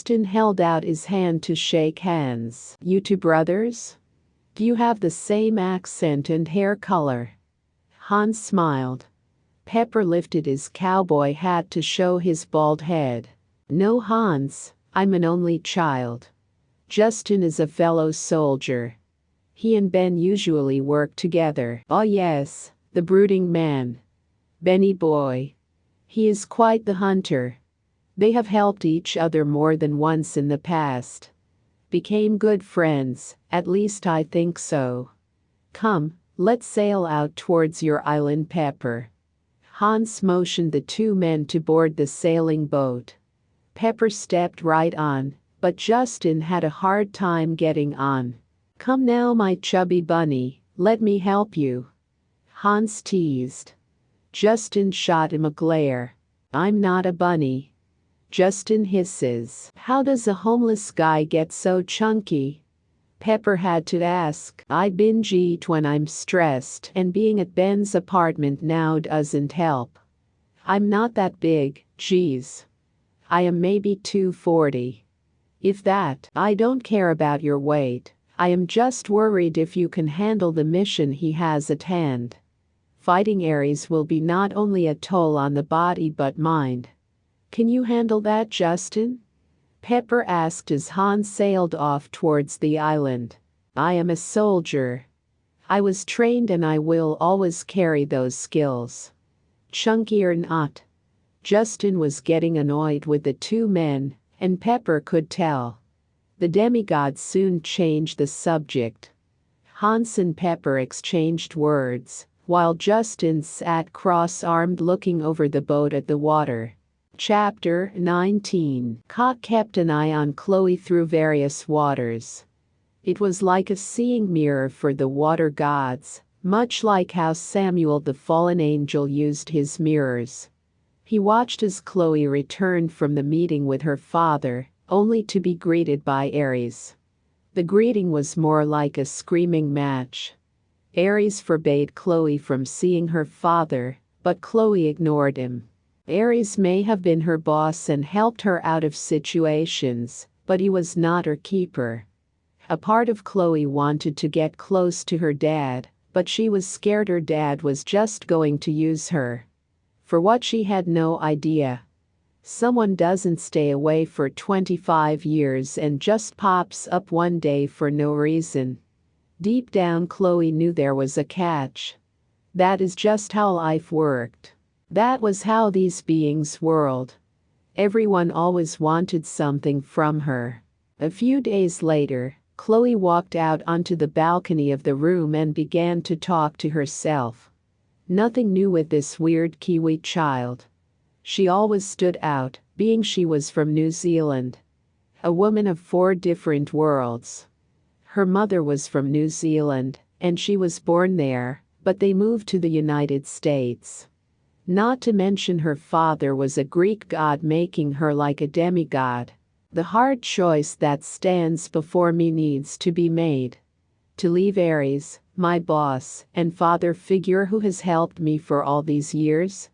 Justin held out his hand to shake hands. "You two brothers? Do you have the same accent and hair color?" Hans smiled. Pepper lifted his cowboy hat to show his bald head. "No, Hans, I'm an only child. Justin is a fellow soldier. He and Ben usually work together." "Oh yes, the brooding man. Benny boy. He is quite the hunter. They have helped each other more than once in the past. Became good friends, at least I think so. Come, let's sail out towards your island, Pepper." Hans motioned the two men to board the sailing boat. Pepper stepped right on, but Justin had a hard time getting on. "Come now, my chubby bunny, let me help you," Hans teased. Justin shot him a glare. "I'm not a bunny." Justin hisses. "How does a homeless guy get so chunky?" Pepper had to ask. "I binge eat when I'm stressed, and being at Ben's apartment now doesn't help. I'm not that big, geez. I am maybe 240. If that. I don't care about your weight. I am just worried if you can handle the mission he has at hand. Fighting Ares will be not only a toll on the body but mind. Can you handle that, Justin?" Pepper asked as Hans sailed off towards the island. "I am a soldier. I was trained and I will always carry those skills. Chunky or not." Justin was getting annoyed with the two men, and Pepper could tell. The demigod soon changed the subject. Hans and Pepper exchanged words, while Justin sat cross-armed looking over the boat at the water. Chapter 19. Ka kept an eye on Chloe through various waters. It was like a seeing mirror for the water gods, much like how Samuel the fallen angel used his mirrors. He watched as Chloe returned from the meeting with her father, only to be greeted by Ares. The greeting was more like a screaming match. Ares forbade Chloe from seeing her father, but Chloe ignored him. Ares may have been her boss and helped her out of situations, but he was not her keeper. A part of Chloe wanted to get close to her dad, but she was scared her dad was just going to use her. For what she had no idea. Someone doesn't stay away for 25 years and just pops up one day for no reason. Deep down Chloe knew there was a catch. That is just how life worked. That was how these beings whirled. Everyone always wanted something from her. A few days later, Chloe walked out onto the balcony of the room and began to talk to herself. Nothing new with this weird Kiwi child. She always stood out, being she was from New Zealand. A woman of 4 different worlds. Her mother was from New Zealand, and she was born there, but they moved to the United States. Not to mention her father was a Greek god, making her like a demigod. The hard choice that stands before me needs to be made. To leave Ares, my boss and father figure who has helped me for all these years.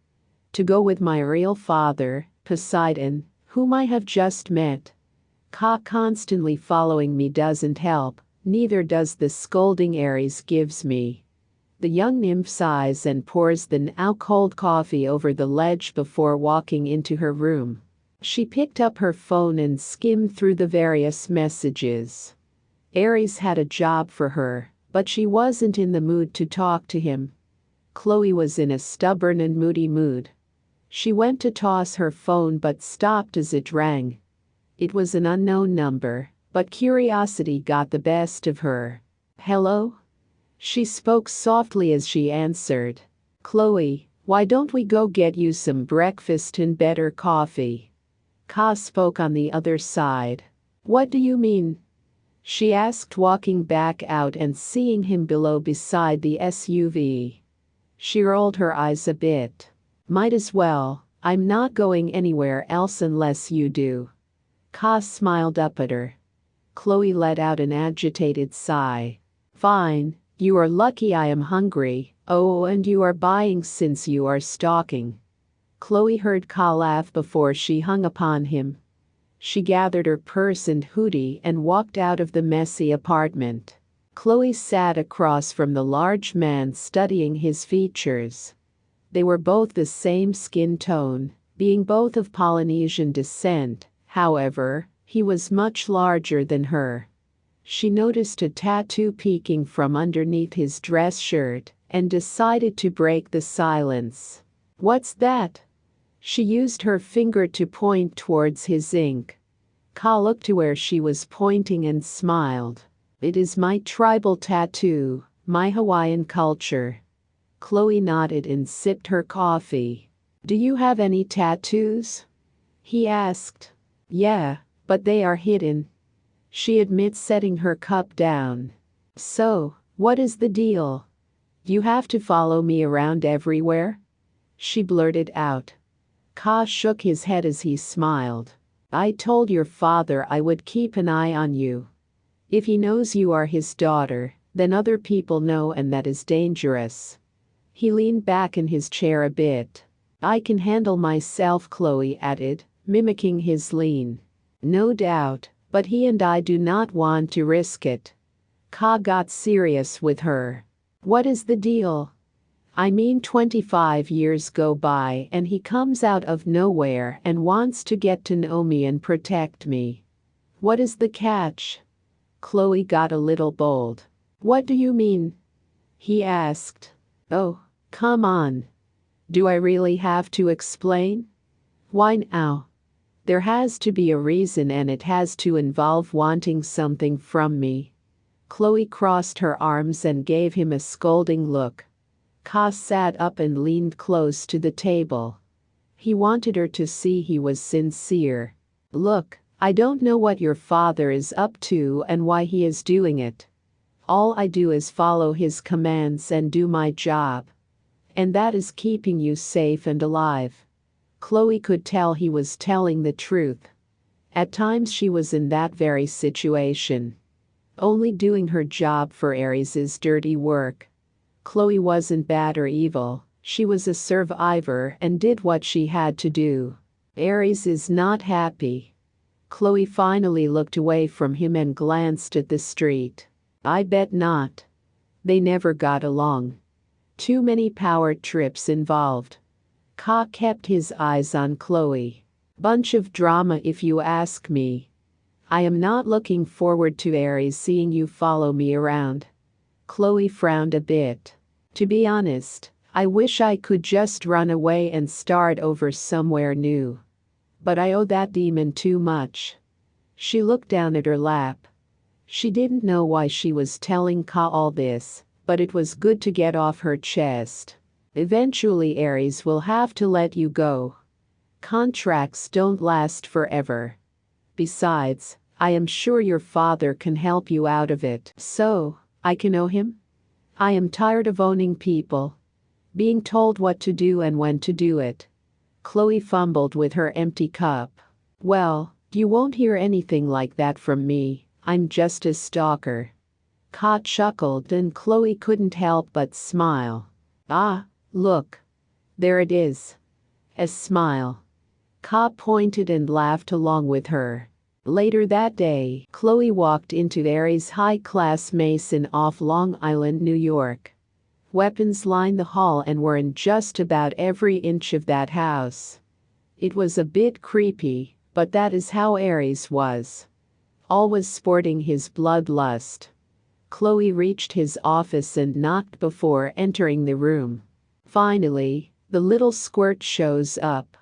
To go with my real father, Poseidon, whom I have just met. Ka constantly following me doesn't help, neither does the scolding Ares gives me. The young nymph sighs and pours the now cold coffee over the ledge before walking into her room. She picked up her phone and skimmed through the various messages. Ares had a job for her, but she wasn't in the mood to talk to him. Chloe was in a stubborn and moody mood. She went to toss her phone but stopped as it rang. It was an unknown number, but curiosity got the best of her. "Hello?" She spoke softly as she answered. "Chloe, why don't we go get you some breakfast and better coffee?" Ka spoke on the other side. "What do you mean?" she asked, walking back out and seeing him below beside the SUV. She rolled her eyes a bit. "Might as well, I'm not going anywhere else unless you do." Ka smiled up at her. Chloe let out an agitated sigh. "Fine. You are lucky I am hungry. Oh, and you are buying since you are stalking." Chloe heard Ka laugh before she hung upon him. She gathered her purse and hoodie and walked out of the messy apartment. Chloe sat across from the large man studying his features. They were both the same skin tone, being both of Polynesian descent. However, he was much larger than her. She noticed a tattoo peeking from underneath his dress shirt and decided to break the silence. "What's that?" She used her finger to point towards his ink. Ka looked to where she was pointing and smiled. "It is my tribal tattoo, my Hawaiian culture." Chloe nodded and sipped her coffee. "Do you have any tattoos?" he asked. "Yeah, but they are hidden," she admits, setting her cup down. "So, what is the deal? You have to follow me around everywhere?" she blurted out. Ka shook his head as he smiled. "I told your father I would keep an eye on you. If he knows you are his daughter, then other people know, and that is dangerous." He leaned back in his chair a bit. "I can handle myself," Chloe added, mimicking his lean. "No doubt, but he and I do not want to risk it." Ka got serious with her. "What is the deal? I mean 25 years go by and he comes out of nowhere and wants to get to know me and protect me. What is the catch?" Chloe got a little bold. "What do you mean?" he asked. "Oh, come on. Do I really have to explain? Why now? There has to be a reason, and it has to involve wanting something from me." Chloe crossed her arms and gave him a scolding look. Ka sat up and leaned close to the table. He wanted her to see he was sincere. "Look, I don't know what your father is up to and why he is doing it. All I do is follow his commands and do my job. And that is keeping you safe and alive." Chloe could tell he was telling the truth. At times she was in that very situation. Only doing her job for Ares's dirty work. Chloe wasn't bad or evil, she was a survivor and did what she had to do. Ares is not happy. Chloe finally looked away from him and glanced at the street. "I bet not. They never got along. Too many power trips involved." Ka kept his eyes on Chloe. "Bunch of drama if you ask me. I am not looking forward to Ares seeing you follow me around." Chloe frowned a bit. "To be honest, I wish I could just run away and start over somewhere new. But I owe that demon too much." She looked down at her lap. She didn't know why she was telling Ka all this, but it was good to get off her chest. "Eventually Ares will have to let you go. Contracts don't last forever. Besides, I am sure your father can help you out of it. So, I can owe him? I am tired of owning people. Being told what to do and when to do it." Chloe fumbled with her empty cup. "Well, you won't hear anything like that from me. I'm just a stalker." Ka chuckled and Chloe couldn't help but smile. "Ah, look. There it is." A smile. Ka pointed and laughed along with her. Later that day, Chloe walked into Ares' high-class Mason off Long Island, New York. Weapons lined the hall and were in just about every inch of that house. It was a bit creepy, but that is how Ares was. Always sporting his bloodlust. Chloe reached his office and knocked before entering the room. Finally, the little squirt shows up.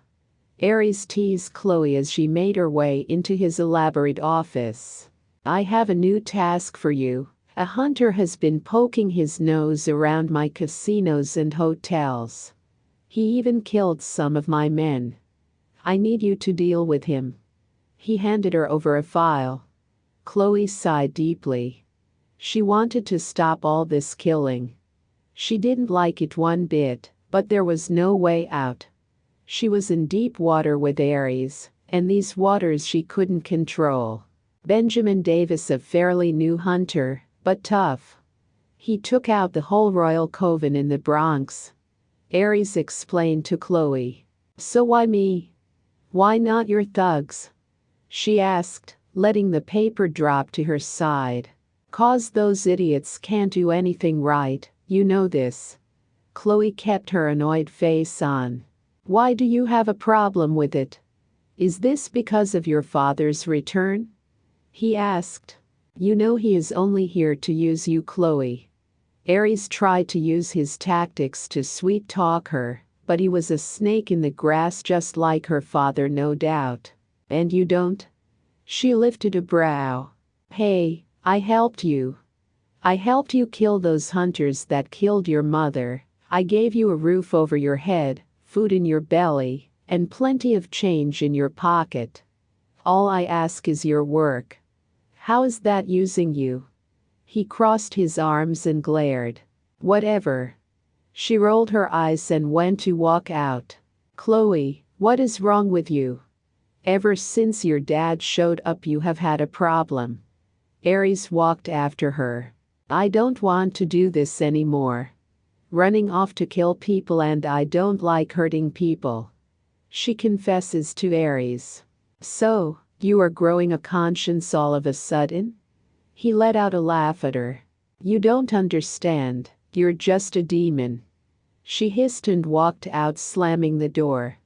Ares teased Chloe as she made her way into his elaborate office. "I have a new task for you. A hunter has been poking his nose around my casinos and hotels. He even killed some of my men. I need you to deal with him." He handed her over a file. Chloe sighed deeply. She wanted to stop all this killing. She didn't like it one bit, but there was no way out. She was in deep water with Ares, and these waters she couldn't control. Benjamin Davis, a fairly new hunter, but tough. He took out the whole Royal Coven in the Bronx. Ares explained to Chloe. "So why me? Why not your thugs?" she asked, letting the paper drop to her side. "'Cause those idiots can't do anything right, you know this." Chloe kept her annoyed face on. "Why do you have a problem with it? Is this because of your father's return?" he asked. "You know he is only here to use you, Chloe." Ares tried to use his tactics to sweet-talk her, but he was a snake in the grass just like her father, no doubt. "And you don't?" She lifted a brow. "Hey, I helped you. I helped you kill those hunters that killed your mother. I gave you a roof over your head, food in your belly, and plenty of change in your pocket. All I ask is your work. How is that using you?" He crossed his arms and glared. "Whatever." She rolled her eyes and went to walk out. "Chloe, what is wrong with you? Ever since your dad showed up you have had a problem." Ares walked after her. "I don't want to do this anymore. Running off to kill people, and I don't like hurting people." She confesses to Ares. "So, you are growing a conscience all of a sudden?" He let out a laugh at her. "You don't understand, you're just a demon." She hissed and walked out, slamming the door.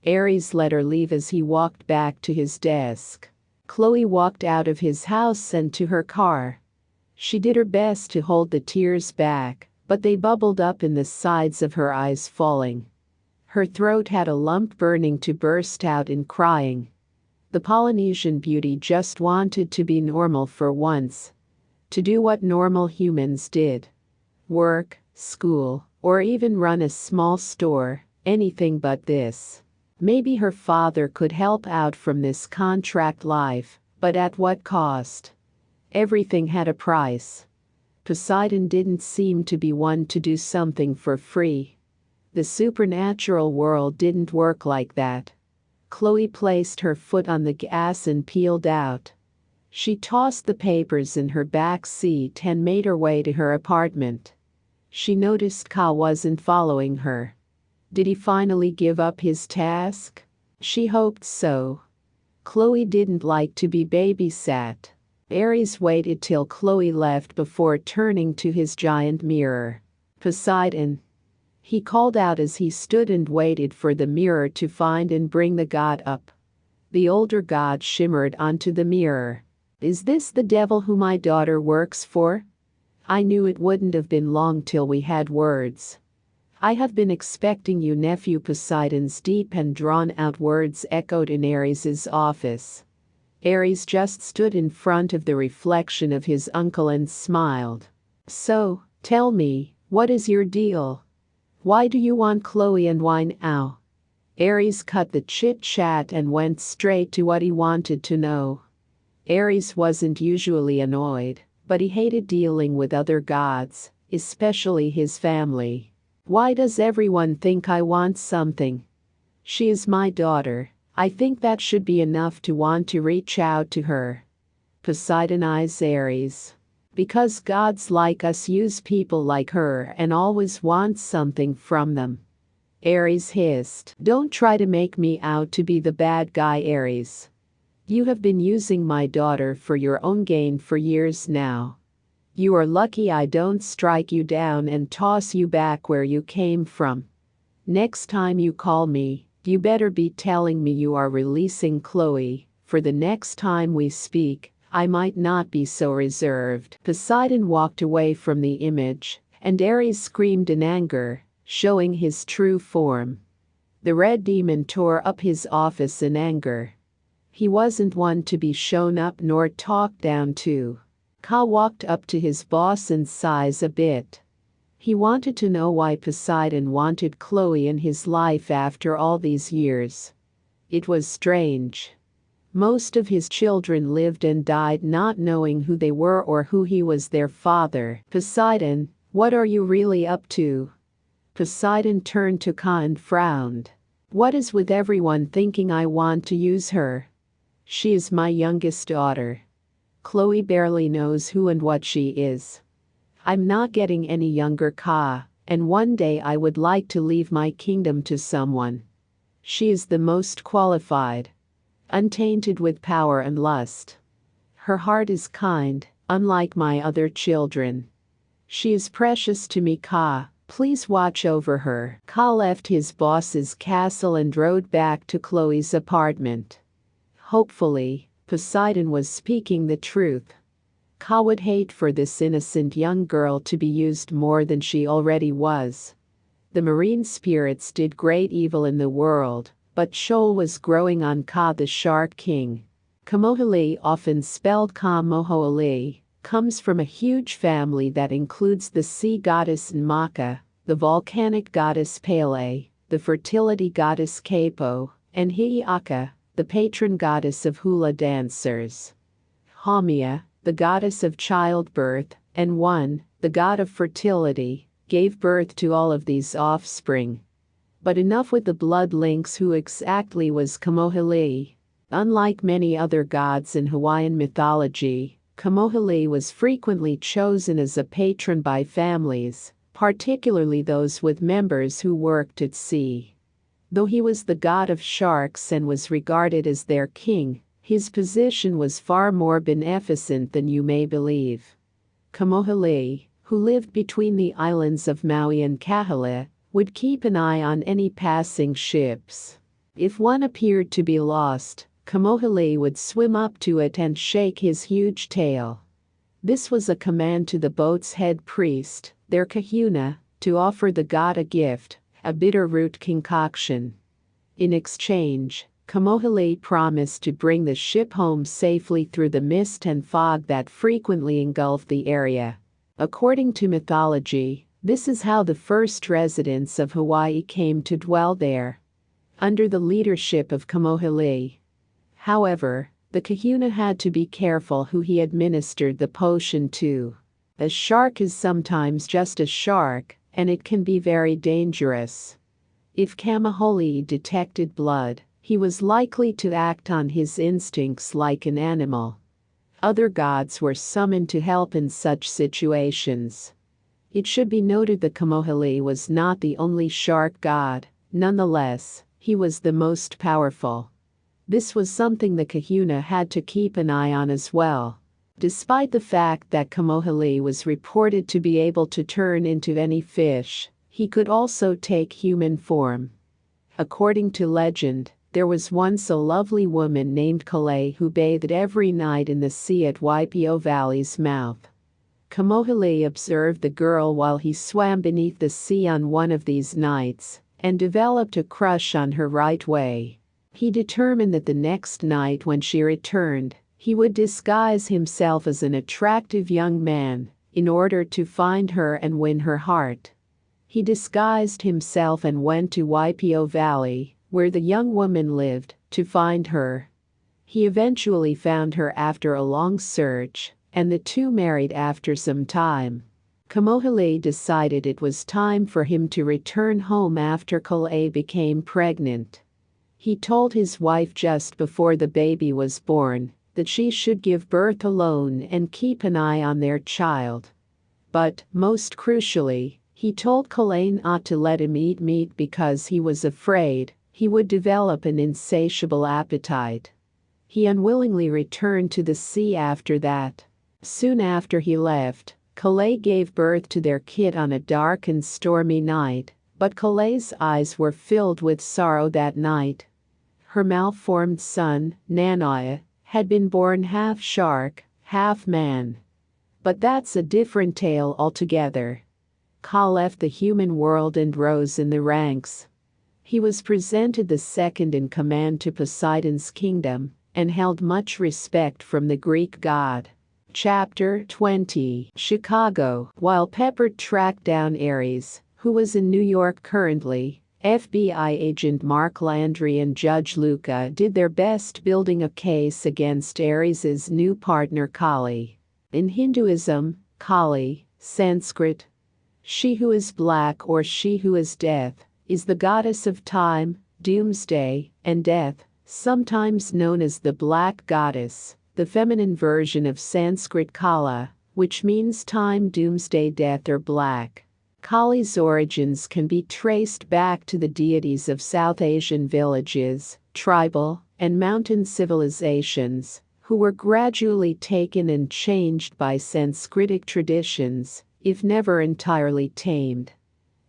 Ares let her leave as he walked back to his desk. Chloe walked out of his house and to her car. She did her best to hold the tears back, but they bubbled up in the sides of her eyes, falling. Her throat had a lump burning to burst out in crying. The Polynesian beauty just wanted to be normal for once. To do what normal humans did. Work, school, or even run a small store, anything but this. Maybe her father could help out from this contract life, but at what cost? Everything had a price. Poseidon didn't seem to be one to do something for free. The supernatural world didn't work like that. Chloe placed her foot on the gas and peeled out. She tossed the papers in her back seat and made her way to her apartment. She noticed Ka wasn't following her. Did he finally give up his task? She hoped so. Chloe didn't like to be babysat. Ares waited till Chloe left before turning to his giant mirror. "Poseidon," he called out as he stood and waited for the mirror to find and bring the god up. The older god shimmered onto the mirror. "Is this the devil who my daughter works for? I knew it wouldn't have been long till we had words." "I have been expecting you, nephew." Poseidon's deep and drawn-out words echoed in Ares's office. Ares just stood in front of the reflection of his uncle and smiled. "So, tell me, what is your deal? Why do you want Chloe, and why now?" Ares cut the chit-chat and went straight to what he wanted to know. Ares wasn't usually annoyed, but he hated dealing with other gods, especially his family. "Why does everyone think I want something? She is my daughter. I think that should be enough to want to reach out to her." Poseidon eyes Ares. "Because gods like us use people like her and always want something from them." Ares hissed. "Don't try to make me out to be the bad guy, Ares. You have been using my daughter for your own gain for years now. You are lucky I don't strike you down and toss you back where you came from. Next time you call me, you better be telling me you are releasing Chloe, for the next time we speak, I might not be so reserved." Poseidon walked away from the image, and Ares screamed in anger, showing his true form. The red demon tore up his office in anger. He wasn't one to be shown up nor talked down to. Ka walked up to his boss and sighs a bit. He wanted to know why Poseidon wanted Chloe in his life after all these years. It was strange. Most of his children lived and died not knowing who they were or who he was their father. "Poseidon, what are you really up to?" Poseidon turned to Ka and frowned. "What is with everyone thinking I want to use her? She is my youngest daughter. Chloe barely knows who and what she is. I'm not getting any younger, Ka, and one day I would like to leave my kingdom to someone. She is the most qualified. untainted with power and lust. Her heart is kind, unlike my other children. She is precious to me, Ka. Please watch over her. Ka left his boss's castle and rode back to Chloe's apartment. Hopefully, Poseidon was speaking the truth. Ka would hate for this innocent young girl to be used more than she already was. The marine spirits did great evil in the world, but Sheol was growing on Ka the Shark King. Kamohili, often spelled Ka-mohoali, comes from a huge family that includes the sea goddess Nmaka, the volcanic goddess Pele, the fertility goddess Kapo, and Hi'iaka, the patron goddess of hula dancers. Haumea, the goddess of childbirth, and One, the god of fertility, gave birth to all of these offspring. But enough with the blood links. Who exactly was Kamohili? Unlike many other gods in Hawaiian mythology, Kamohili was frequently chosen as a patron by families, particularly those with members who worked at sea. Though he was the god of sharks and was regarded as their king, his position was far more beneficent than you may believe. Kamohili, who lived between the islands of Maui and Kahele, would keep an eye on any passing ships. If one appeared to be lost, Kamohili would swim up to it and shake his huge tail. This was a command to the boat's head priest, their kahuna, to offer the god a gift, a bitter root concoction. In exchange, Kamohili promised to bring the ship home safely through the mist and fog that frequently engulfed the area. According to mythology, this is how the first residents of Hawaii came to dwell there, under the leadership of Kamohili. However, the kahuna had to be careful who he administered the potion to. A shark is sometimes just a shark, and it can be very dangerous. If Kamohili detected blood, he was likely to act on his instincts like an animal. Other gods were summoned to help in such situations. It should be noted that Kamohili was not the only shark god. Nonetheless, he was the most powerful. This was something the kahuna had to keep an eye on as well. Despite the fact that Kamohili was reported to be able to turn into any fish, he could also take human form. According to legend, there was once a lovely woman named Kale who bathed every night in the sea at Waipio Valley's mouth. Kamohili observed the girl while he swam beneath the sea on one of these nights, and developed a crush on her right away. He determined that the next night when she returned, he would disguise himself as an attractive young man, in order to find her and win her heart. He disguised himself and went to Waipio Valley, where the young woman lived, to find her. He eventually found her after a long search, and the two married after some time. Kamohili decided it was time for him to return home after Kale became pregnant. He told his wife just before the baby was born that she should give birth alone and keep an eye on their child. But, most crucially, he told Kale not to let him eat meat because he was afraid he would develop an insatiable appetite. He unwillingly returned to the sea after that. Soon after he left, Kale gave birth to their kid on a dark and stormy night, but Kale's eyes were filled with sorrow that night. Her malformed son, Nanaia, had been born half shark, half man. But that's a different tale altogether. Ka left the human world and rose in the ranks. He was presented the second in command to Poseidon's kingdom, and held much respect from the Greek god. Chapter 20. Chicago. While Pepper tracked down Ares, who was in New York currently, FBI agent Mark Landry and Judge Luca did their best building a case against Ares's new partner Kali. In Hinduism, Kali, Sanskrit, she who is black or she who is death, is the goddess of time, doomsday, and death, sometimes known as the Black Goddess, the feminine version of Sanskrit Kala, which means time, doomsday, death, or black. Kali's origins can be traced back to the deities of South Asian villages, tribal, and mountain civilizations, who were gradually taken and changed by Sanskritic traditions, if never entirely tamed.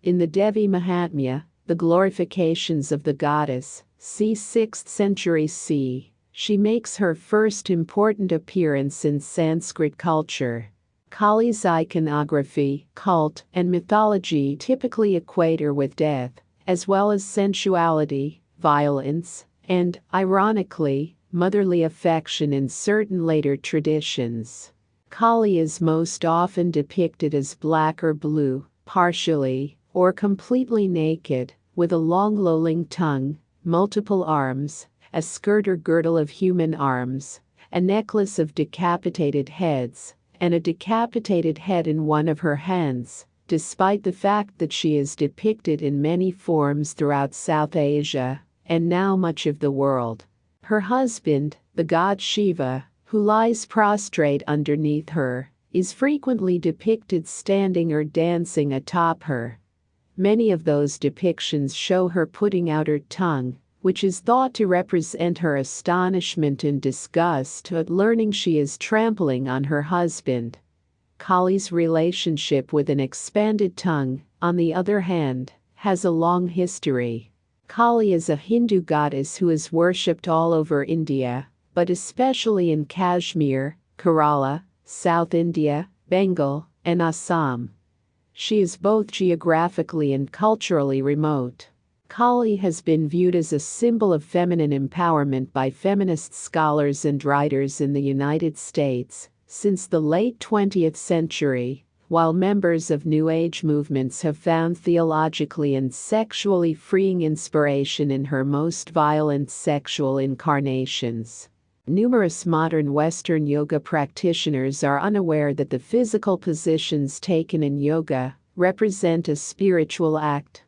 In the Devi Mahatmya, the glorifications of the goddess, c. 6th century c., she makes her first important appearance in Sanskrit culture. Kali's iconography, cult, and mythology typically equate her with death, as well as sensuality, violence, and, ironically, motherly affection in certain later traditions. Kali is most often depicted as black or blue, partially, or completely naked, with a long lolling tongue, multiple arms, a skirt or girdle of human arms, a necklace of decapitated heads, and a decapitated head in one of her hands, despite the fact that she is depicted in many forms throughout South Asia, and now much of the world. Her husband, the god Shiva, who lies prostrate underneath her, is frequently depicted standing or dancing atop her. Many of those depictions show her putting out her tongue, which is thought to represent her astonishment and disgust at learning she is trampling on her husband. Kali's relationship with an expanded tongue, on the other hand, has a long history. Kali is a Hindu goddess who is worshipped all over India, but especially in Kashmir, Kerala, South India, Bengal, and Assam. She is both geographically and culturally remote. Kali has been viewed as a symbol of feminine empowerment by feminist scholars and writers in the United States since the late 20th century, while members of New Age movements have found theologically and sexually freeing inspiration in her most violent sexual incarnations. Numerous modern Western yoga practitioners are unaware that the physical positions taken in yoga represent a spiritual act.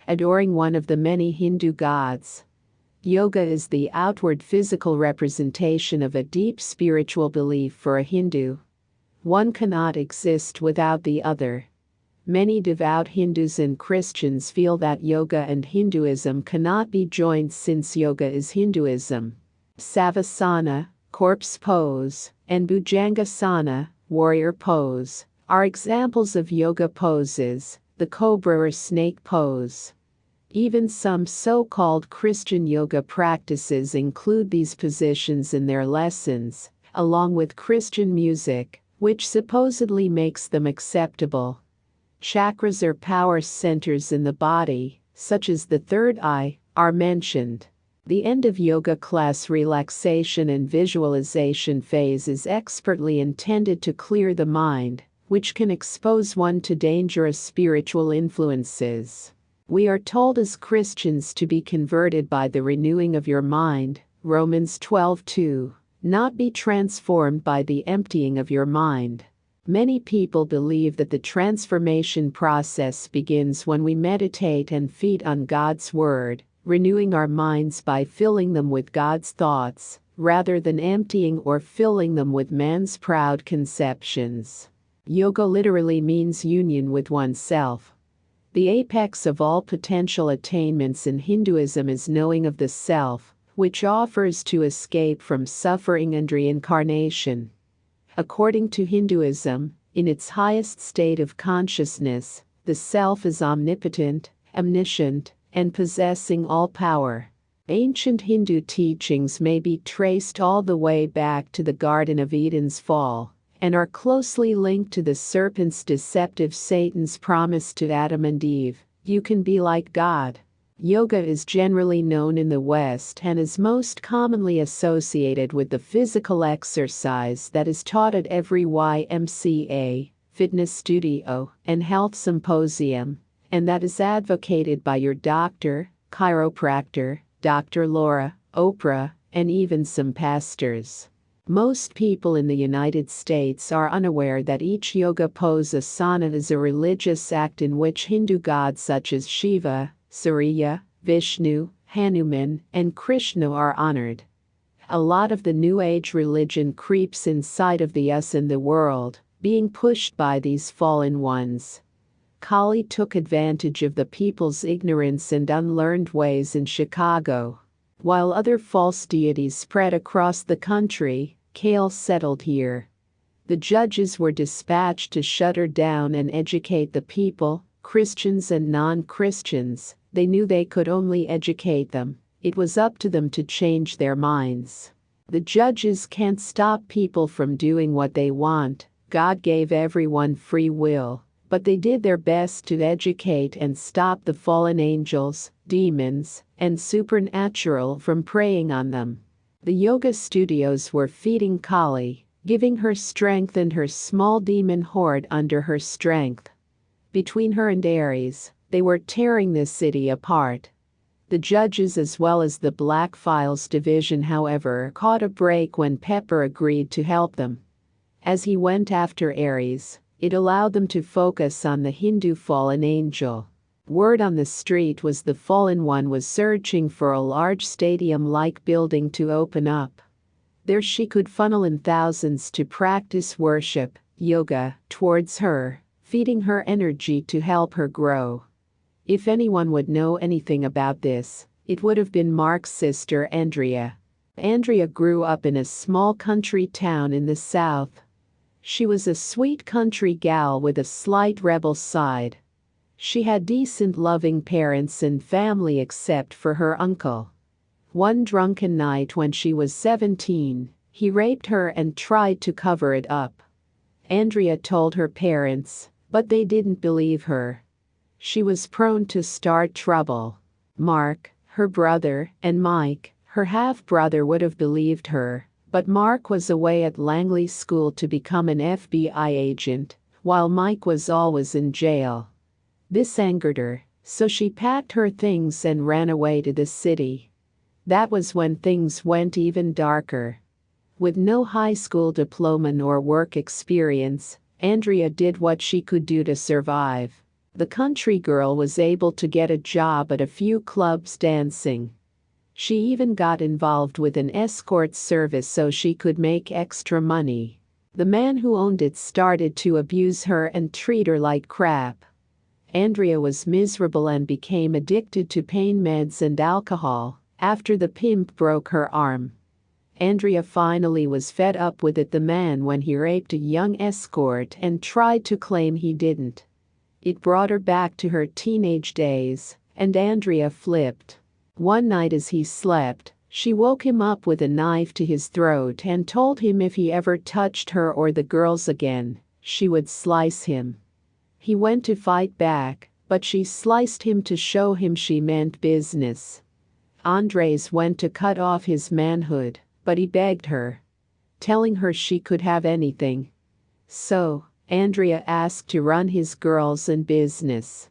Adoring one of the many Hindu gods, yoga is the outward physical representation of a deep spiritual belief for a Hindu. One cannot exist without the other. Many devout Hindus and Christians feel that yoga and Hinduism cannot be joined since yoga is Hinduism. Savasana, corpse pose, and Bhujangasana, warrior pose, are examples of yoga poses, the cobra or snake pose. Even some so-called Christian yoga practices include these positions in their lessons, along with Christian music, which supposedly makes them acceptable. Chakras or power centers in the body, such as the third eye, are mentioned. The end of yoga class relaxation and visualization phase is expertly intended to clear the mind, which can expose one to dangerous spiritual influences. We are told as Christians to be converted by the renewing of your mind, Romans 12:2, not be transformed by the emptying of your mind. Many people believe that the transformation process begins when we meditate and feed on God's Word, renewing our minds by filling them with God's thoughts, rather than emptying or filling them with man's proud conceptions. Yoga literally means union with oneself. The apex of all potential attainments in Hinduism is knowing of the self, which offers to escape from suffering and reincarnation. According to Hinduism, in its highest state of consciousness, the self is omnipotent, omniscient, and possessing all power. Ancient Hindu teachings may be traced all the way back to the Garden of Eden's fall, and are closely linked to the serpent's deceptive Satan's promise to Adam and Eve, "You can be like God." Yoga is generally known in the West and is most commonly associated with the physical exercise that is taught at every YMCA, fitness studio, and health symposium, and that is advocated by your doctor, chiropractor, Dr. Laura, Oprah, and even some pastors. Most people in the United States are unaware that each yoga pose asana is a religious act in which Hindu gods such as Shiva, Surya, Vishnu, Hanuman, and Krishna are honored. A lot of the New Age religion creeps inside of the us in the world, being pushed by these fallen ones. Kali took advantage of the people's ignorance and unlearned ways in Chicago. While other false deities spread across the country, chaos settled here. The judges were dispatched to shut her down and educate the people, Christians and non-Christians. They knew they could only educate them. It was up to them to change their minds. The judges can't stop people from doing what they want. God gave everyone free will, but they did their best to educate and stop the fallen angels, demons, and supernatural from preying on them. The yoga studios were feeding Kali, giving her strength and her small demon horde under her strength. Between her and Ares, they were tearing the city apart. The judges as well as the Black Files division, however, caught a break when Pepper agreed to help them. As he went after Ares, it allowed them to focus on the Hindu fallen angel. Word on the street was the fallen one was searching for a large stadium-like building to open up. There she could funnel in thousands to practice worship, yoga, towards her, feeding her energy to help her grow. If anyone would know anything about this, it would have been Mark's sister Andrea. Andrea grew up in a small country town in the south. She was a sweet country gal with a slight rebel side. She had decent loving parents and family except for her uncle. One drunken night when she was 17, he raped her and tried to cover it up. Andrea told her parents, but they didn't believe her. She was prone to start trouble. Mark, her brother, and Mike, her half-brother, would have believed her, but Mark was away at Langley School to become an FBI agent, while Mike was always in jail. This angered her, so she packed her things and ran away to the city. That was when things went even darker. With no high school diploma nor work experience, Andrea did what she could do to survive. The country girl was able to get a job at a few clubs dancing. She even got involved with an escort service so she could make extra money. The man who owned it started to abuse her and treat her like crap. Andrea was miserable and became addicted to pain meds and alcohol. After the pimp broke her arm, Andrea finally was fed up with it. The man when he raped a young escort and tried to claim he didn't. It brought her back to her teenage days, and Andrea flipped. One night as he slept, she woke him up with a knife to his throat and told him if he ever touched her or the girls again, she would slice him. He went to fight back, but she sliced him to show him she meant business. Andres went to cut off his manhood, but he begged her, telling her she could have anything. So, Andrea asked to run his girls and business.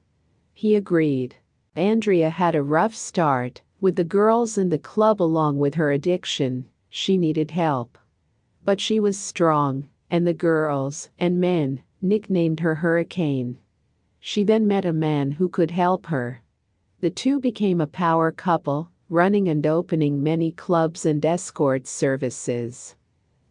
He agreed. Andrea had a rough start, with the girls in the club along with her addiction. She needed help. But she was strong, and the girls and men nicknamed her Hurricane. She then met a man who could help her. The two became a power couple, running and opening many clubs and escort services.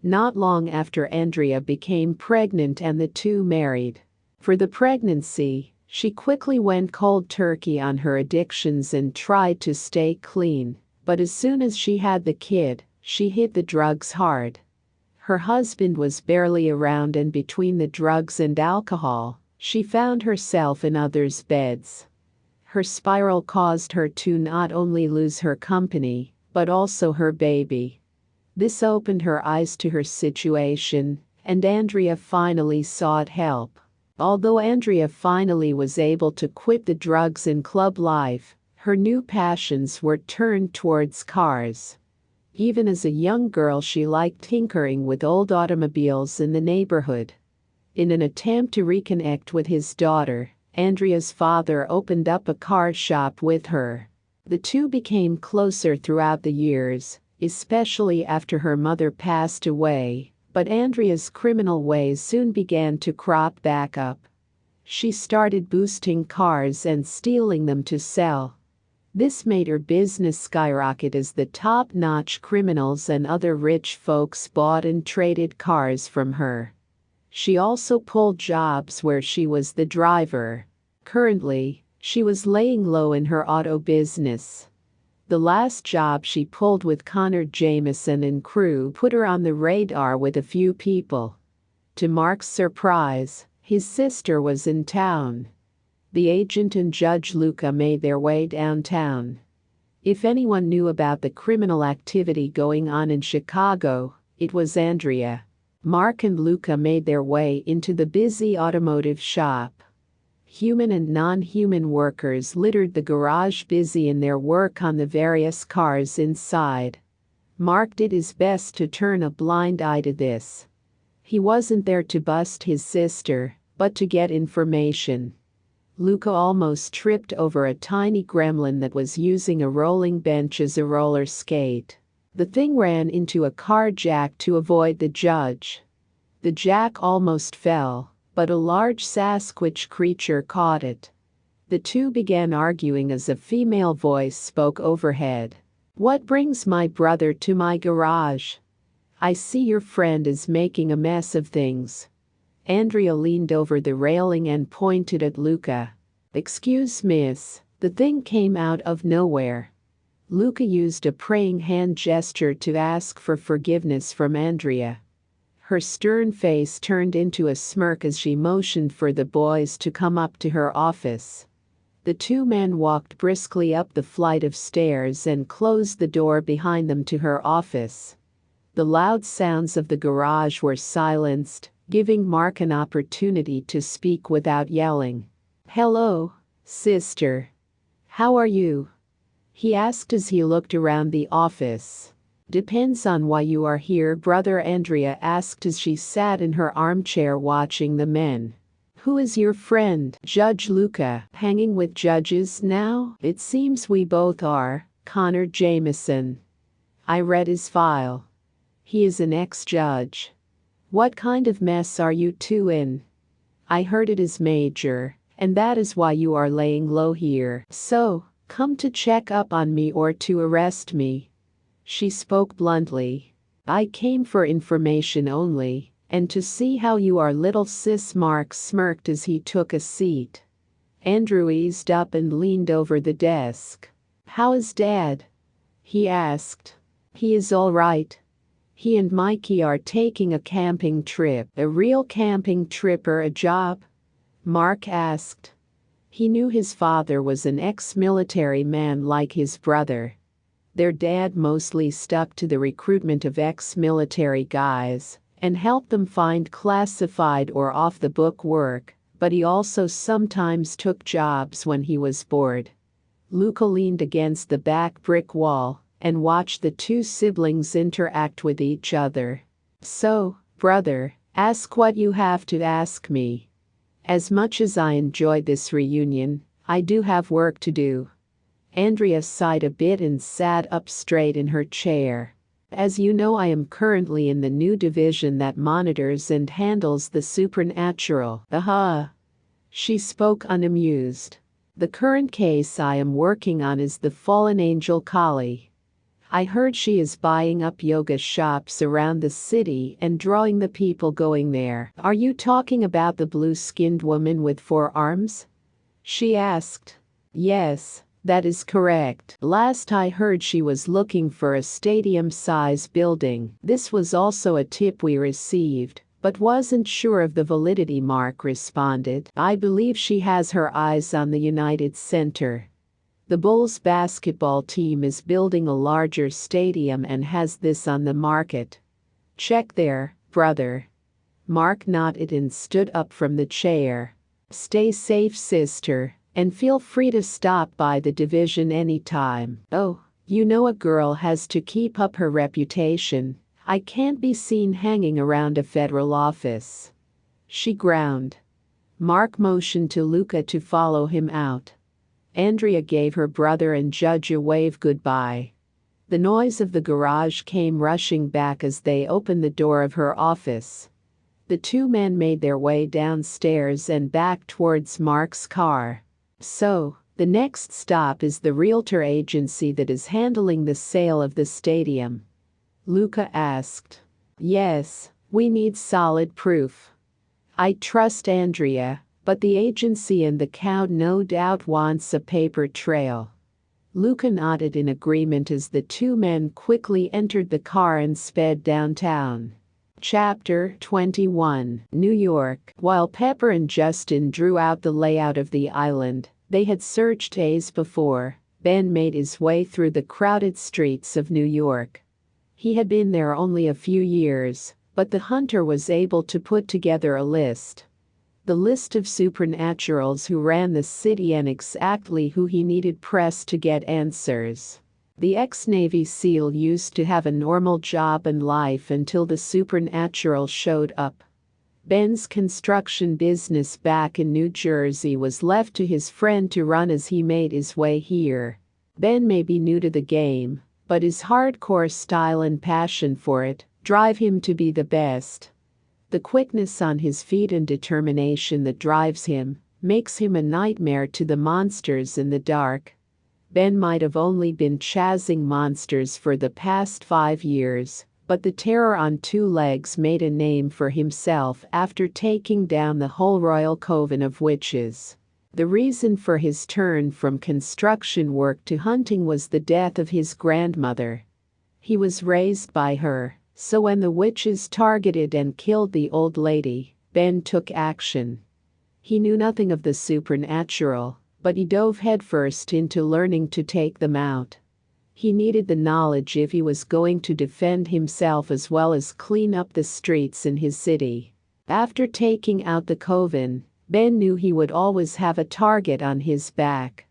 Not long after, Andrea became pregnant and the two married. For the pregnancy, she quickly went cold turkey on her addictions and tried to stay clean, but as soon as she had the kid, she hit the drugs hard. Her husband was barely around, and between the drugs and alcohol, she found herself in others' beds. Her spiral caused her to not only lose her company, but also her baby. This opened her eyes to her situation, and Andrea finally sought help. Although Andrea finally was able to quit the drugs and club life, her new passions were turned towards cars. Even as a young girl, she liked tinkering with old automobiles in the neighborhood. In an attempt to reconnect with his daughter, Andrea's father opened up a car shop with her. The two became closer throughout the years, especially after her mother passed away, but Andrea's criminal ways soon began to crop back up. She started boosting cars and stealing them to sell. This made her business skyrocket as the top-notch criminals and other rich folks bought and traded cars from her. She also pulled jobs where she was the driver. Currently, she was laying low in her auto business. The last job she pulled with Connor Jameson and crew put her on the radar with a few people. To Mark's surprise, his sister was in town. The agent and Judge Luca made their way downtown. If anyone knew about the criminal activity going on in Chicago, it was Andrea. Mark and Luca made their way into the busy automotive shop. Human and non-human workers littered the garage, busy in their work on the various cars inside. Mark did his best to turn a blind eye to this. He wasn't there to bust his sister, but to get information. Luca almost tripped over a tiny gremlin that was using a rolling bench as a roller skate. The thing ran into a car jack to avoid the judge. The jack almost fell, but a large Sasquatch creature caught it. The two began arguing as a female voice spoke overhead. "What brings my brother to my garage? I see your friend is making a mess of things." Andrea leaned over the railing and pointed at Luca. "Excuse miss." The thing came out of nowhere. Luca used a praying hand gesture to ask for forgiveness from Andrea. Her stern face turned into a smirk as she motioned for the boys to come up to her office. The two men walked briskly up the flight of stairs and closed the door behind them to her office. The loud sounds of the garage were silenced, giving Mark an opportunity to speak without yelling. "Hello, sister. How are you?" he asked as he looked around the office. "Depends on why you are here," brother Andrea asked as she sat in her armchair watching the men. "Who is your friend?" "Judge Luca." "Hanging with judges now?" "It seems we both are." "Connor Jameson. I read his file. He is an ex-judge." "What kind of mess are you two in?" "I heard it is major, and that is why you are laying low here." "So, come to check up on me or to arrest me?" She spoke bluntly. "I came for information only, and to see how you are, little sis." Mark smirked as he took a seat. Andrew eased up and leaned over the desk. "How is Dad?" he asked. "He is all right. He and Mikey are taking a camping trip." "A real camping trip or a job?" Mark asked. He knew his father was an ex-military man like his brother. Their dad mostly stuck to the recruitment of ex-military guys and helped them find classified or off-the-book work, but he also sometimes took jobs when he was bored. Luca leaned against the back brick wall and watched the two siblings interact with each other. "So, brother, ask what you have to ask me. As much as I enjoyed this reunion, I do have work to do." Andrea sighed a bit and sat up straight in her chair. "As you know, I am currently in the new division that monitors and handles the supernatural." "Aha." She spoke unamused. "The current case I am working on is the fallen angel Kali. I heard she is buying up yoga shops around the city and drawing the people going there." "Are you talking about the blue-skinned woman with 4 arms?" she asked. "Yes, that is correct. Last I heard she was looking for a stadium-size building." "This was also a tip we received, but wasn't sure of the validity," Mark responded. "I believe she has her eyes on the United Center. The Bulls basketball team is building a larger stadium and has this on the market. Check there, brother." Mark nodded and stood up from the chair. "Stay safe, sister, and feel free to stop by the division anytime." "Oh, you know a girl has to keep up her reputation. I can't be seen hanging around a federal office." She ground. Mark motioned to Luca to follow him out. Andrea gave her brother and Judge a wave goodbye. The noise of the garage came rushing back as they opened the door of her office. The two men made their way downstairs and back towards Mark's car. "So, the next stop is the realtor agency that is handling the sale of the stadium?" Luca asked. "Yes, we need solid proof. I trust Andrea, but the agency and the crowd no doubt wants a paper trail." Luca nodded in agreement as the two men quickly entered the car and sped downtown. Chapter 21. New York. While Pepper and Justin drew out the layout of the island they had searched days before, Ben made his way through the crowded streets of New York. He had been there only a few years, but the hunter was able to put together a list. The list of supernaturals who ran the city and exactly who he needed pressed to get answers. The ex-Navy SEAL used to have a normal job and life until the supernatural showed up. Ben's construction business back in New Jersey was left to his friend to run as he made his way here. Ben may be new to the game, but his hardcore style and passion for it drive him to be the best. The quickness on his feet and determination that drives him makes him a nightmare to the monsters in the dark. Ben might have only been chasing monsters for the past 5 years, but the terror on 2 legs made a name for himself after taking down the whole royal coven of witches. The reason for his turn from construction work to hunting was the death of his grandmother. He was raised by her, so when the witches targeted and killed the old lady, Ben took action. He knew nothing of the supernatural, but he dove headfirst into learning to take them out. He needed the knowledge if he was going to defend himself as well as clean up the streets in his city. After taking out the coven, Ben knew he would always have a target on his back.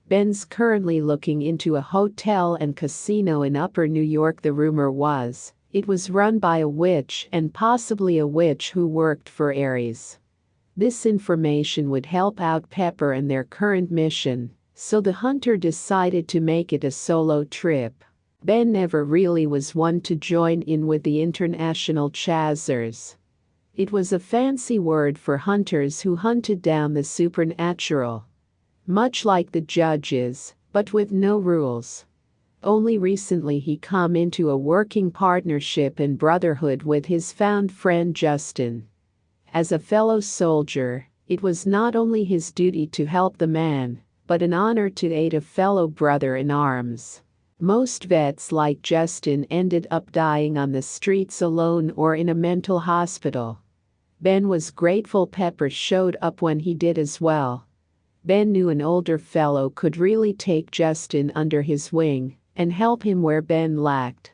Ben's currently looking into a hotel and casino in Upper New York. The rumor was it was run by a witch and possibly a witch who worked for Ares. This information would help out Pepper and their current mission, so the hunter decided to make it a solo trip. Ben never really was one to join in with the international chasers. It was a fancy word for hunters who hunted down the supernatural. Much like the judges, but with no rules. Only recently he come into a working partnership and brotherhood with his found friend Justin. As a fellow soldier, it was not only his duty to help the man, but an honor to aid a fellow brother in arms. Most vets like Justin ended up dying on the streets alone or in a mental hospital. Ben was grateful Pepper showed up when he did as well. Ben knew an older fellow could really take Justin under his wing and help him where Ben lacked.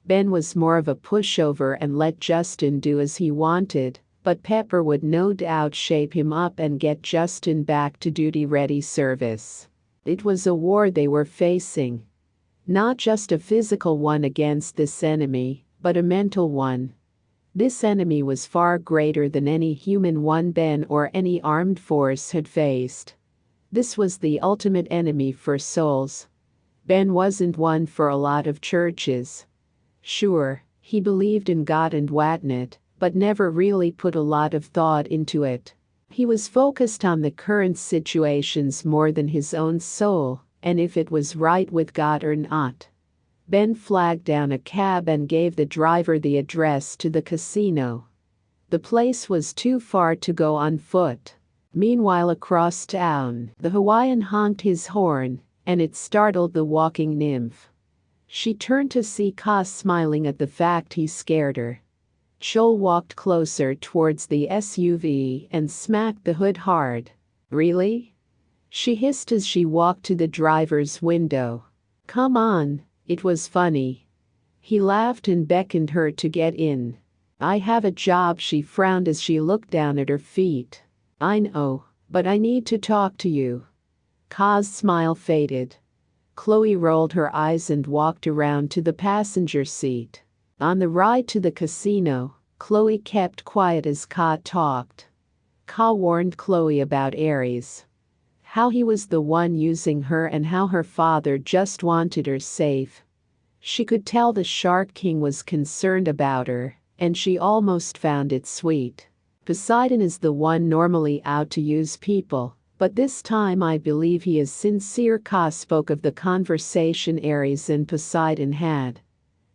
Ben was more of a pushover and let Justin do as he wanted, but Pepper would no doubt shape him up and get Justin back to duty-ready service. It was a war they were facing. Not just a physical one against this enemy, but a mental one. This enemy was far greater than any human one Ben or any armed force had faced. This was the ultimate enemy for souls. Ben wasn't one for a lot of churches. Sure, he believed in God and whatnot, but never really put a lot of thought into it. He was focused on the current situations more than his own soul, and if it was right with God or not. Ben flagged down a cab and gave the driver the address to the casino. The place was too far to go on foot. Meanwhile, across town, the Hawaiian honked his horn, and it startled the walking nymph. She turned to see Ka smiling at the fact he scared her. Joel walked closer towards the SUV and smacked the hood hard. "Really?" she hissed as she walked to the driver's window. "Come on, it was funny." He laughed and beckoned her to get in. "I have a job," she frowned as she looked down at her feet. "I know, but I need to talk to you." Ka's smile faded. Chloe rolled her eyes and walked around to the passenger seat. On the ride to the casino, Chloe kept quiet as Ka talked. Ka warned Chloe about Ares. How he was the one using her and how her father just wanted her safe. She could tell the Shark King was concerned about her, and she almost found it sweet. Poseidon is the one normally out to use people, but this time I believe he is sincere. Ka spoke of the conversation Ares and Poseidon had.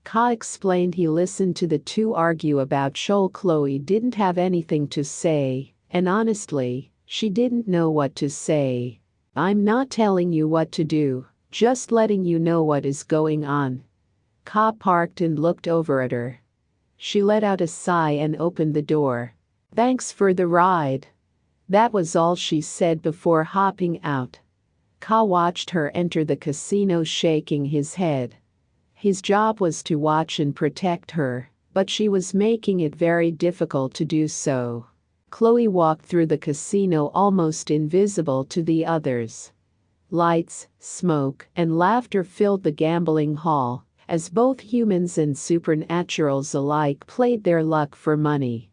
Ka explained he listened to the two argue about Shoal. Chloe didn't have anything to say, and honestly, she didn't know what to say. "I'm not telling you what to do, Just letting you know what is going on. Ka parked and looked over at her. She let out a sigh and opened the door. Thanks for the ride. That was all she said before hopping out. Ka watched her enter the casino, shaking his head. His job was to watch and protect her, but she was making it very difficult to do so. Chloe walked through the casino almost invisible to the others. Lights, smoke, and laughter filled the gambling hall, as both humans and supernaturals alike played their luck for money.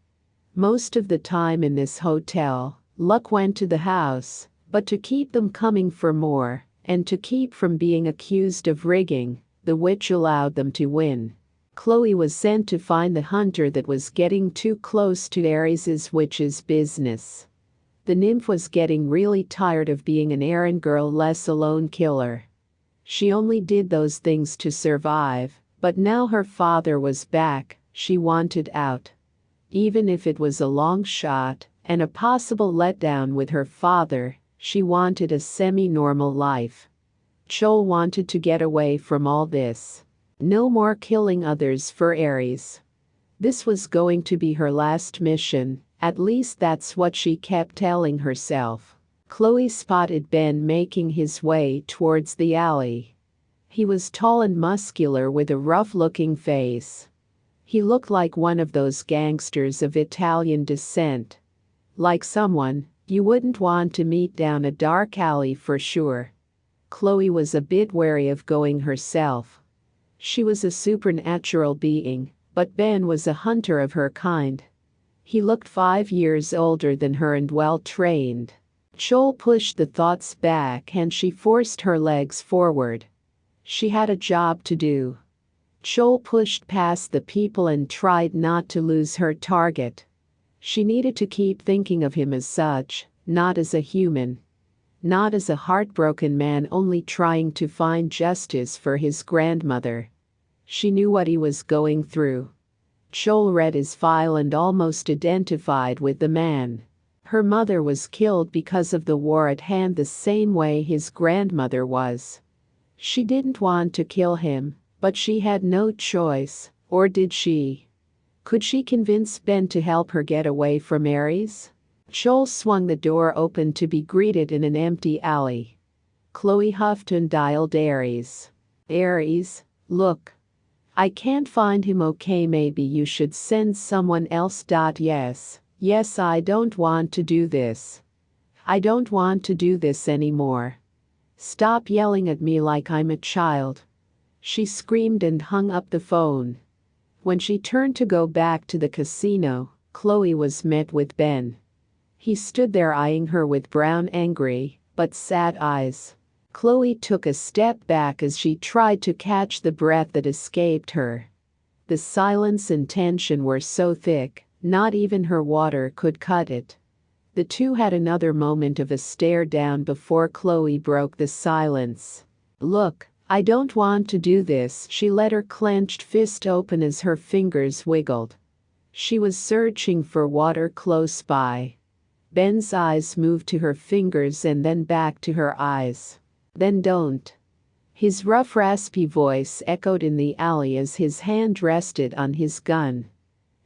Most of the time in this hotel, luck went to the house, but to keep them coming for more, and to keep from being accused of rigging, the witch allowed them to win. Chloe was sent to find the hunter that was getting too close to Ares's witch's business. The nymph was getting really tired of being an errand girl, less a lone killer. She only did those things to survive, but now her father was back, she wanted out. Even if it was a long shot and a possible letdown with her father, she wanted a semi-normal life. Joel wanted to get away from all this. No more killing others for Ares. This was going to be her last mission, at least that's what she kept telling herself. Chloe spotted Ben making his way towards the alley. He was tall and muscular with a rough-looking face. He looked like one of those gangsters of Italian descent. Like someone you wouldn't want to meet down a dark alley for sure. Chloe was a bit wary of going herself. She was a supernatural being, but Ben was a hunter of her kind. He looked 5 years older than her and well-trained. Joel pushed the thoughts back and she forced her legs forward. She had a job to do. Joel pushed past the people and tried not to lose her target. She needed to keep thinking of him as such, not as a human. Not as a heartbroken man only trying to find justice for his grandmother. She knew what he was going through. Joel read his file and almost identified with the man. Her mother was killed because of the war at hand, the same way his grandmother was. She didn't want to kill him, but she had no choice, or did she? Could she convince Ben to help her get away from Ares? Joel swung the door open to be greeted in an empty alley. Chloe huffed and dialed Ares. Ares, look. I can't find him. Okay, maybe you should send someone else. Yes, I don't want to do this. I don't want to do this anymore. Stop yelling at me like I'm a child. She screamed and hung up the phone. When she turned to go back to the casino, Chloe was met with Ben. He stood there eyeing her with brown, angry, but sad eyes. Chloe took a step back as she tried to catch the breath that escaped her. The silence and tension were so thick, not even her water could cut it. The two had another moment of a stare down before Chloe broke the silence. Look, I don't want to do this. She let her clenched fist open as her fingers wiggled. She was searching for water close by. Ben's eyes moved to her fingers and then back to her eyes. Then don't. His rough, raspy voice echoed in the alley as his hand rested on his gun.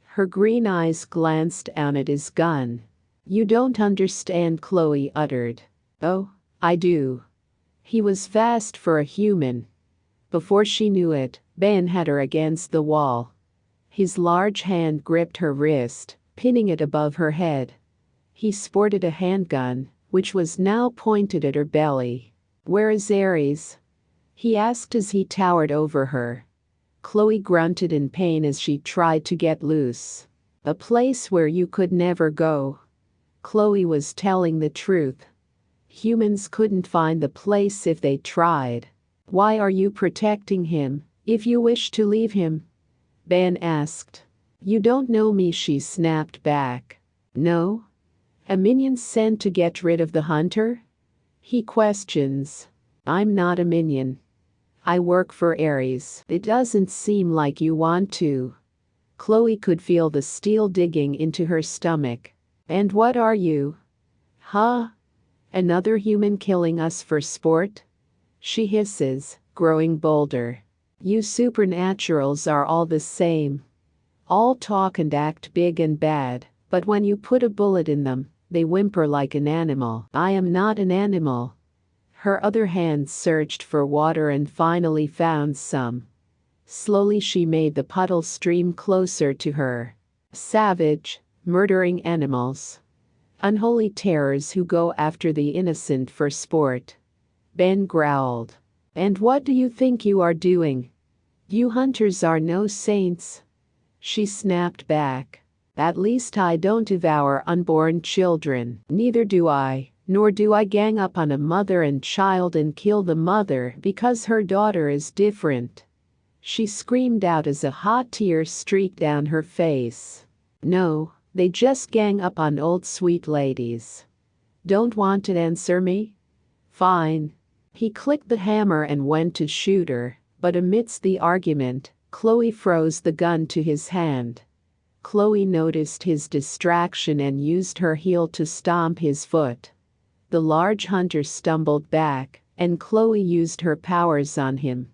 Her green eyes glanced down at his gun. You don't understand, Chloe uttered. Oh, I do. He was fast for a human. Before she knew it, Ben had her against the wall. His large hand gripped her wrist, pinning it above her head. He sported a handgun, which was now pointed at her belly. Where is Ares? He asked as he towered over her. Chloe grunted in pain as she tried to get loose. A place where you could never go. Chloe was telling the truth. Humans couldn't find the place if they tried. Why are you protecting him, if you wish to leave him? Ben asked. You don't know me, she snapped back. No? A minion sent to get rid of the hunter? He questions. I'm not a minion. I work for Ares. It doesn't seem like you want to. Chloe could feel the steel digging into her stomach. And what are you? Huh? Another human killing us for sport? She hisses, growing bolder. You supernaturals are all the same. All talk and act big and bad, but when you put a bullet in them, they whimper like an animal. I am not an animal. Her other hand searched for water and finally found some. Slowly she made the puddle stream closer to her. Savage, murdering animals. Unholy terrors who go after the innocent for sport. Ben growled. And what do you think you are doing? You hunters are no saints. She snapped back. At least I don't devour unborn children. Neither do I, nor do I gang up on a mother and child and kill the mother because her daughter is different. She screamed out as a hot tear streaked down her face. No, they just gang up on old sweet ladies. Don't want to answer me? Fine. He clicked the hammer and went to shoot her, but amidst the argument, Chloe froze the gun to his hand. Chloe noticed his distraction and used her heel to stomp his foot. The large hunter stumbled back, and Chloe used her powers on him,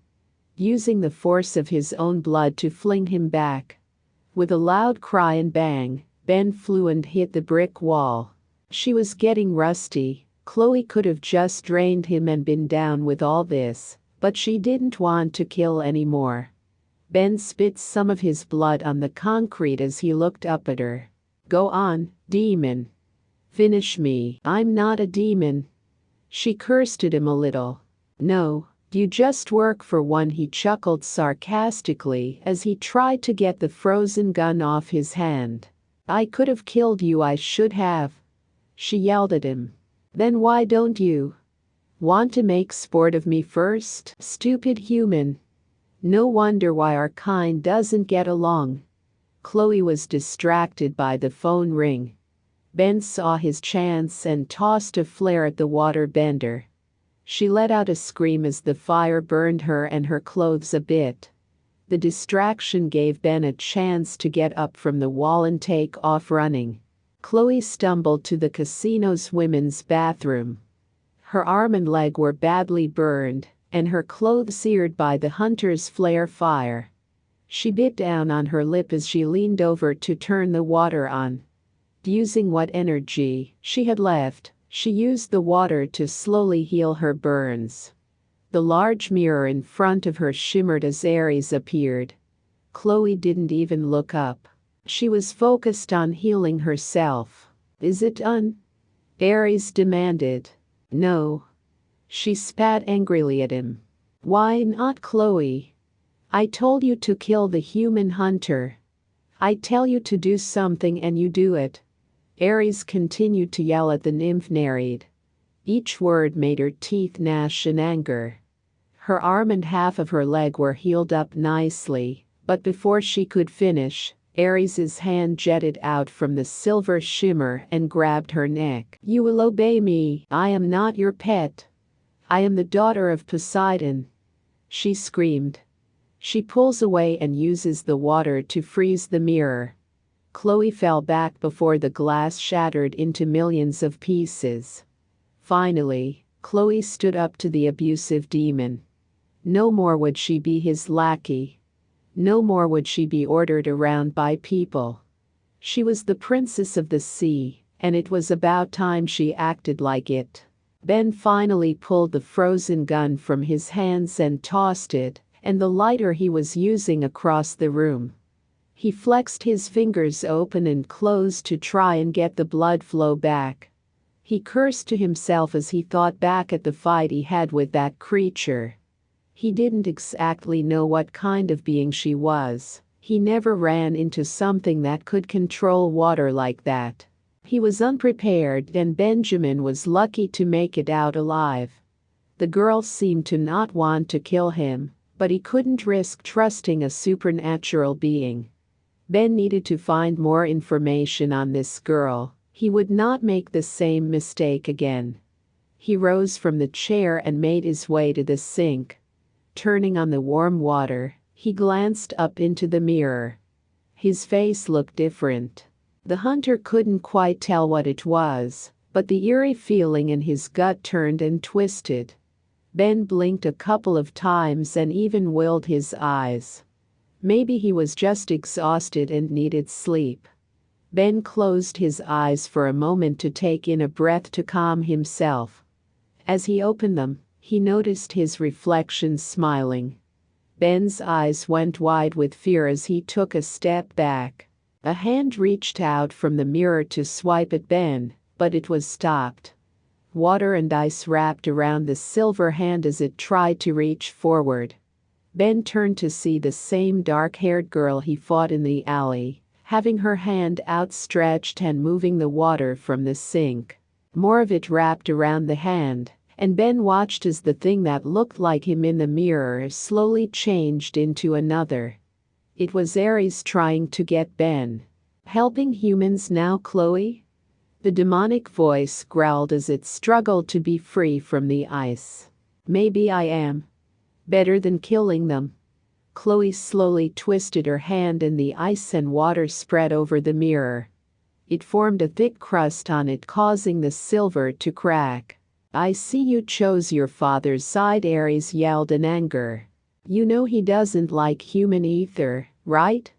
using the force of his own blood to fling him back. With a loud cry and bang, Ben flew and hit the brick wall. She was getting rusty. Chloe could have just drained him and been down with all this, but she didn't want to kill anymore. Ben spit some of his blood on the concrete as he looked up at her. Go on, demon. Finish me. I'm not a demon. She cursed at him a little. No, you just work for one, he chuckled sarcastically as he tried to get the frozen gun off his hand. I could have killed you, I should have. She yelled at him. Then why don't you? Want to make sport of me first? Stupid human. No wonder why our kind doesn't get along. Chloe was distracted by the phone ring. Ben saw his chance and tossed a flare at the water bender. She let out a scream as the fire burned her and her clothes a bit. The distraction gave Ben a chance to get up from the wall and take off running. Chloe stumbled to the casino's women's bathroom. Her arm and leg were badly burned, and her clothes seared by the hunter's flare fire. She bit down on her lip as she leaned over to turn the water on. Using what energy she had left, she used the water to slowly heal her burns. The large mirror in front of her shimmered as Ares appeared. Chloe didn't even look up. She was focused on healing herself. Is it done? Ares demanded. No. She spat angrily at him. Why not, Chloe? I told you to kill the human hunter. I tell you to do something and you do it. Ares continued to yell at the nymph Nereid. Each word made her teeth gnash in anger. Her arm and half of her leg were healed up nicely, but before she could finish, Ares's hand jetted out from the silver shimmer and grabbed her neck. You will obey me. I am not your pet. I am the daughter of Poseidon. She screamed. She pulls away and uses the water to freeze the mirror. Chloe fell back before the glass shattered into millions of pieces. Finally, Chloe stood up to the abusive demon. No more would she be his lackey. No more would she be ordered around by people. She was the princess of the sea, and it was about time she acted like it. Ben finally pulled the frozen gun from his hands and tossed it, and the lighter he was using across the room. He flexed his fingers open and closed to try and get the blood flow back. He cursed to himself as he thought back at the fight he had with that creature. He didn't exactly know what kind of being she was. He never ran into something that could control water like that. He was unprepared, and Benjamin was lucky to make it out alive. The girl seemed to not want to kill him, but he couldn't risk trusting a supernatural being. Ben needed to find more information on this girl. He would not make the same mistake again. He rose from the chair and made his way to the sink. Turning on the warm water, he glanced up into the mirror. His face looked different. The hunter couldn't quite tell what it was, but the eerie feeling in his gut turned and twisted. Ben blinked a couple of times and even willed his eyes. Maybe he was just exhausted and needed sleep. Ben closed his eyes for a moment to take in a breath to calm himself. As he opened them, he noticed his reflection smiling. Ben's eyes went wide with fear as he took a step back. A hand reached out from the mirror to swipe at Ben, but it was stopped. Water and ice wrapped around the silver hand as it tried to reach forward. Ben turned to see the same dark-haired girl he fought in the alley, having her hand outstretched and moving the water from the sink. More of it wrapped around the hand, and Ben watched as the thing that looked like him in the mirror slowly changed into another. It was Ares trying to get Ben. Helping humans now, Chloe? The demonic voice growled as it struggled to be free from the ice. Maybe I am. Better than killing them. Chloe slowly twisted her hand and the ice and water spread over the mirror. It formed a thick crust on it, causing the silver to crack. I see you chose your father's side, Ares yelled in anger. You know he doesn't like human ether, right?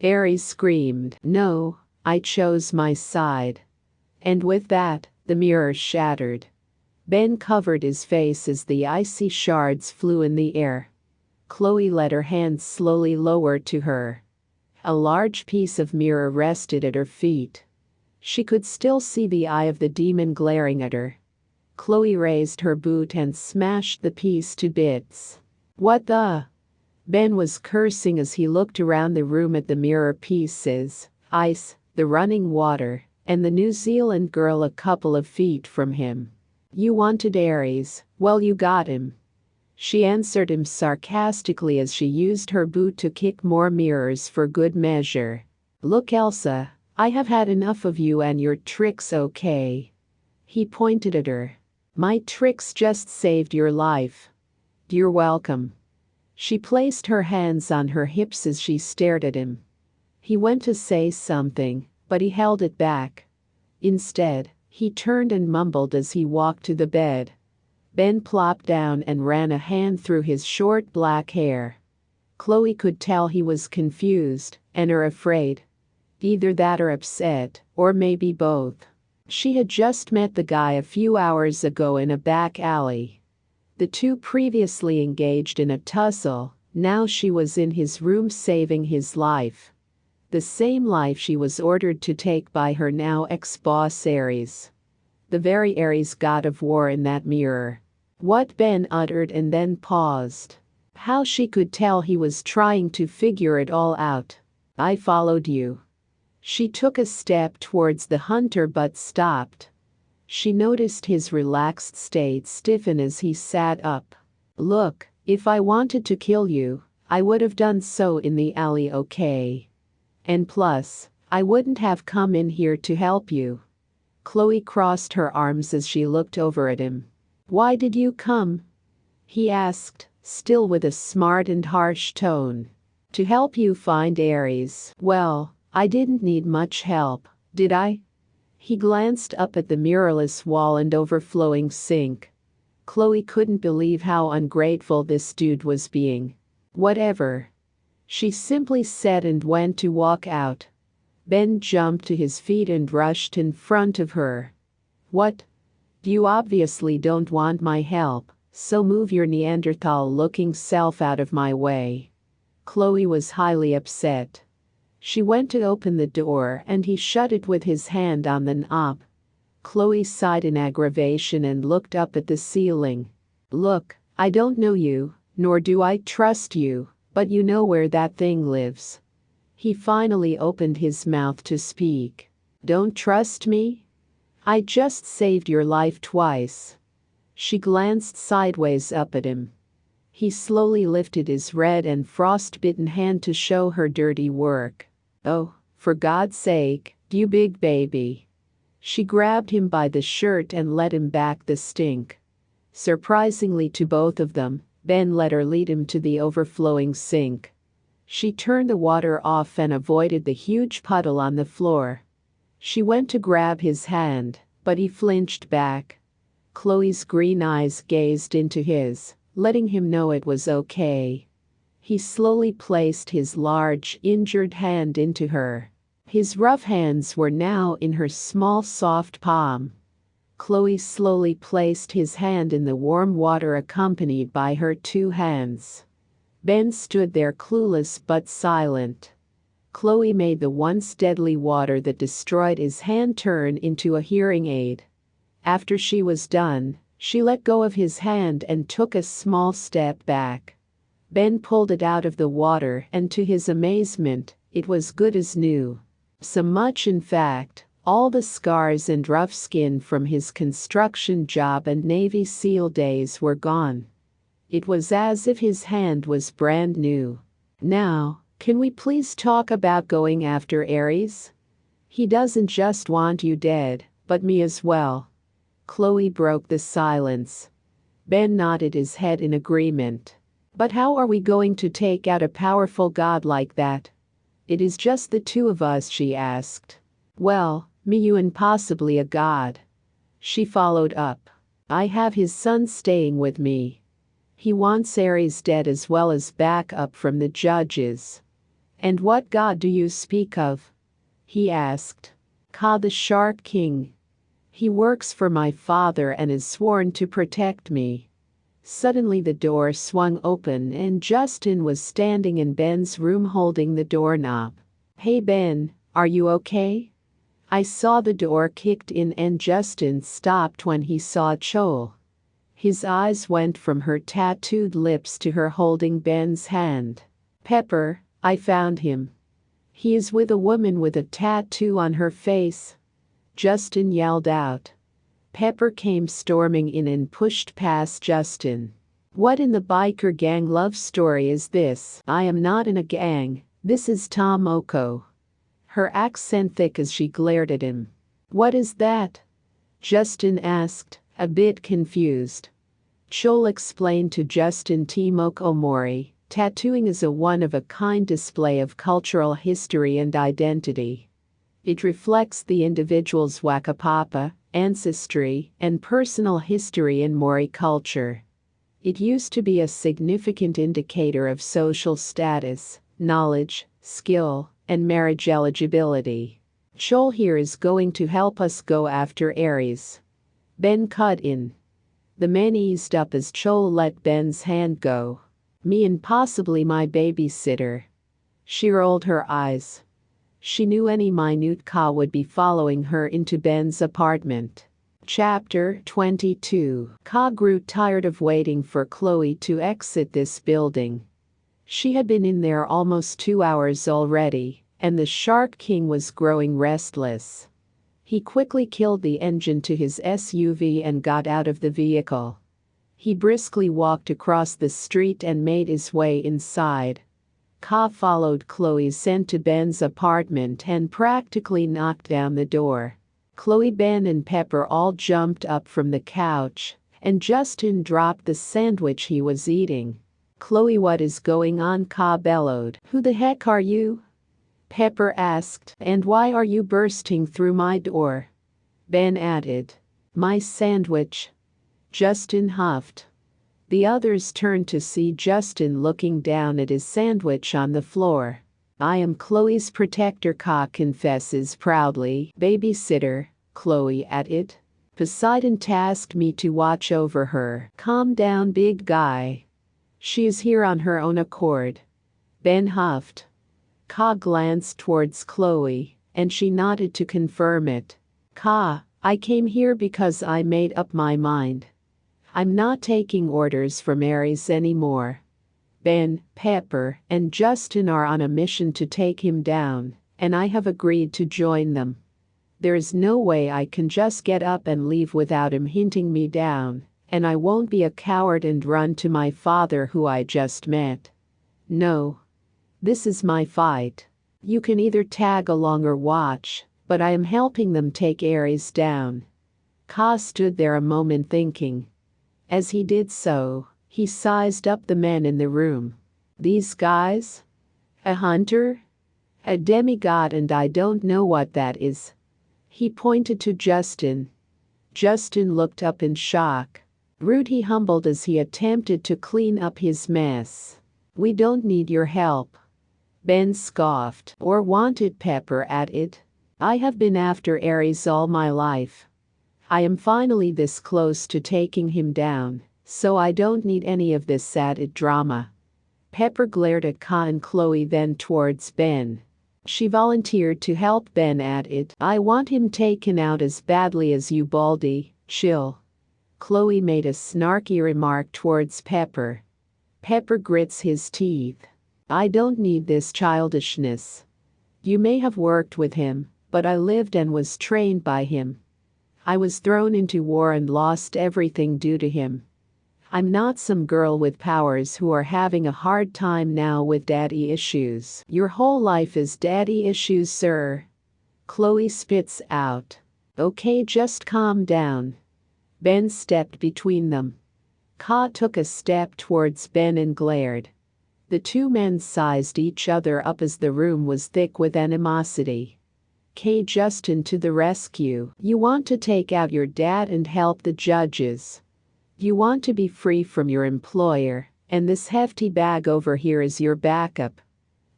Ares screamed. No, I chose my side. And with that, the mirror shattered. Ben covered his face as the icy shards flew in the air. Chloe let her hand slowly lower to her. A large piece of mirror rested at her feet. She could still see the eye of the demon glaring at her. Chloe raised her boot and smashed the piece to bits. What the? Ben was cursing as he looked around the room at the mirror pieces, ice, the running water, and the New Zealand girl a couple of feet from him. You wanted Ares, well, you got him. She answered him sarcastically as she used her boot to kick more mirrors for good measure. Look, Elsa, I have had enough of you and your tricks, okay? He pointed at her. My tricks just saved your life. You're welcome. She placed her hands on her hips as she stared at him. He went to say something, but he held it back. Instead, he turned and mumbled as he walked to the bed. Ben plopped down and ran a hand through his short black hair. Chloe could tell he was confused and or afraid. Either that or upset, or maybe both. She had just met the guy a few hours ago in a back alley. The two previously engaged in a tussle, now she was in his room saving his life. The same life she was ordered to take by her now ex-boss Ares. The very Ares god of war in that mirror. What Ben uttered and then paused. How she could tell he was trying to figure it all out. I followed you. She took a step towards the hunter but stopped. She noticed his relaxed state stiffen as he sat up. Look, if I wanted to kill you, I would have done so in the alley, okay? And plus, I wouldn't have come in here to help you. Chloe crossed her arms as she looked over at him. Why did you come? He asked, still with a smart and harsh tone. To help you find Ares. Well, I didn't need much help, did I? He glanced up at the mirrorless wall and overflowing sink. Chloe couldn't believe how ungrateful this dude was being. Whatever. She simply said and went to walk out. Ben jumped to his feet and rushed in front of her. What? You obviously don't want my help, so move your Neanderthal-looking self out of my way. Chloe was highly upset. She went to open the door and he shut it with his hand on the knob. Chloe sighed in aggravation and looked up at the ceiling. Look, I don't know you, nor do I trust you. But you know where that thing lives. He finally opened his mouth to speak. Don't trust me? I just saved your life twice. She glanced sideways up at him. He slowly lifted his red and frost-bitten hand to show her dirty work. Oh, for God's sake, you big baby. She grabbed him by the shirt and let him back the stink. Surprisingly to both of them, Ben let her lead him to the overflowing sink. She turned the water off and avoided the huge puddle on the floor. She went to grab his hand, but he flinched back. Chloe's green eyes gazed into his, letting him know it was okay. He slowly placed his large, injured hand into her. His rough hands were now in her small, soft palm. Chloe slowly placed his hand in the warm water accompanied by her two hands. Ben stood there clueless but silent. Chloe made the once deadly water that destroyed his hand turn into a hearing aid. After she was done, she let go of his hand and took a small step back. Ben pulled it out of the water and to his amazement, it was good as new. So much in fact, all the scars and rough skin from his construction job and Navy SEAL days were gone. It was as if his hand was brand new. Now, can we please talk about going after Ares? He doesn't just want you dead, but me as well. Chloe broke the silence. Ben nodded his head in agreement. But how are we going to take out a powerful god like that? It is just the two of us, she asked. Well, me, you, and possibly a god. She followed up. I have his son staying with me. He wants Ares dead as well as backup from the judges. And what god do you speak of? He asked. Ka, the Shark King. He works for my father and is sworn to protect me. Suddenly the door swung open and Justin was standing in Ben's room holding the doorknob. Hey Ben, are you okay? I saw the door kicked in and Justin stopped when he saw Chol. His eyes went from her tattooed lips to her holding Ben's hand. Pepper, I found him. He is with a woman with a tattoo on her face. Justin yelled out. Pepper came storming in and pushed past Justin. What in the biker gang love story is this? I am not in a gang, this is Tomoko. Her accent thick as she glared at him. What is that? Justin asked, a bit confused. Chol explained to Justin Tomoko Mori, tattooing is a one-of-a-kind display of cultural history and identity. It reflects the individual's Wakapapa, ancestry, and personal history in Mori culture. It used to be a significant indicator of social status, knowledge, skill, and marriage eligibility. Chol here is going to help us go after Ares. Ben cut in. The men eased up as Chol let Ben's hand go. Me and possibly my babysitter. She rolled her eyes. She knew any minute Ka would be following her into Ben's apartment. Chapter 22. Ka grew tired of waiting for Chloe to exit this building. She had been in there almost 2 hours already, and the Shark King was growing restless. He quickly killed the engine to his SUV and got out of the vehicle. He briskly walked across the street and made his way inside. Ka followed Chloe's scent to Ben's apartment and practically knocked down the door. Chloe, Ben, and Pepper all jumped up from the couch, and Justin dropped the sandwich he was eating. Chloe, what is going on? Ka bellowed. Who the heck are you? Pepper asked. And why are you bursting through my door? Ben added. My sandwich. Justin huffed. The others turned to see Justin looking down at his sandwich on the floor. I am Chloe's protector, Ka confesses proudly. Babysitter, Chloe added. Poseidon tasked me to watch over her. Calm down, big guy. She is here on her own accord. Ben huffed. Ka glanced towards Chloe, and she nodded to confirm it. Ka, I came here because I made up my mind. I'm not taking orders from Ares anymore. Ben, Pepper, and Justin are on a mission to take him down, and I have agreed to join them. There is no way I can just get up and leave without him hunting me down, and I won't be a coward and run to my father who I just met. No. This is my fight. You can either tag along or watch, but I am helping them take Ares down. Ka stood there a moment thinking. As he did so, he sized up the men in the room. These guys? A hunter? A demigod, and I don't know what that is. He pointed to Justin. Justin looked up in shock. Rudy humbled as he attempted to clean up his mess. "We don't need your help," Ben scoffed. "Or wanted Pepper at it. I have been after Ares all my life. I am finally this close to taking him down, so I don't need any of this added drama." Pepper glared at Ka and Chloe, then towards Ben. She volunteered to help Ben at it. "I want him taken out as badly as you, Baldy. Chill." Chloe made a snarky remark towards Pepper. Pepper grits his teeth. "I don't need this childishness. You may have worked with him, but I lived and was trained by him. I was thrown into war and lost everything due to him. I'm not some girl with powers who are having a hard time now with daddy issues." "Your whole life is daddy issues, sir," Chloe spits out. "Okay, just calm down." Ben stepped between them. Ka took a step towards Ben and glared. The two men sized each other up as the room was thick with animosity. Justin to the rescue. "You want to take out your dad and help the judges. You want to be free from your employer, and this hefty bag over here is your backup.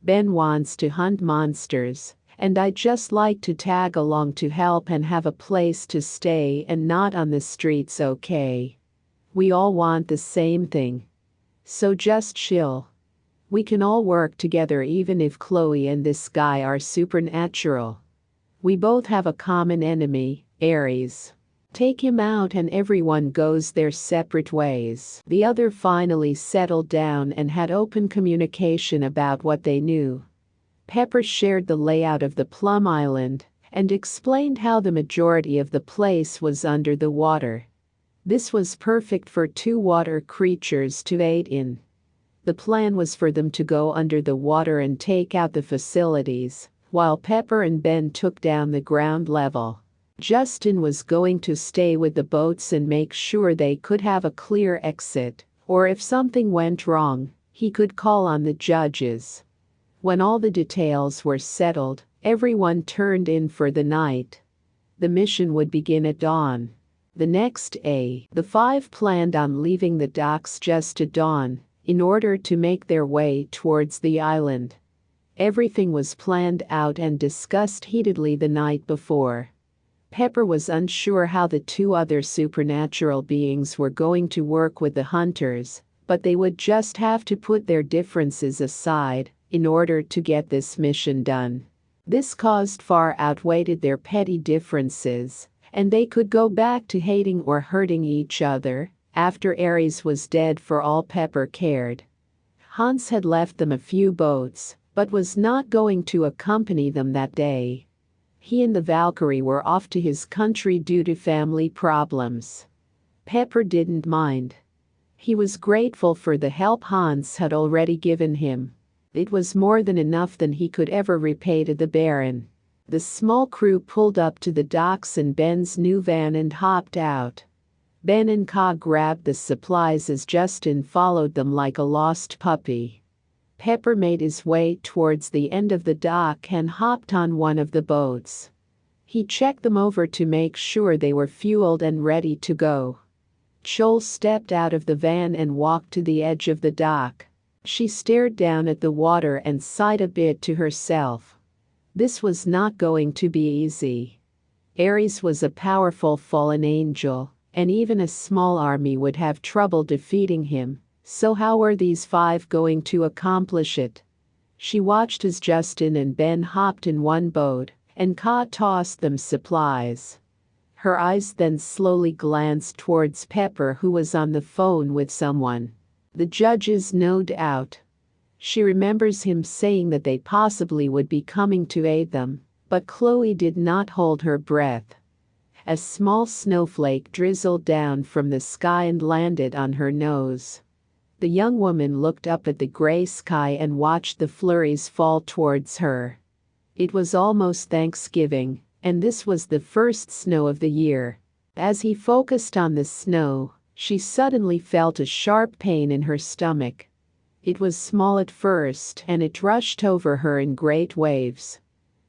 Ben wants to hunt monsters, and I'd just like to tag along to help and have a place to stay and not on the streets, okay? We all want the same thing. So just chill. We can all work together even if Chloe and this guy are supernatural. We both have a common enemy, Ares. Take him out and everyone goes their separate ways." The other finally settled down and had open communication about what they knew. Pepper shared the layout of the Plum Island and explained how the majority of the place was under the water. This was perfect for two water creatures to aid in. The plan was for them to go under the water and take out the facilities, while Pepper and Ben took down the ground level. Justin was going to stay with the boats and make sure they could have a clear exit, or if something went wrong, he could call on the judges. When all the details were settled, everyone turned in for the night. The mission would begin at dawn. The next day, the five planned on leaving the docks just at dawn, in order to make their way towards the island. Everything was planned out and discussed heatedly the night before. Pepper was unsure how the two other supernatural beings were going to work with the hunters, but they would just have to put their differences aside in order to get this mission done. This cause far outweighed their petty differences, and they could go back to hating or hurting each other after Ares was dead for all Pepper cared. Hans had left them a few boats, but was not going to accompany them that day. He and the Valkyrie were off to his country due to family problems. Pepper didn't mind. He was grateful for the help Hans had already given him. It was more than enough than he could ever repay to the Baron. The small crew pulled up to the docks in Ben's new van and hopped out. Ben and Ka grabbed the supplies as Justin followed them like a lost puppy. Pepper made his way towards the end of the dock and hopped on one of the boats. He checked them over to make sure they were fueled and ready to go. Chol stepped out of the van and walked to the edge of the dock. She stared down at the water and sighed a bit to herself. This was not going to be easy. Ares was a powerful fallen angel, and even a small army would have trouble defeating him. So how were these five going to accomplish it? She watched as Justin and Ben hopped in one boat, and Ka tossed them supplies. Her eyes then slowly glanced towards Pepper, who was on the phone with someone. The judges, no doubt. She remembers him saying that they possibly would be coming to aid them, but Chloe did not hold her breath. A small snowflake drizzled down from the sky and landed on her nose. The young woman looked up at the gray sky and watched the flurries fall towards her. It was almost Thanksgiving, and this was the first snow of the year. As he focused on the snow, she suddenly felt a sharp pain in her stomach. It was small at first, and it rushed over her in great waves.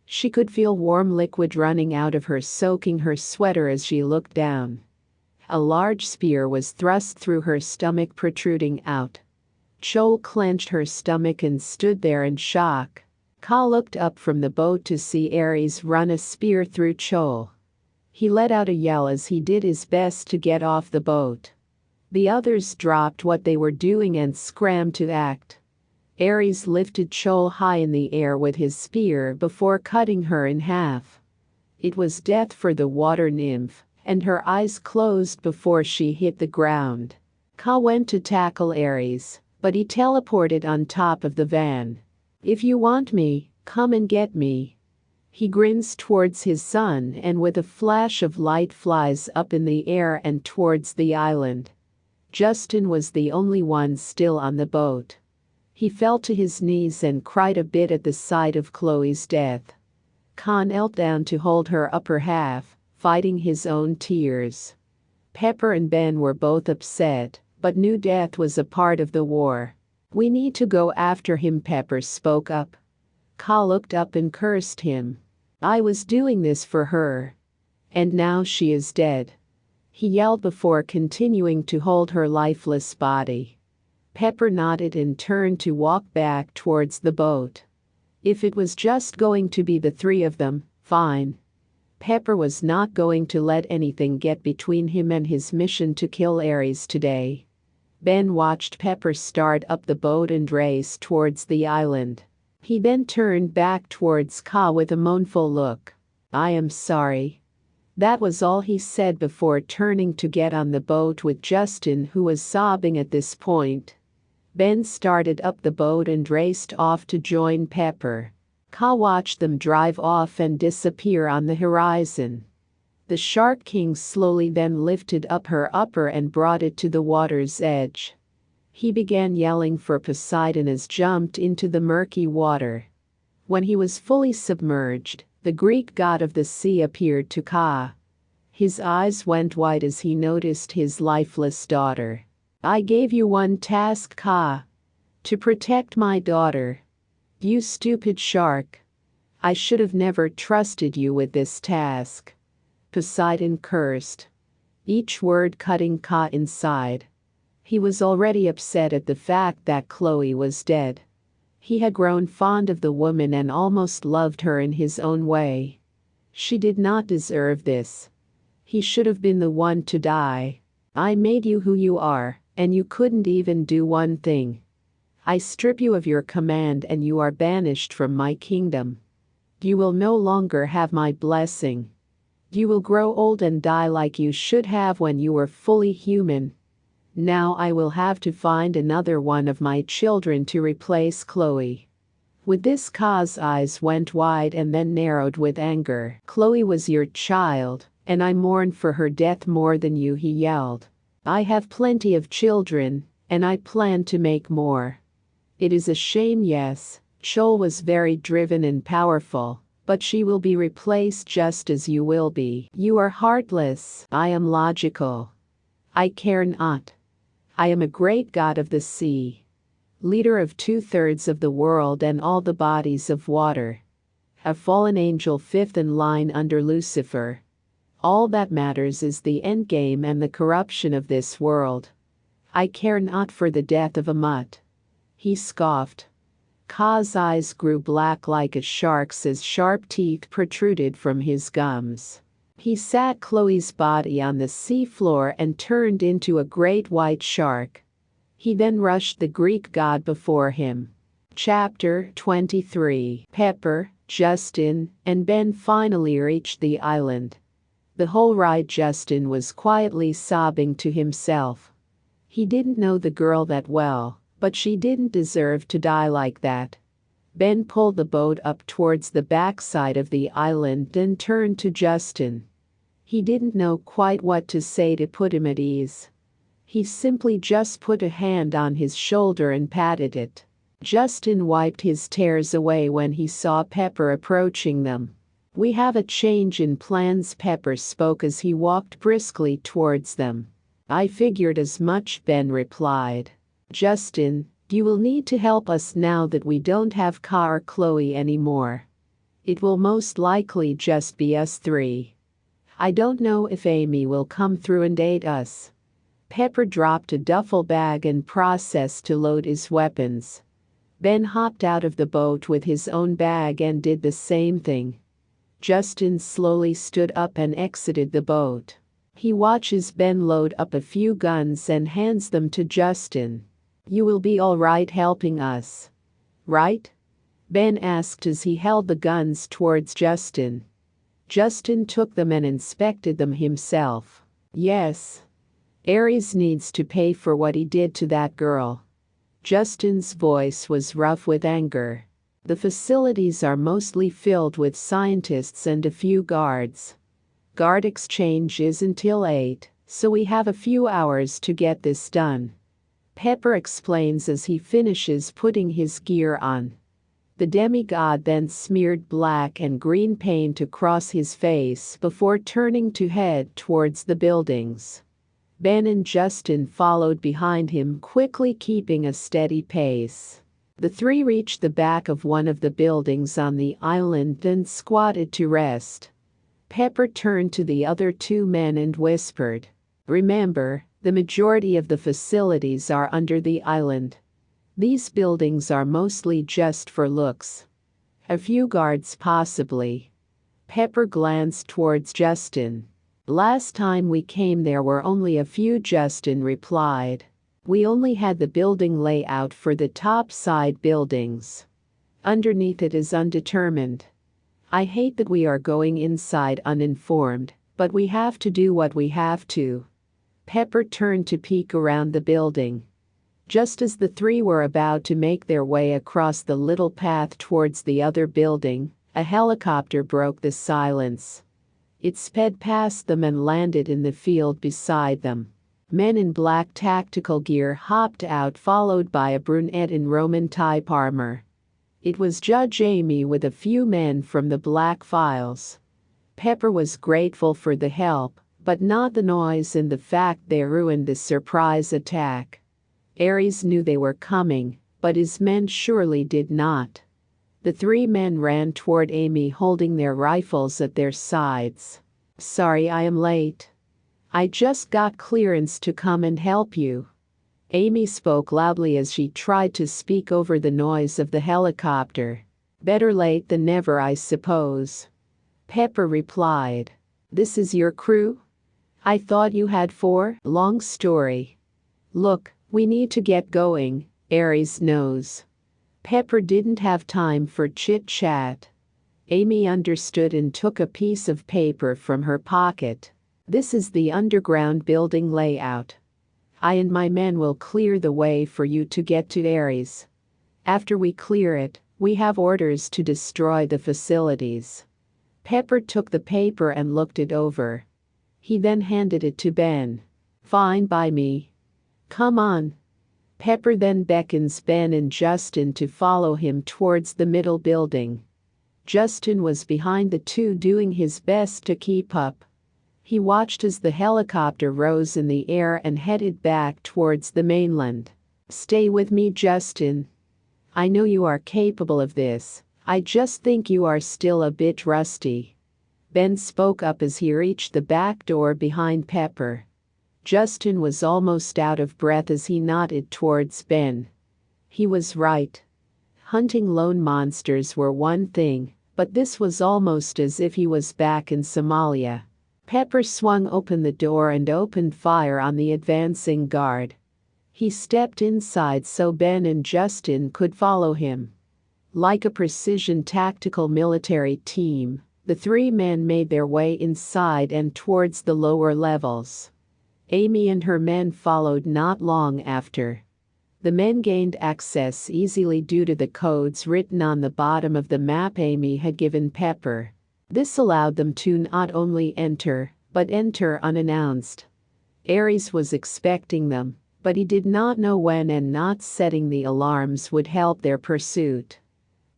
She could feel warm liquid running out of her, soaking her sweater as she looked down. A large spear was thrust through her stomach, protruding out. Chol clenched her stomach and stood there in shock. Ka looked up from the boat to see Ares run a spear through Chol. He let out a yell as he did his best to get off the boat. The others dropped what they were doing and scrambled to act. Ares lifted Chol high in the air with his spear before cutting her in half. It was death for the water nymph, and her eyes closed before she hit the ground. Ka went to tackle Ares, but he teleported on top of the van. "If you want me, come and get me." He grins towards his son and with a flash of light flies up in the air and towards the island. Justin was the only one still on the boat. He fell to his knees and cried a bit at the sight of Chloe's death. Ka knelt down to hold her upper half, fighting his own tears. Pepper and Ben were both upset, but knew death was a part of the war. "We need to go after him," Pepper spoke up. Ka looked up and cursed him. "I was doing this for her. And now she is dead," he yelled before continuing to hold her lifeless body. Pepper nodded and turned to walk back towards the boat. If it was just going to be the three of them, fine. Pepper was not going to let anything get between him and his mission to kill Ares today. Ben watched Pepper start up the boat and race towards the island. He then turned back towards Ka with a mournful look. "I am sorry." That was all he said before turning to get on the boat with Justin, who was sobbing at this point. Ben started up the boat and raced off to join Pepper. Ka watched them drive off and disappear on the horizon. The Shark King slowly then lifted up her upper and brought it to the water's edge. He began yelling for Poseidon as jumped into the murky water. When he was fully submerged, the Greek god of the sea appeared to Ka. His eyes went wide as he noticed his lifeless daughter. "I gave you one task, Ka. To protect my daughter. You stupid shark. I should have never trusted you with this task." Poseidon cursed, each word cutting Ka inside. He was already upset at the fact that Chloe was dead. He had grown fond of the woman and almost loved her in his own way. She did not deserve this. He should have been the one to die. "I made you who you are, and you couldn't even do one thing. I strip you of your command and you are banished from my kingdom. You will no longer have my blessing. You will grow old and die like you should have when you were fully human. Now I will have to find another one of my children to replace Chloe." With this, Ka's eyes went wide and then narrowed with anger. "Chloe was your child, and I mourn for her death more than you," he yelled. "I have plenty of children, and I plan to make more. It is a shame, yes, Chol was very driven and powerful. But she will be replaced just as you will be. You are heartless. I am logical. I care not. I am a great god of the sea, leader of 2/3 of the world and all the bodies of water. A fallen angel, fifth in line under Lucifer. All that matters is the endgame and the corruption of this world. I care not for the death of a mutt." He scoffed. Ka's eyes grew black like a shark's as sharp teeth protruded from his gums. He sat Chloe's body on the seafloor and turned into a great white shark. He then rushed the Greek god before him. Chapter 23. Pepper, Justin, and Ben finally reached the island. The whole ride Justin was quietly sobbing to himself. He didn't know the girl that well, but she didn't deserve to die like that. Ben pulled the boat up towards the backside of the island and turned to Justin. He didn't know quite what to say to put him at ease. He simply just put a hand on his shoulder and patted it. Justin wiped his tears away when he saw Pepper approaching them. "We have a change in plans," Pepper spoke as he walked briskly towards them. "I figured as much," Ben replied. "Justin, you will need to help us now that we don't have Ka or Chloe anymore. It will most likely just be us three. I don't know if Amy will come through and aid us." Pepper dropped a duffel bag and processed to load his weapons. Ben hopped out of the boat with his own bag and did the same thing. Justin slowly stood up and exited the boat. He watches Ben load up a few guns and hands them to Justin. "You will be all right helping us, right?" Ben asked as he held the guns towards Justin. Justin took them and inspected them himself. "Yes. Ares needs to pay for what he did to that girl." Justin's voice was rough with anger. "The facilities are mostly filled with scientists and a few guards. Guard exchange is until 8, so we have a few hours to get this done." Pepper explains as he finishes putting his gear on. The demigod then smeared black and green paint across his face before turning to head towards the buildings. Ben and Justin followed behind him, quickly keeping a steady pace. The three reached the back of one of the buildings on the island, then squatted to rest. Pepper turned to the other two men and whispered, "Remember, the majority of the facilities are under the island. These buildings are mostly just for looks. A few guards possibly." Pepper glanced towards Justin. "Last time we came there were only a few," Justin replied. "We only had the building layout for the top side buildings. Underneath it is undetermined. I hate that we are going inside uninformed, but we have to do what we have to." Pepper turned to peek around the building. Just as the three were about to make their way across the little path towards the other building, a helicopter broke the silence. It sped past them and landed in the field beside them. Men in black tactical gear hopped out, followed by a brunette in Roman type armor. It was Judge Amy with a few men from the Black Files. Pepper was grateful for the help, but not the noise and the fact they ruined the surprise attack. Ares knew they were coming, but his men surely did not. The three men ran toward Amy, holding their rifles at their sides. "Sorry I am late. I just got clearance to come and help you." Amy spoke loudly as she tried to speak over the noise of the helicopter. "Better late than never, I suppose." Pepper replied. "This is your crew? I thought you had 4. Long story. Look, we need to get going, Ares knows." Pepper didn't have time for chit-chat. Amy understood and took a piece of paper from her pocket. "This is the underground building layout. I and my men will clear the way for you to get to Ares. After we clear it, we have orders to destroy the facilities." Pepper took the paper and looked it over. He then handed it to Ben. "Fine by me. Come on." Pepper then beckons Ben and Justin to follow him towards the middle building. Justin was behind the two, doing his best to keep up. He watched as the helicopter rose in the air and headed back towards the mainland. "Stay with me, Justin. I know you are capable of this. I just think you are still a bit rusty." Ben spoke up as he reached the back door behind Pepper. Justin was almost out of breath as he nodded towards Ben. He was right. Hunting lone monsters were one thing, but this was almost as if he was back in Somalia. Pepper swung open the door and opened fire on the advancing guard. He stepped inside so Ben and Justin could follow him. Like a precision tactical military team, the three men made their way inside and towards the lower levels. Amy and her men followed not long after. The men gained access easily due to the codes written on the bottom of the map Amy had given Pepper. This allowed them to not only enter, but enter unannounced. Ares was expecting them, but he did not know when, and not setting the alarms would help their pursuit.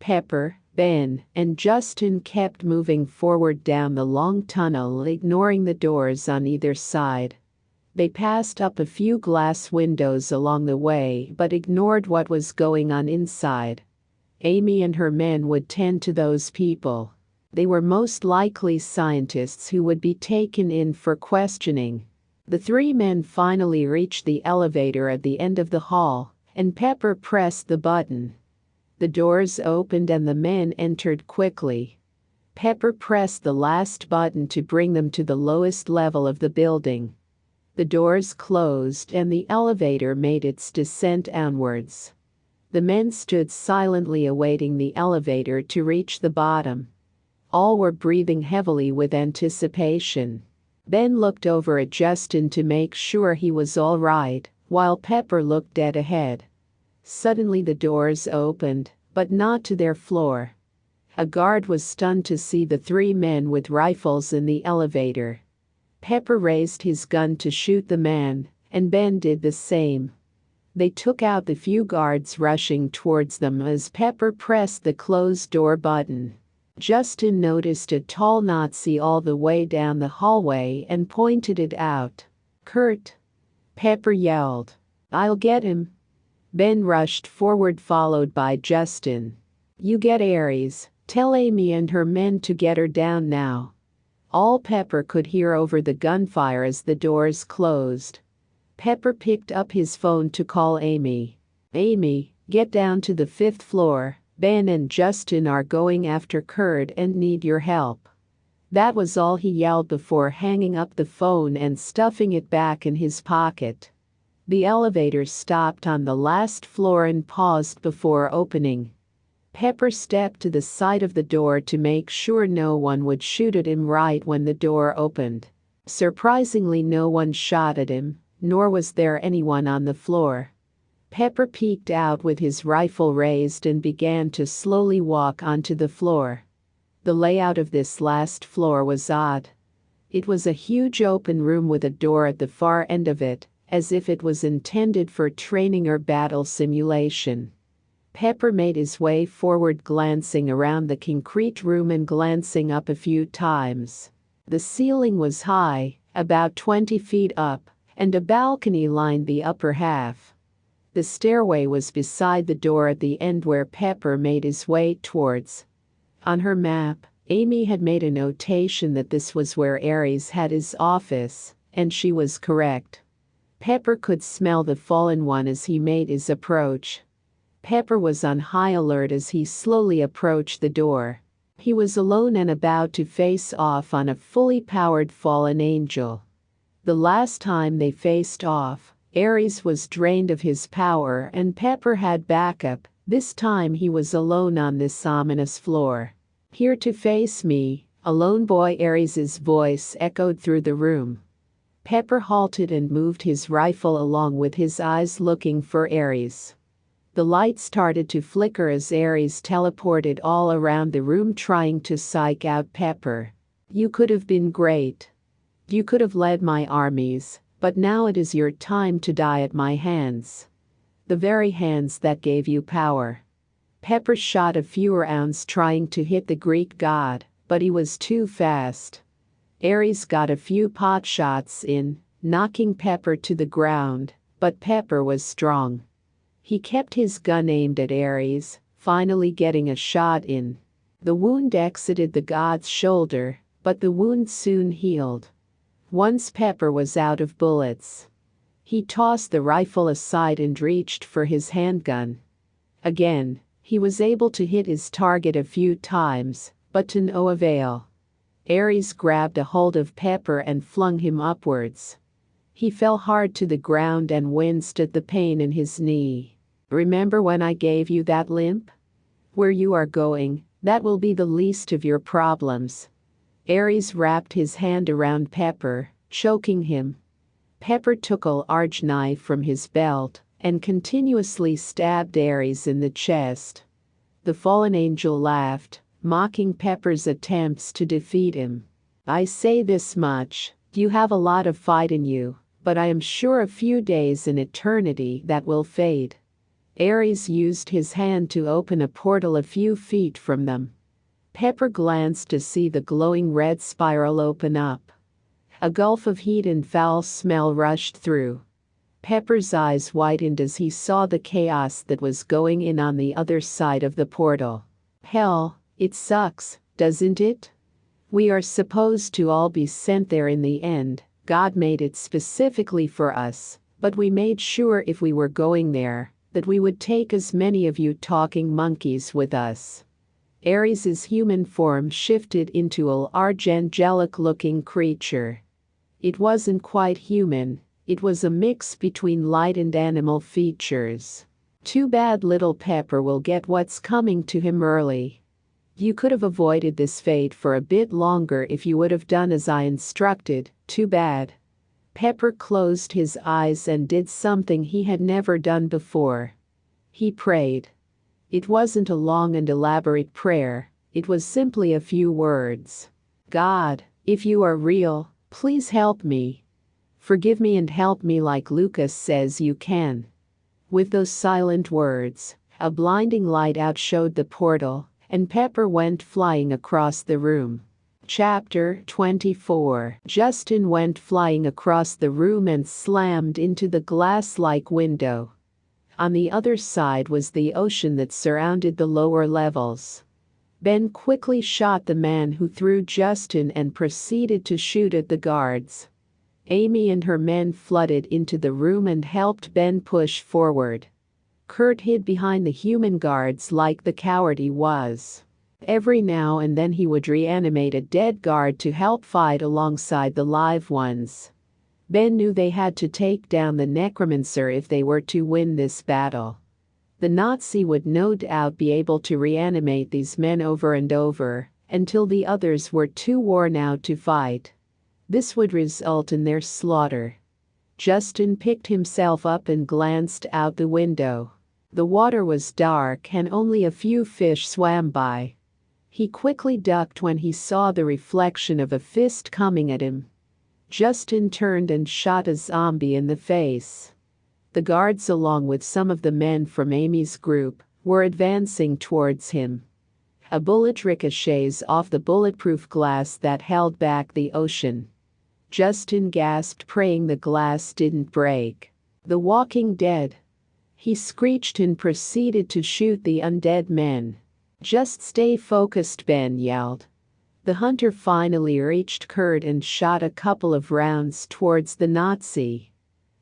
Pepper, Ben, and Justin kept moving forward down the long tunnel, ignoring the doors on either side. They passed up a few glass windows along the way but ignored what was going on inside. Amy and her men would tend to those people. They were most likely scientists who would be taken in for questioning. The three men finally reached the elevator at the end of the hall, and Pepper pressed the button. The doors opened and the men entered quickly. Pepper pressed the last button to bring them to the lowest level of the building. The doors closed and the elevator made its descent onwards. The men stood silently awaiting the elevator to reach the bottom. All were breathing heavily with anticipation. Ben looked over at Justin to make sure he was all right, while Pepper looked dead ahead. Suddenly the doors opened, but not to their floor. A guard was stunned to see the three men with rifles in the elevator. Pepper raised his gun to shoot the man, and Ben did the same. They took out the few guards rushing towards them as Pepper pressed the closed door button. Justin noticed a tall Nazi all the way down the hallway and pointed it out. "Kurt!" Pepper yelled. "I'll get him." Ben rushed forward followed by Justin. "You get Ares. Tell Amy and her men to get her down now." All Pepper could hear over the gunfire as the doors closed. Pepper picked up his phone to call Amy. "Amy, get down to the 5th floor. Ben and Justin are going after Kurt and need your help." That was all he yelled before hanging up the phone and stuffing it back in his pocket. The elevator stopped on the last floor and paused before opening. Pepper stepped to the side of the door to make sure no one would shoot at him right when the door opened. Surprisingly, no one shot at him, nor was there anyone on the floor. Pepper peeked out with his rifle raised and began to slowly walk onto the floor. The layout of this last floor was odd. It was a huge open room with a door at the far end of it, as if it was intended for training or battle simulation. Pepper made his way forward, glancing around the concrete room and glancing up a few times. The ceiling was high, about 20 feet up, and a balcony lined the upper half. The stairway was beside the door at the end where Pepper made his way towards. On her map, Amy had made a notation that this was where Ares had his office, and she was correct. Pepper could smell the fallen one as he made his approach. Pepper was on high alert as he slowly approached the door. He was alone and about to face off on a fully powered fallen angel. The last time they faced off, Ares was drained of his power and Pepper had backup. This time he was alone on this ominous floor. "Here to face me, a lone boy," Ares's voice echoed through the room. Pepper halted and moved his rifle along with his eyes looking for Ares. The light started to flicker as Ares teleported all around the room trying to psych out Pepper. "You could have been great. You could have led my armies, but now it is your time to die at my hands. The very hands that gave you power." Pepper shot a few rounds trying to hit the Greek god, but he was too fast. Ares got a few pot shots in, knocking Pepper to the ground, but Pepper was strong. He kept his gun aimed at Ares, finally getting a shot in. The wound exited the god's shoulder, but the wound soon healed. Once Pepper was out of bullets, he tossed the rifle aside and reached for his handgun. Again, he was able to hit his target a few times, but to no avail. Ares grabbed a hold of Pepper and flung him upwards. He fell hard to the ground and winced at the pain in his knee. "Remember when I gave you that limp? Where you are going, that will be the least of your problems." Ares wrapped his hand around Pepper, choking him. Pepper took a large knife from his belt and continuously stabbed Ares in the chest. The fallen angel laughed, mocking Pepper's attempts to defeat him. "I say this much, you have a lot of fight in you, but I am sure a few days in eternity that will fade." Ares used his hand to open a portal a few feet from them. Pepper glanced to see the glowing red spiral open up. A gulf of heat and foul smell rushed through. Pepper's eyes widened as he saw the chaos that was going in on the other side of the portal. "Hell, it sucks," doesn't it? We are supposed to all be sent there in the end. God made it specifically for us, but we made sure if we were going there, that we would take as many of you talking monkeys with us. Ares's human form shifted into a large angelic-looking creature. It wasn't quite human, it was a mix between light and animal features. Too bad little Pepper will get what's coming to him early. You could have avoided this fate for a bit longer if you would have done as I instructed. Too bad. Pepper closed his eyes and did something he had never done before. He prayed. It wasn't a long and elaborate prayer, it was simply a few words. God, if you are real, please help me. Forgive me and help me like Lucas says you can. With those silent words, a blinding light outshowed the portal, and Pepper went flying across the room. Chapter 24. Justin went flying across the room and slammed into the glass-like window. On the other side was the ocean that surrounded the lower levels. Ben quickly shot the man who threw Justin and proceeded to shoot at the guards. Amy and her men flooded into the room and helped Ben push forward. Kurt hid behind the human guards like the coward he was. Every now and then he would reanimate a dead guard to help fight alongside the live ones. Ben knew they had to take down the necromancer if they were to win this battle. The Nazi would no doubt be able to reanimate these men over and over, until the others were too worn out to fight. This would result in their slaughter. Justin picked himself up and glanced out the window. The water was dark and only a few fish swam by. He quickly ducked when he saw the reflection of a fist coming at him. Justin turned and shot a zombie in the face. The guards, along with some of the men from Amy's group, were advancing towards him. A bullet ricochets off the bulletproof glass that held back the ocean. Justin gasped, praying the glass didn't break. The Walking Dead. He screeched and proceeded to shoot the undead men. Just stay focused, Ben yelled. The hunter finally reached Kurt and shot a couple of rounds towards the Nazi.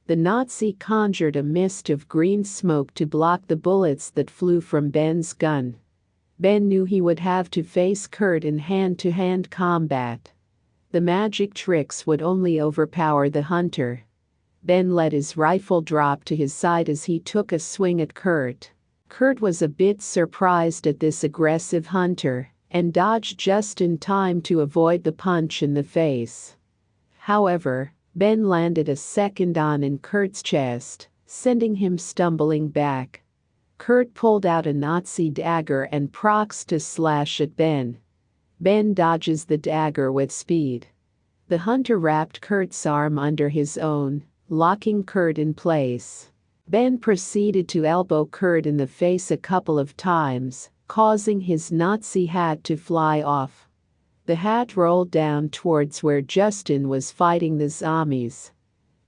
The Nazi conjured a mist of green smoke to block the bullets that flew from Ben's gun. Ben knew he would have to face Kurt in hand-to-hand combat. The magic tricks would only overpower the hunter. Ben let his rifle drop to his side as he took a swing at Kurt. Kurt was a bit surprised at this aggressive hunter, and dodged just in time to avoid the punch in the face. However, Ben landed a second on in Kurt's chest, sending him stumbling back. Kurt pulled out a Nazi dagger and procs to slash at Ben. Ben dodges the dagger with speed. The hunter wrapped Kurt's arm under his own, locking Kurt in place. Ben proceeded to elbow Kurt in the face a couple of times, causing his Nazi hat to fly off. The hat rolled down towards where Justin was fighting the zombies.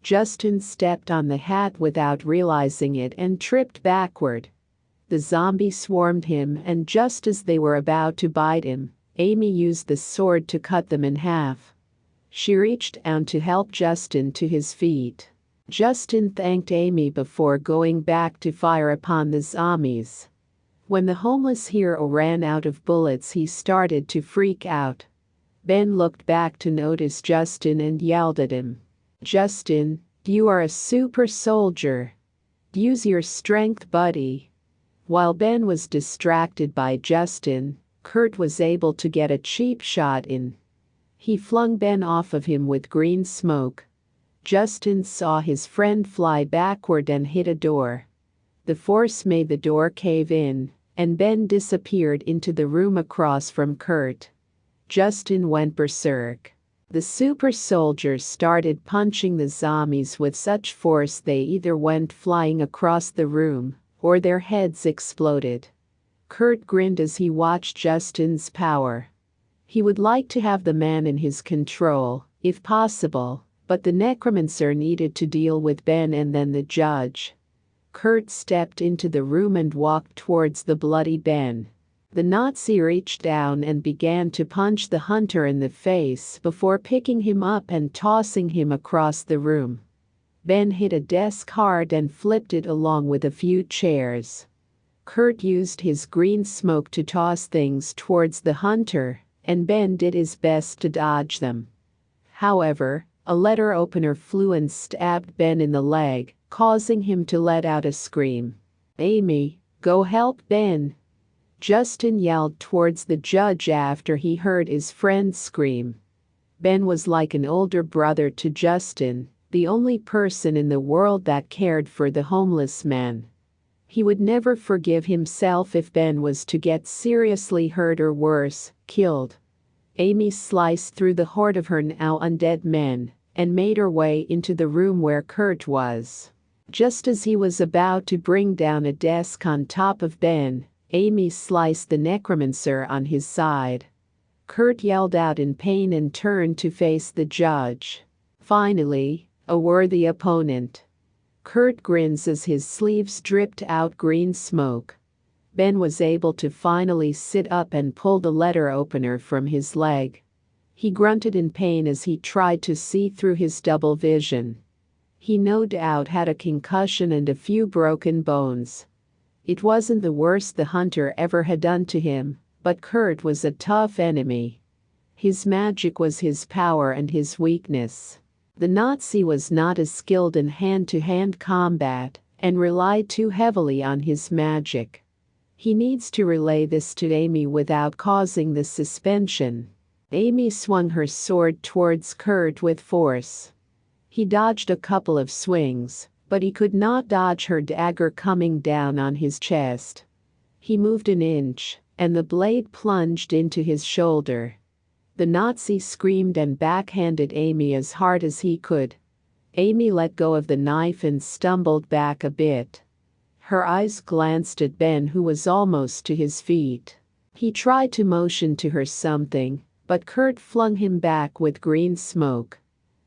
Justin stepped on the hat without realizing it and tripped backward. The zombie swarmed him, and just as they were about to bite him, Amy used the sword to cut them in half. She reached out to help Justin to his feet. Justin thanked Amy before going back to fire upon the zombies. When the homeless hero ran out of bullets, he started to freak out. Ben looked back to notice Justin and yelled at him. "Justin, you are a super soldier. Use your strength, buddy." While Ben was distracted by Justin, Kurt was able to get a cheap shot in. He flung Ben off of him with green smoke. Justin saw his friend fly backward and hit a door. The force made the door cave in, and Ben disappeared into the room across from Kurt. Justin went berserk. The super soldiers started punching the zombies with such force they either went flying across the room, or their heads exploded. Kurt grinned as he watched Justin's power. He would like to have the man in his control, if possible, but the necromancer needed to deal with Ben and then the judge. Kurt stepped into the room and walked towards the bloody Ben. The Nazi reached down and began to punch the hunter in the face before picking him up and tossing him across the room. Ben hit a desk hard and flipped it along with a few chairs. Kurt used his green smoke to toss things towards the hunter, and Ben did his best to dodge them. However, a letter opener flew and stabbed Ben in the leg, causing him to let out a scream. "Amy, go help Ben!" Justin yelled towards the judge after he heard his friend scream. Ben was like an older brother to Justin, the only person in the world that cared for the homeless man. He would never forgive himself if Ben was to get seriously hurt or worse, killed. Amy sliced through the horde of her now undead men and made her way into the room where Kurt was. Just as he was about to bring down a desk on top of Ben, Amy sliced the necromancer on his side. Kurt yelled out in pain and turned to face the judge. Finally, a worthy opponent. Kurt grins as his sleeves dripped out green smoke. Ben was able to finally sit up and pull the letter opener from his leg. He grunted in pain as he tried to see through his double vision. He no doubt had a concussion and a few broken bones. It wasn't the worst the hunter ever had done to him, but Kurt was a tough enemy. His magic was his power and his weakness. The Nazi was not as skilled in hand-to-hand combat and relied too heavily on his magic. He needs to relay this to Amy without causing the suspension. Amy swung her sword towards Kurt with force. He dodged a couple of swings, but he could not dodge her dagger coming down on his chest. He moved an inch, and the blade plunged into his shoulder. The Nazi screamed and backhanded Amy as hard as he could. Amy let go of the knife and stumbled back a bit. Her eyes glanced at Ben, who was almost to his feet. He tried to motion to her something, but Kurt flung him back with green smoke.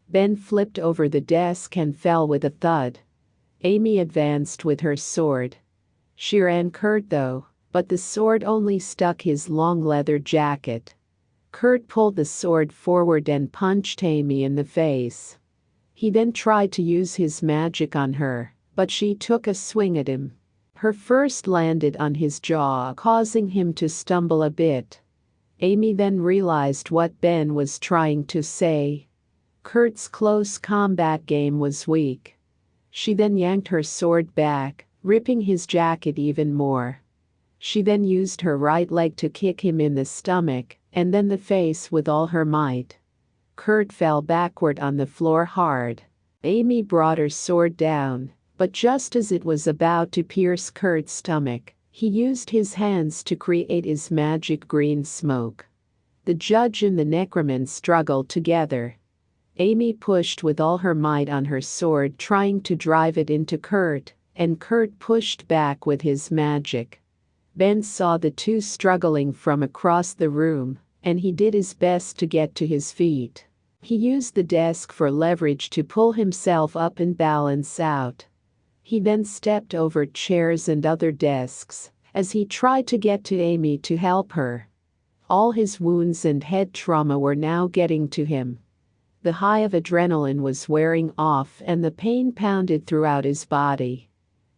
Ben flipped over the desk and fell with a thud. Amy advanced with her sword. She ran Kurt though, but the sword only stuck his long leather jacket. Kurt pulled the sword forward and punched Amy in the face. He then tried to use his magic on her, but she took a swing at him. Her first landed on his jaw, causing him to stumble a bit. Amy then realized what Ben was trying to say. Kurt's close combat game was weak. She then yanked her sword back, ripping his jacket even more. She then used her right leg to kick him in the stomach, and then the face with all her might. Kurt fell backward on the floor hard. Amy brought her sword down, but just as it was about to pierce Kurt's stomach, he used his hands to create his magic green smoke. The judge and the necroman struggled together. Amy pushed with all her might on her sword, trying to drive it into Kurt, and Kurt pushed back with his magic. Ben saw the two struggling from across the room, and he did his best to get to his feet. He used the desk for leverage to pull himself up and balance out. He then stepped over chairs and other desks as he tried to get to Amy to help her. All his wounds and head trauma were now getting to him. The high of adrenaline was wearing off and the pain pounded throughout his body.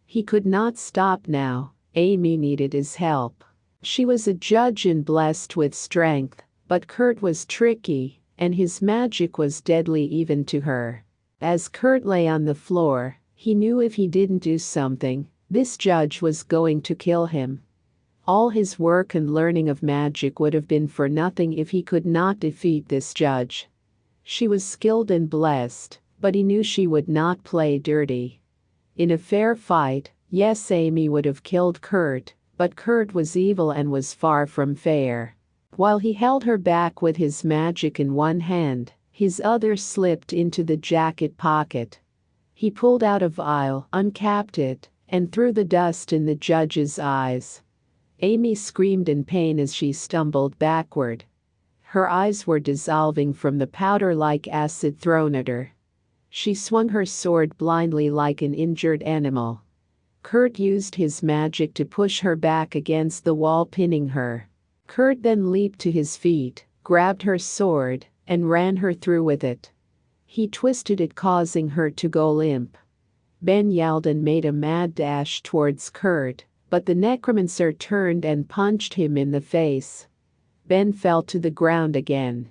He could not stop now. Amy needed his help. She was a judge and blessed with strength, but Kurt was tricky, and his magic was deadly even to her. As Kurt lay on the floor, he knew if he didn't do something, this judge was going to kill him. All his work and learning of magic would have been for nothing if he could not defeat this judge. She was skilled and blessed, but he knew she would not play dirty. In a fair fight, yes, Amy would have killed Kurt, but Kurt was evil and was far from fair. While he held her back with his magic in one hand, his other slipped into the jacket pocket. He pulled out a vial, uncapped it, and threw the dust in the judge's eyes. Amy screamed in pain as she stumbled backward. Her eyes were dissolving from the powder-like acid thrown at her. She swung her sword blindly like an injured animal. Kurt used his magic to push her back against the wall, pinning her. Kurt then leaped to his feet, grabbed her sword, and ran her through with it. He twisted it, causing her to go limp. Ben yelled and made a mad dash towards Kurt, but the necromancer turned and punched him in the face. Ben fell to the ground again.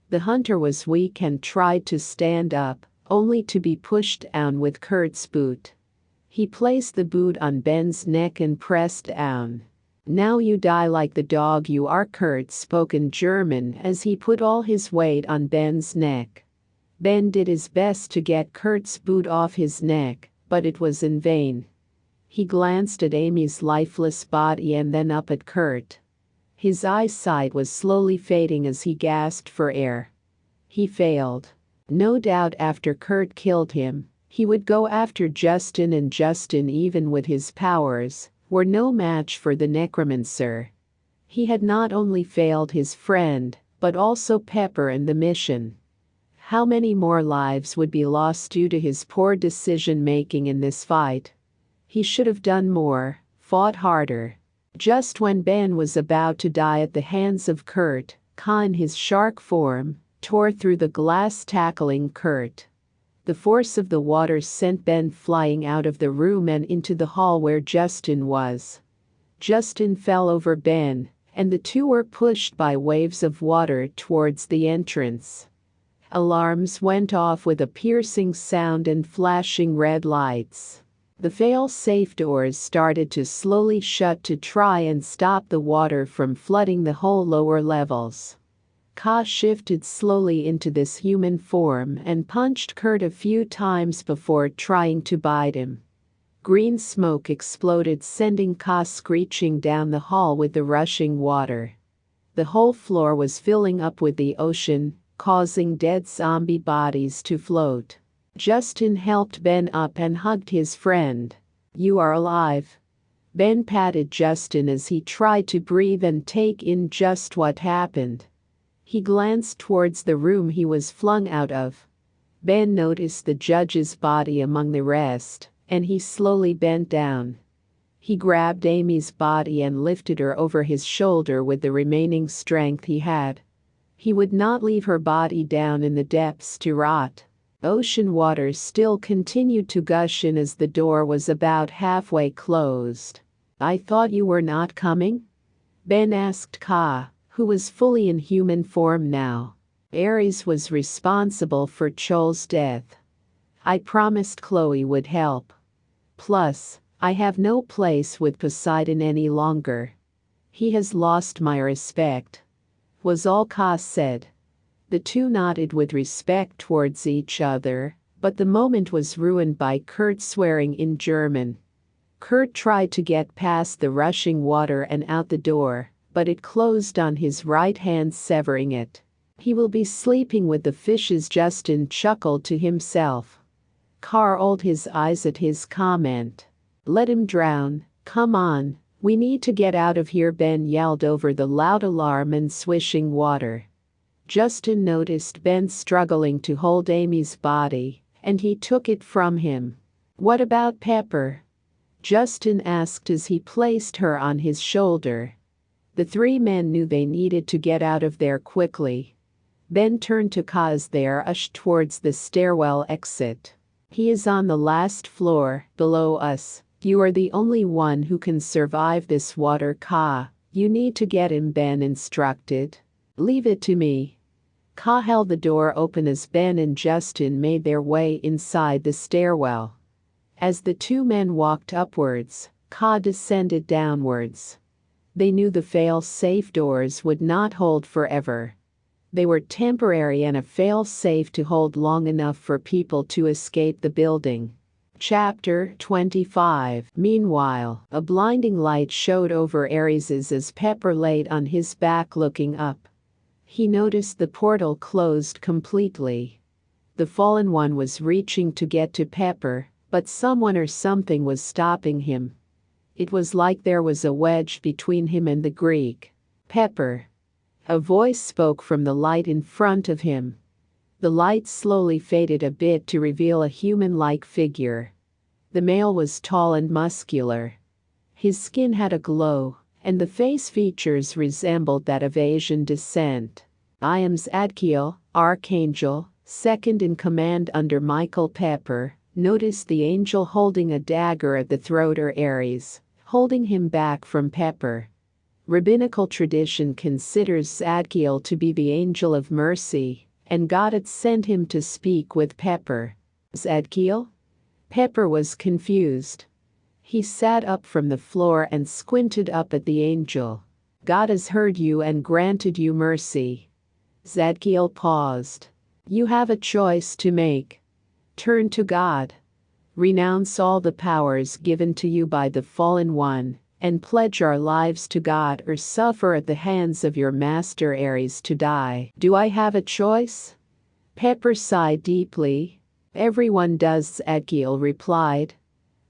The hunter was weak and tried to stand up, only to be pushed down with Kurt's boot. He placed the boot on Ben's neck and pressed down. "Now you die like the dog you are," Kurt spoke in German as he put all his weight on Ben's neck. Ben did his best to get Kurt's boot off his neck, but it was in vain. He glanced at Amy's lifeless body and then up at Kurt. His eyesight was slowly fading as he gasped for air. He failed. No doubt after Kurt killed him, he would go after Justin, and Justin, even with his powers, were no match for the necromancer. He had not only failed his friend, but also Pepper and the mission. How many more lives would be lost due to his poor decision-making in this fight? He should have done more, fought harder. Just when Ben was about to die at the hands of Kurt, Ka in his shark form tore through the glass, tackling Kurt. The force of the water sent Ben flying out of the room and into the hall where Justin was. Justin fell over Ben, and the two were pushed by waves of water towards the entrance. Alarms went off with a piercing sound and flashing red lights. The fail-safe doors started to slowly shut to try and stop the water from flooding the whole lower levels. Ka shifted slowly into this human form and punched Kurt a few times before trying to bite him. Green smoke exploded, sending Ka screeching down the hall with the rushing water. The whole floor was filling up with the ocean, causing dead zombie bodies to float. Justin helped Ben up and hugged his friend. "You are alive." Ben patted Justin as he tried to breathe and take in just what happened. He glanced towards the room he was flung out of. Ben noticed the judge's body among the rest, and he slowly bent down. He grabbed Amy's body and lifted her over his shoulder with the remaining strength he had. He would not leave her body down in the depths to rot. Ocean water still continued to gush in as the door was about halfway closed. "I thought you were not coming?" Ben asked Ka, who was fully in human form now. Ares was responsible for Chol's death. "I promised Chloe would help. Plus, I have no place with Poseidon any longer. He has lost my respect," was all Ka said. The two nodded with respect towards each other, but the moment was ruined by Kurt swearing in German. Kurt tried to get past the rushing water and out the door, but it closed on his right hand, severing it. "He will be sleeping with the fishes," Justin chuckled to himself. Ka rolled his eyes at his comment. "Let him drown. Come on, we need to get out of here," Ben yelled over the loud alarm and swishing water. Justin noticed Ben struggling to hold Amy's body, and he took it from him. "What about Pepper?" Justin asked as he placed her on his shoulder. The three men knew they needed to get out of there quickly. Ben turned to Ka as they rushed towards the stairwell exit. "He is on the last floor, below us. You are the only one who can survive this water, Ka. You need to get him," Ben instructed. "Leave it to me." Ka held the door open as Ben and Justin made their way inside the stairwell. As the two men walked upwards, Ka descended downwards. They knew the fail-safe doors would not hold forever. They were temporary and a fail-safe to hold long enough for people to escape the building. Chapter 25. Meanwhile, a blinding light showed over Ares's as Pepper laid on his back looking up. He noticed the portal closed completely. The fallen one was reaching to get to Pepper, but someone or something was stopping him. It was like there was a wedge between him and the Greek. "Pepper." A voice spoke from the light in front of him. The light slowly faded a bit to reveal a human-like figure. The male was tall and muscular. His skin had a glow, and the face features resembled that of Asian descent. I am Zadkiel, Archangel, second in command under Michael Pepper. Notice the angel holding a dagger at the throat or Aries, holding him back from Pepper. Rabbinical tradition considers Zadkiel to be the angel of mercy, and God had sent him to speak with Pepper. Zadkiel? Pepper was confused. He sat up from the floor and squinted up at the angel. God has heard you and granted you mercy. Zadkiel paused. You have a choice to make. Turn to God. Renounce all the powers given to you by the fallen one, and pledge our lives to God, or suffer at the hands of your master Aries to die. Do I have a choice? Pepper sighed deeply. Everyone does, Zadkiel replied.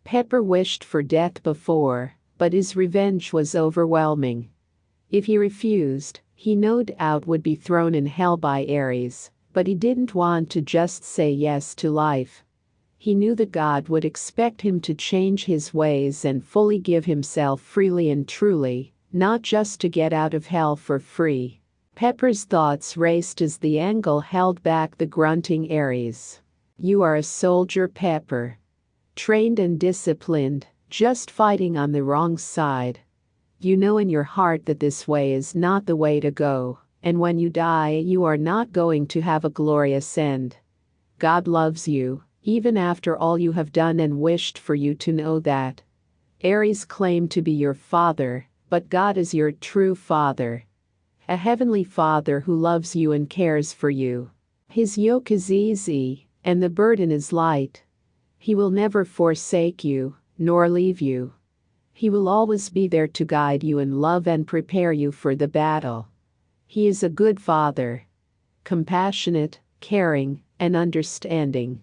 Pepper wished for death before, but his revenge was overwhelming. If he refused, he no doubt would be thrown in hell by Aries, but he didn't want to just say yes to life. He knew that God would expect him to change his ways and fully give himself freely and truly, not just to get out of hell for free. Pepper's thoughts raced as the angle held back the grunting Aries. You are a soldier, Pepper. Trained and disciplined, just fighting on the wrong side. You know in your heart that this way is not the way to go, and when you die, you are not going to have a glorious end. God loves you, even after all you have done, and wished for you to know that. Aries claimed to be your father, but God is your true father. A heavenly father who loves you and cares for you. His yoke is easy, and the burden is light. He will never forsake you, nor leave you. He will always be there to guide you in love and prepare you for the battle. He is a good father. Compassionate, caring, and understanding.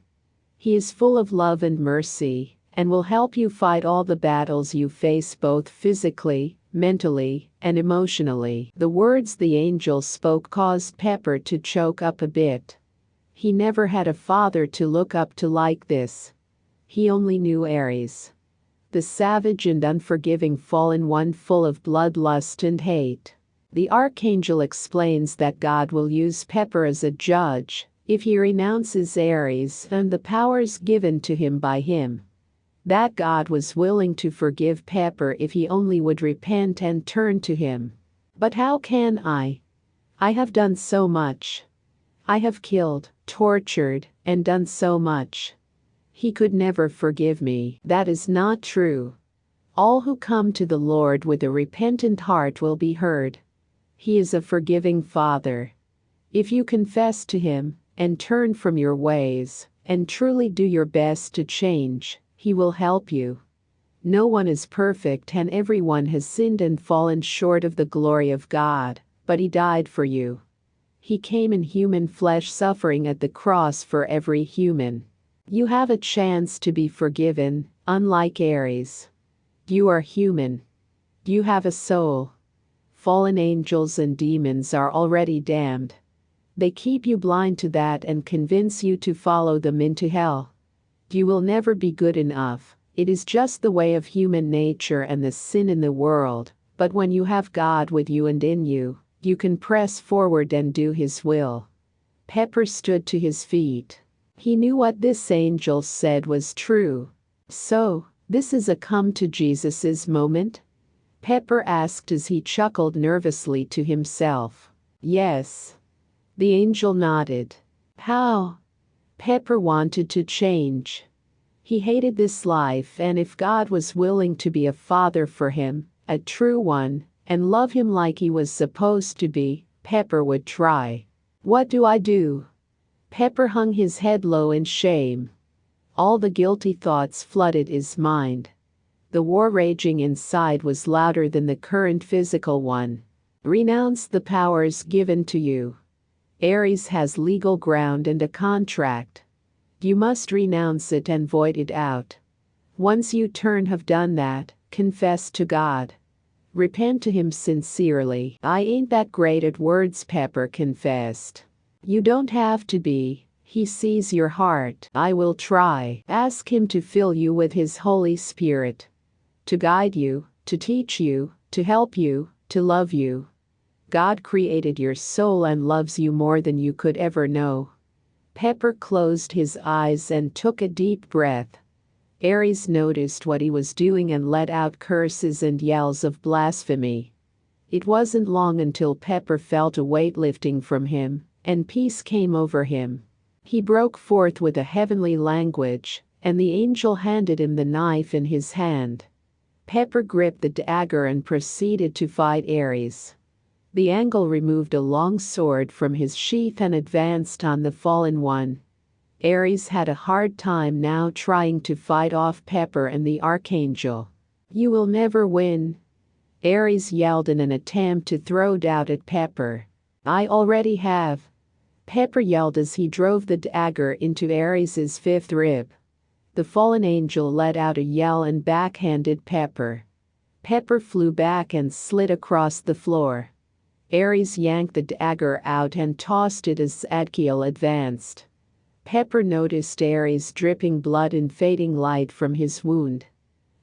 He is full of love and mercy, and will help you fight all the battles you face, both physically, mentally, and emotionally. The words the angel spoke caused Pepper to choke up a bit. He never had a father to look up to like this. He only knew Aries. The savage and unforgiving fallen one, full of bloodlust and hate. The archangel explains that God will use Pepper as a judge if he renounces Aries and the powers given to him by him. That God was willing to forgive Pepper if he only would repent and turn to him. But how can I? I have done so much. I have killed, tortured, and done so much. He could never forgive me. That is not true. All who come to the Lord with a repentant heart will be heard. He is a forgiving Father. If you confess to him, and turn from your ways, and truly do your best to change, he will help you. No one is perfect, and everyone has sinned and fallen short of the glory of God, but he died for you. He came in human flesh, suffering at the cross for every human. You have a chance to be forgiven, unlike Aries. You are human. You have a soul. Fallen angels and demons are already damned. They keep you blind to that and convince you to follow them into hell. You will never be good enough. It is just the way of human nature and the sin in the world, but when you have God with you and in you, you can press forward and do his will. Pepper stood to his feet. He knew what this angel said was true. So, this is a come to Jesus's moment? Pepper asked as he chuckled nervously to himself. Yes. The angel nodded. How? Pepper wanted to change. He hated this life, and if God was willing to be a father for him, a true one, and love him like he was supposed to be, Pepper would try. What do I do? Pepper hung his head low in shame. All the guilty thoughts flooded his mind. The war raging inside was louder than the current physical one. Renounce the powers given to you. Aries has legal ground and a contract. You must renounce it and void it out. Once you have done that, confess to God. Repent to him sincerely. I ain't that great at words, Pepper confessed. You don't have to be. He sees your heart. I will try. Ask him to fill you with his Holy Spirit. To guide you, to teach you, to help you, to love you. God created your soul and loves you more than you could ever know. Pepper closed his eyes and took a deep breath. Aries noticed what he was doing and let out curses and yells of blasphemy. It wasn't long until Pepper felt a weight lifting from him, and peace came over him. He broke forth with a heavenly language, and the angel handed him the knife in his hand. Pepper gripped the dagger and proceeded to fight Aries. The angel removed a long sword from his sheath and advanced on the fallen one. Aries had a hard time now trying to fight off Pepper and the archangel. "You will never win," Aries yelled in an attempt to throw doubt at Pepper. "I already have," Pepper yelled as he drove the dagger into Aries' fifth rib. The fallen angel let out a yell and backhanded Pepper. Pepper flew back and slid across the floor. Aries yanked the dagger out and tossed it as Zadkiel advanced. Pepper noticed Aries dripping blood and fading light from his wound.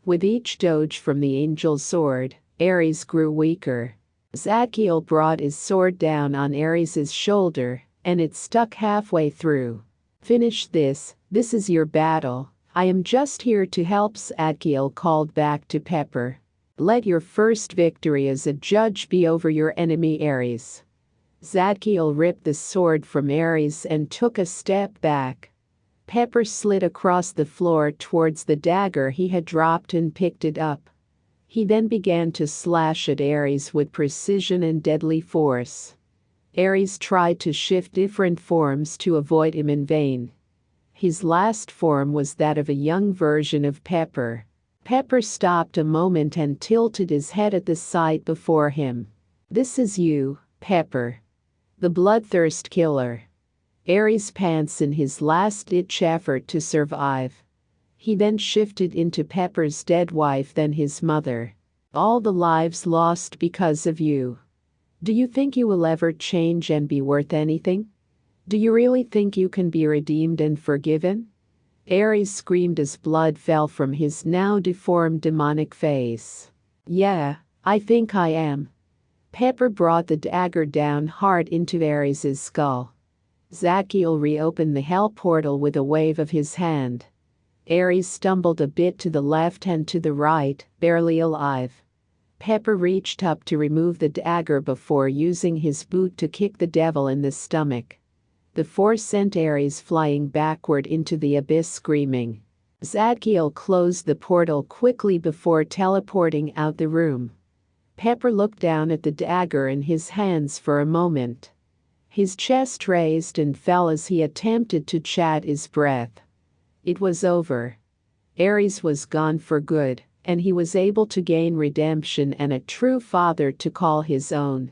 With each dodge from the angel's sword, Aries grew weaker. Zadkiel brought his sword down on Aries' shoulder, and it stuck halfway through. "Finish this, this is your battle. I am just here to help," Zadkiel called back to Pepper. "Let your first victory as a judge be over your enemy Aries." Zadkiel ripped the sword from Aries and took a step back. Pepper slid across the floor towards the dagger he had dropped and picked it up. He then began to slash at Aries with precision and deadly force. Aries tried to shift different forms to avoid him in vain. His last form was that of a young version of Pepper. Pepper stopped a moment and tilted his head at the sight before him. "This is you, Pepper. The bloodthirst killer." Aries pants in his last-ditch effort to survive. He then shifted into Pepper's dead wife, then his mother. "All the lives lost because of you. Do you think you will ever change and be worth anything? Do you really think you can be redeemed and forgiven?" Aries screamed as blood fell from his now deformed demonic face. "Yeah, I think I am." Pepper brought the dagger down hard into Aries' skull. Zadkiel reopened the hell portal with a wave of his hand. Aries stumbled a bit to the left and to the right, barely alive. Pepper reached up to remove the dagger before using his boot to kick the devil in the stomach. The force sent Aries flying backward into the abyss screaming. Zadkiel closed the portal quickly before teleporting out the room. Pepper looked down at the dagger in his hands for a moment. His chest raised and fell as he attempted to catch his breath. It was over. Aries was gone for good, and he was able to gain redemption and a true father to call his own.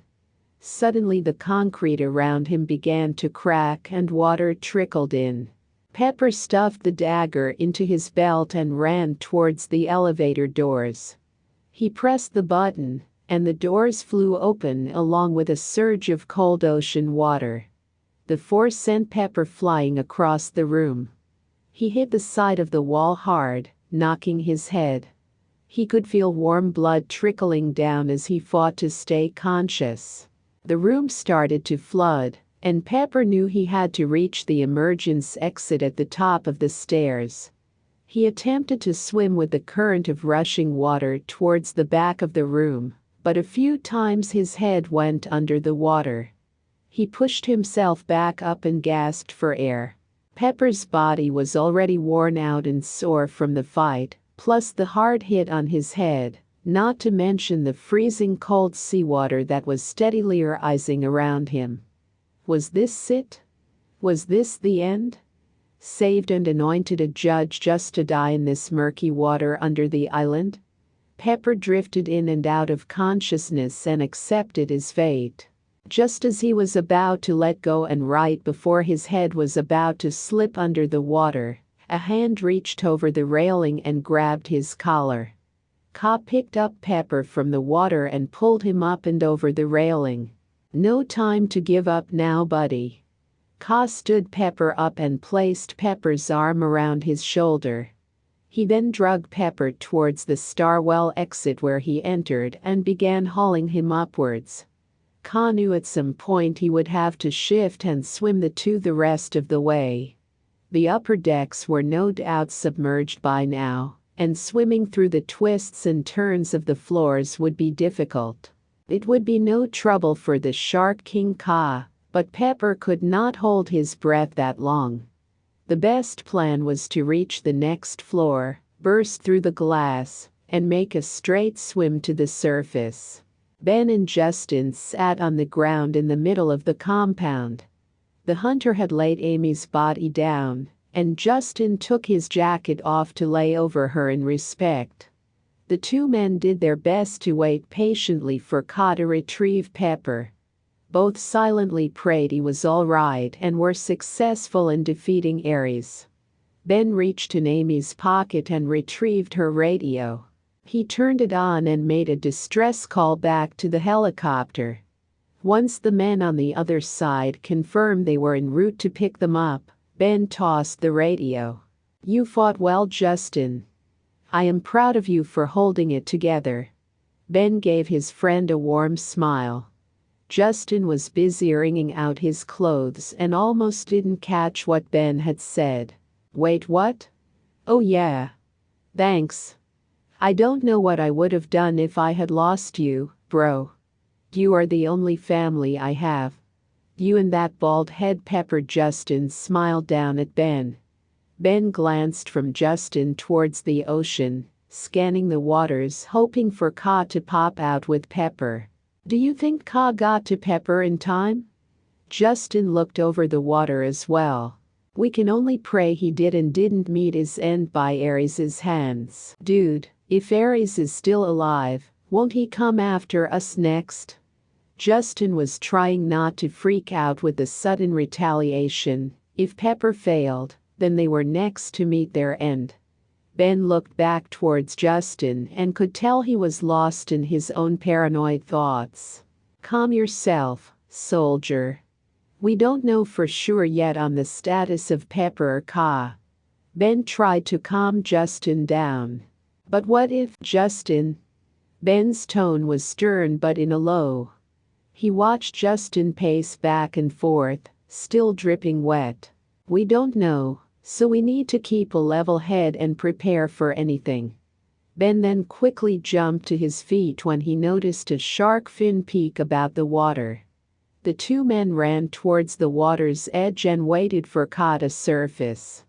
Suddenly the concrete around him began to crack and water trickled in. Pepper stuffed the dagger into his belt and ran towards the elevator doors. He pressed the button, and the doors flew open along with a surge of cold ocean water. The force sent Pepper flying across the room. He hit the side of the wall hard, knocking his head. He could feel warm blood trickling down as he fought to stay conscious. The room started to flood, and Pepper knew he had to reach the emergence exit at the top of the stairs. He attempted to swim with the current of rushing water towards the back of the room, but a few times his head went under the water. He pushed himself back up and gasped for air. Pepper's body was already worn out and sore from the fight, plus the hard hit on his head, not to mention the freezing cold seawater that was steadily rising around him. Was this it? Was this the end? Saved and anointed a judge just to die in this murky water under the island? Pepper drifted in and out of consciousness and accepted his fate. Just as he was about to let go and right before his head was about to slip under the water, a hand reached over the railing and grabbed his collar. Ka picked up Pepper from the water and pulled him up and over the railing. "No time to give up now, buddy." Ka stood Pepper up and placed Pepper's arm around his shoulder. He then dragged Pepper towards the stairwell exit where he entered and began hauling him upwards. Ka knew at some point he would have to shift and swim the rest of the way. The upper decks were no doubt submerged by now, and swimming through the twists and turns of the floors would be difficult. It would be no trouble for the Shark King Ka, but Pepper could not hold his breath that long. The best plan was to reach the next floor, burst through the glass, and make a straight swim to the surface. Ben and Justin sat on the ground in the middle of the compound. The hunter had laid Amy's body down, and Justin took his jacket off to lay over her in respect. The two men did their best to wait patiently for Ka to retrieve Pepper. Both silently prayed he was all right and were successful in defeating Ares. Ben reached in Amy's pocket and retrieved her radio. He turned it on and made a distress call back to the helicopter. Once the men on the other side confirmed they were en route to pick them up, Ben tossed the radio. "You fought well, Justin. I am proud of you for holding it together." Ben gave his friend a warm smile. Justin was busy wringing out his clothes and almost didn't catch what Ben had said. "Wait, what? Oh yeah. Thanks. I don't know what I would have done if I had lost you, bro. You are the only family I have. You and that bald head." Pepper Justin smiled down at Ben. Ben glanced from Justin towards the ocean, scanning the waters hoping for Ka to pop out with Pepper. "Do you think Ka got to Pepper in time?" Justin looked over the water as well. "We can only pray he did and didn't meet his end by Ares's hands. Dude, if Ares is still alive, won't he come after us next?" Justin was trying not to freak out with the sudden retaliation. If Pepper failed, then they were next to meet their end. Ben looked back towards Justin and could tell he was lost in his own paranoid thoughts. "Calm yourself, soldier. We don't know for sure yet on the status of Pepper or Ka." Ben tried to calm Justin down. "But what if, Justin?" Ben's tone was stern but in a low. He watched Justin pace back and forth, still dripping wet. "We don't know. So we need to keep a level head and prepare for anything." Ben then quickly jumped to his feet when he noticed a shark fin peek about the water. The two men ran towards the water's edge and waited for Ka to surface.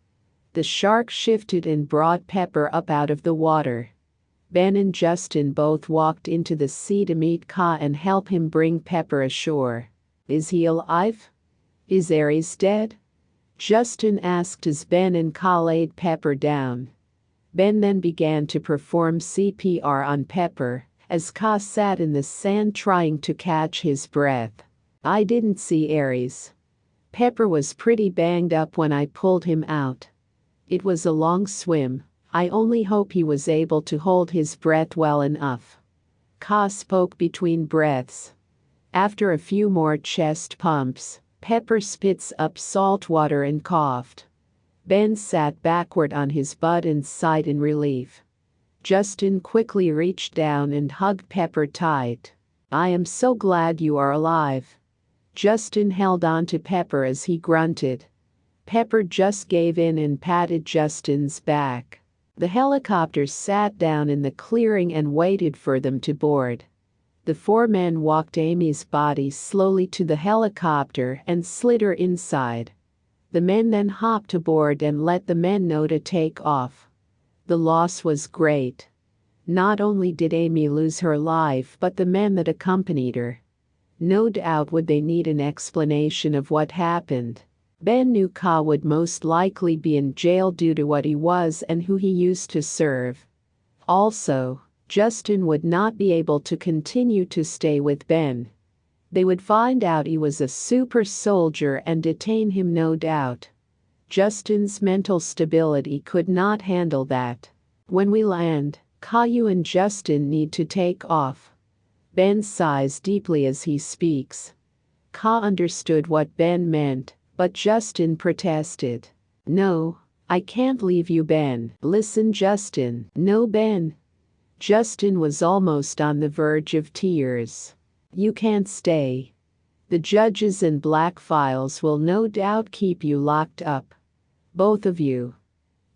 The shark shifted and brought Pepper up out of the water. Ben and Justin both walked into the sea to meet Ka and help him bring Pepper ashore. "Is he alive? Is Ares dead?" Justin asked as Ben and Ka laid Pepper down. Ben then began to perform CPR on Pepper, as Ka sat in the sand trying to catch his breath. "I didn't see Ares. Pepper was pretty banged up when I pulled him out. It was a long swim. I only hope he was able to hold his breath well enough." Ka spoke between breaths. After a few more chest pumps, Pepper spits up salt water and coughed. Ben sat backward on his butt and sighed in relief. Justin quickly reached down and hugged Pepper tight. "I am so glad you are alive." Justin held on to Pepper as he grunted. Pepper just gave in and patted Justin's back. The helicopter sat down in the clearing and waited for them to board. The four men walked Amy's body slowly to the helicopter and slid her inside. The men then hopped aboard and let the men know to take off. The loss was great. Not only did Amy lose her life but the men that accompanied her. No doubt would they need an explanation of what happened. Ben knew Ka would most likely be in jail due to what he was and who he used to serve. Also, Justin would not be able to continue to stay with Ben. They would find out he was a super soldier and detain him, no doubt. Justin's mental stability could not handle that. "When we land, Ka, you and Justin need to take off." Ben sighs deeply as he speaks. Ka understood what Ben meant, But Justin protested. "No, I can't leave you, Ben. Listen, Justin." "No, Ben." Justin was almost on the verge of tears. "You can't stay. The judges and black files will no doubt keep you locked up. Both of you.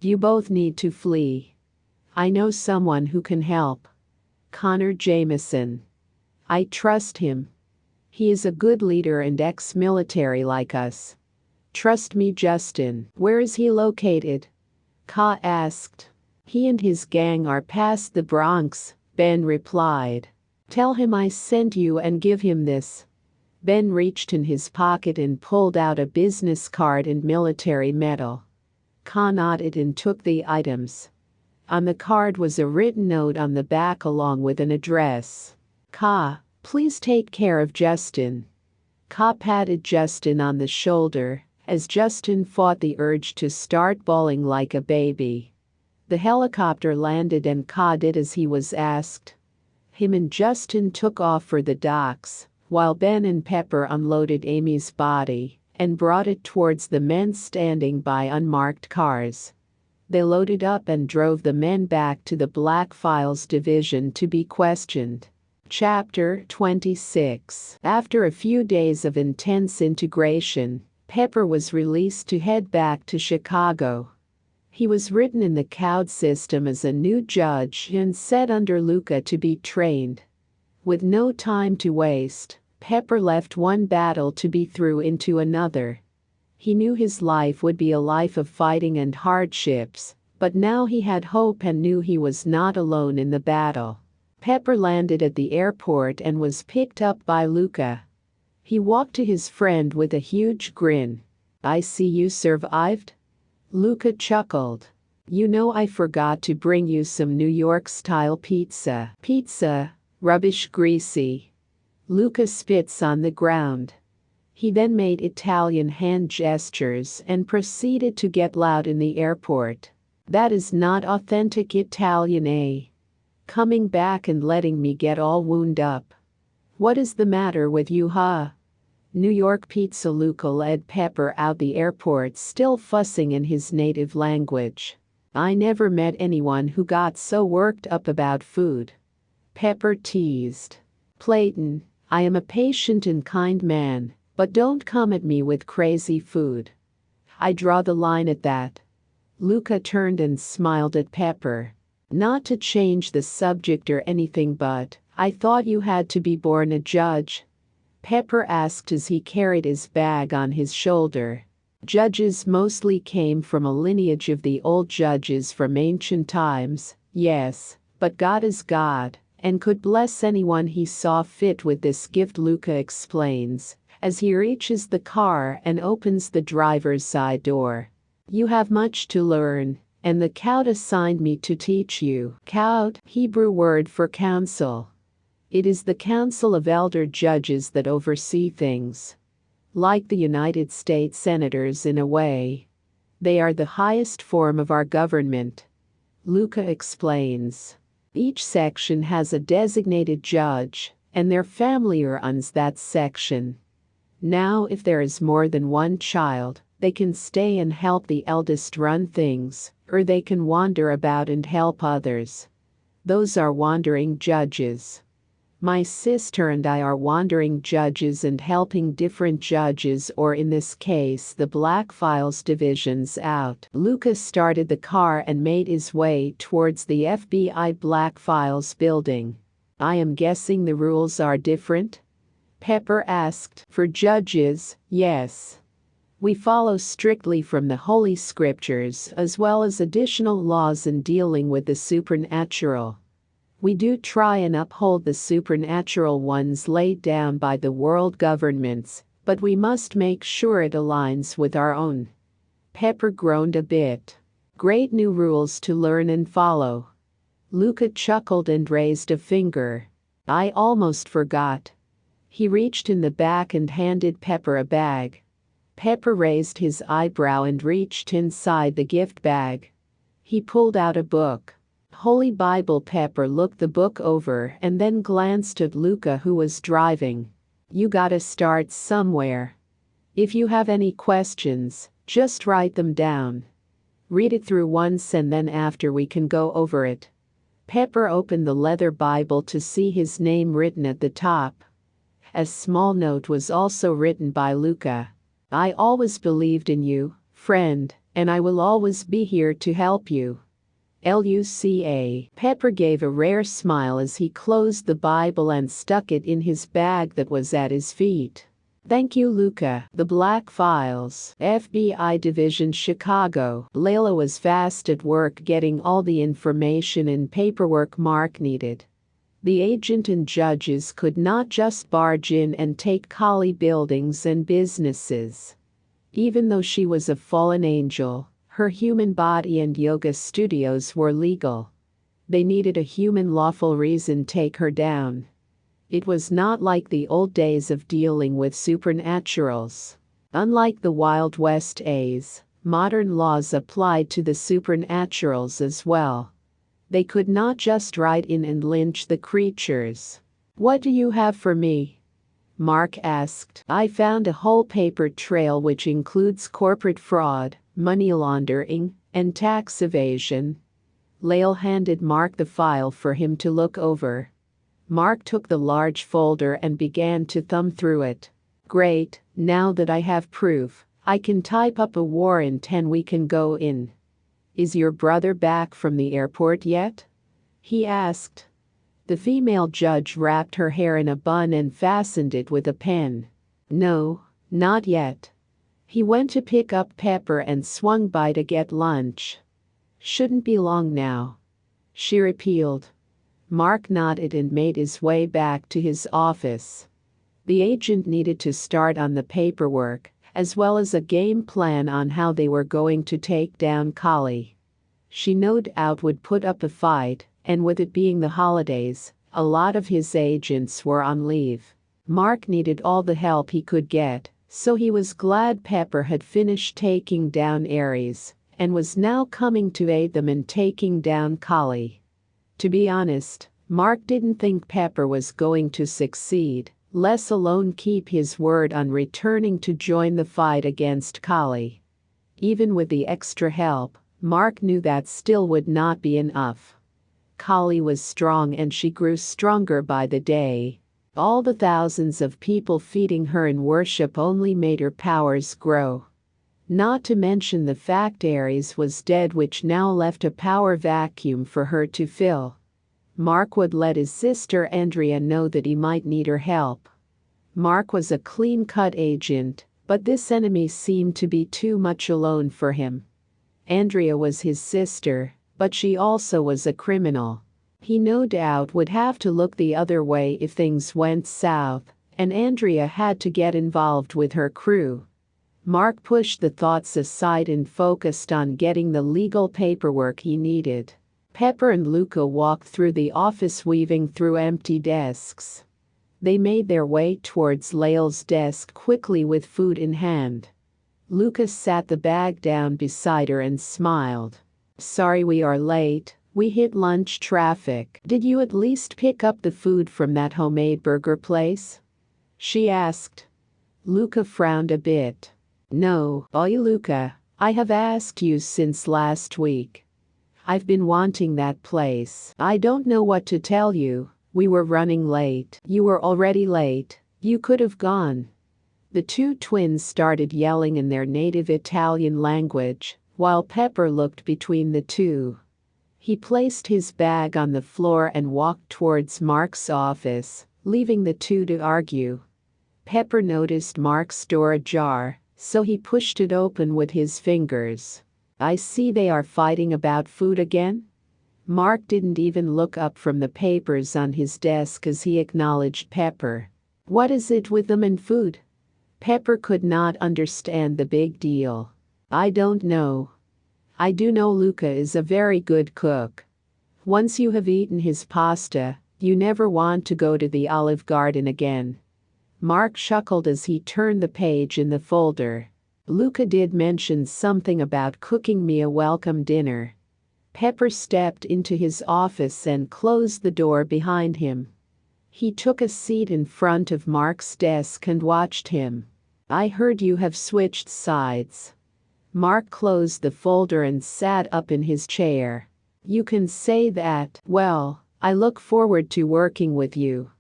You both need to flee. I know someone who can help. Connor Jameson. I trust him. He is a good leader and ex-military like us. Trust me, Justin." "Where is he located?" Ka asked. "He and his gang are past the Bronx," Ben replied. "Tell him I sent you and give him this." Ben reached in his pocket and pulled out a business card and military medal. Ka nodded and took the items. On the card was a written note on the back along with an address. "Ka, please take care of Justin." Ka patted Justin on the shoulder as Justin fought the urge to start bawling like a baby. The helicopter landed and Ka did as he was asked. Him and Justin took off for the docks, while Ben and Pepper unloaded Amy's body and brought it towards the men standing by unmarked cars. They loaded up and drove the men back to the Black Files division to be questioned. Chapter 26. After a few days of intense integration, Pepper was released to head back to Chicago. He was written in the COUD system as a new judge and set under Luca to be trained. With no time to waste, Pepper left one battle to be through into another. He knew his life would be a life of fighting and hardships, but now he had hope and knew he was not alone in the battle. Pepper landed at the airport and was picked up by Luca. He walked to his friend with a huge grin. "I see you survived?" Luca chuckled. "You know I forgot to bring you some New York-style pizza." "Pizza? Rubbish, greasy." Luca spits on the ground. He then made Italian hand gestures and proceeded to get loud in the airport. "That is not authentic Italian, eh? Coming back and letting me get all wound up. What is the matter with you, huh?" New York pizza. Luca led Pepper out the airport, still fussing in his native language. "I never met anyone who got so worked up about food." Pepper teased. "Platon, I am a patient and kind man, but don't come at me with crazy food. I draw the line at that." Luca turned and smiled at Pepper. "Not to change the subject or anything, but I thought you had to be born a judge?" Pepper asked as he carried his bag on his shoulder. "Judges mostly came from a lineage of the old judges from ancient times, yes, but God is God, and could bless anyone he saw fit with this gift," Luca explains, as he reaches the car and opens the driver's side door. "You have much to learn, and the COUD assigned me to teach you." COUD, Hebrew word for council. It is the council of elder judges that oversee things. Like the United States senators in a way. They are the highest form of our government. Luca explains. Each section has a designated judge, and their family runs that section. Now, if there is more than one child, they can stay and help the eldest run things, or they can wander about and help others. Those are wandering judges. My sister and I are wandering judges and helping different judges, or in this case the Black Files divisions, out. Lucas started the car and made his way towards the FBI Black Files building. "I am guessing the rules are different?" Pepper asked. "For judges, yes. We follow strictly from the Holy Scriptures as well as additional laws in dealing with the supernatural. We do try and uphold the supernatural ones laid down by the world governments, but we must make sure it aligns with our own." Pepper groaned a bit. "Great new rules to learn and follow." Luca chuckled and raised a finger. "I almost forgot." He reached in the back and handed Pepper a bag. Pepper raised his eyebrow and reached inside the gift bag. He pulled out a book. Holy Bible. Pepper looked the book over and then glanced at Luca, who was driving. "You gotta start somewhere. If you have any questions, just write them down. Read it through once and then after we can go over it." Pepper opened the leather Bible to see his name written at the top. A small note was also written by Luca. "I always believed in you, friend, and I will always be here to help you. Luca." Pepper gave a rare smile as he closed the Bible and stuck it in his bag that was at his feet. "Thank you, Luca." The Black Files, FBI Division, Chicago. Layla was fast at work getting all the information and paperwork Mark needed. The agent and judges could not just barge in and take Kali buildings and businesses. Even though she was a fallen angel, her human body and yoga studios were legal. They needed a human lawful reason to take her down. It was not like the old days of dealing with supernaturals. Unlike the Wild West days, modern laws applied to the supernaturals as well. They could not just ride in and lynch the creatures. "What do you have for me?" Mark asked. "I found a whole paper trail which includes corporate fraud, money laundering, and tax evasion." Layla handed Mark the file for him to look over. Mark took the large folder and began to thumb through it. "Great, now that I have proof, I can type up a warrant and we can go in." "Is your brother back from the airport yet?" he asked. The female judge wrapped her hair in a bun and fastened it with a pen. "No, not yet. He went to pick up Pepper and swung by to get lunch. Shouldn't be long now," she repeated. Mark nodded and made his way back to his office. The agent needed to start on the paperwork, as well as a game plan on how they were going to take down Kali. She no doubt would put up a fight, and with it being the holidays, a lot of his agents were on leave. Mark needed all the help he could get, so he was glad Pepper had finished taking down Ares, and was now coming to aid them in taking down Kali. To be honest, Mark didn't think Pepper was going to succeed, let alone keep his word on returning to join the fight against Kali. Even with the extra help, Mark knew that still would not be enough. Kali was strong and she grew stronger by the day. All the thousands of people feeding her in worship only made her powers grow. Not to mention the fact Ares was dead, which now left a power vacuum for her to fill. Mark would let his sister Andrea know that he might need her help. Mark was a clean-cut agent, but this enemy seemed to be too much alone for him. Andrea was his sister, but she also was a criminal. He no doubt would have to look the other way if things went south, and Andrea had to get involved with her crew. Mark pushed the thoughts aside and focused on getting the legal paperwork he needed. Pepper and Luca walked through the office, weaving through empty desks. They made their way towards Layla's desk quickly with food in hand. Luca sat the bag down beside her and smiled. "Sorry we are late, we hit lunch traffic. Did you at least pick up the food from that homemade burger place?" she asked. Luca frowned a bit. "No, boy Luca, I have asked you since last week. I've been wanting that place. I don't know what to tell you, we were running late." "You were already late, you could have gone." The two twins started yelling in their native Italian language, while Pepper looked between the two. He placed his bag on the floor and walked towards Mark's office, leaving the two to argue. Pepper noticed Mark's door ajar, so he pushed it open with his fingers. "I see they are fighting about food again?" Mark didn't even look up from the papers on his desk as he acknowledged Pepper. "What is it with them and food?" Pepper could not understand the big deal. "I don't know. I do know Luca is a very good cook. Once you have eaten his pasta, you never want to go to the Olive Garden again." Mark chuckled as he turned the page in the folder. "Luca did mention something about cooking me a welcome dinner." Pepper stepped into his office and closed the door behind him. He took a seat in front of Mark's desk and watched him. I heard you have switched sides. Mark closed the folder and sat up in his chair. You can say that. Well, I look forward to working with you.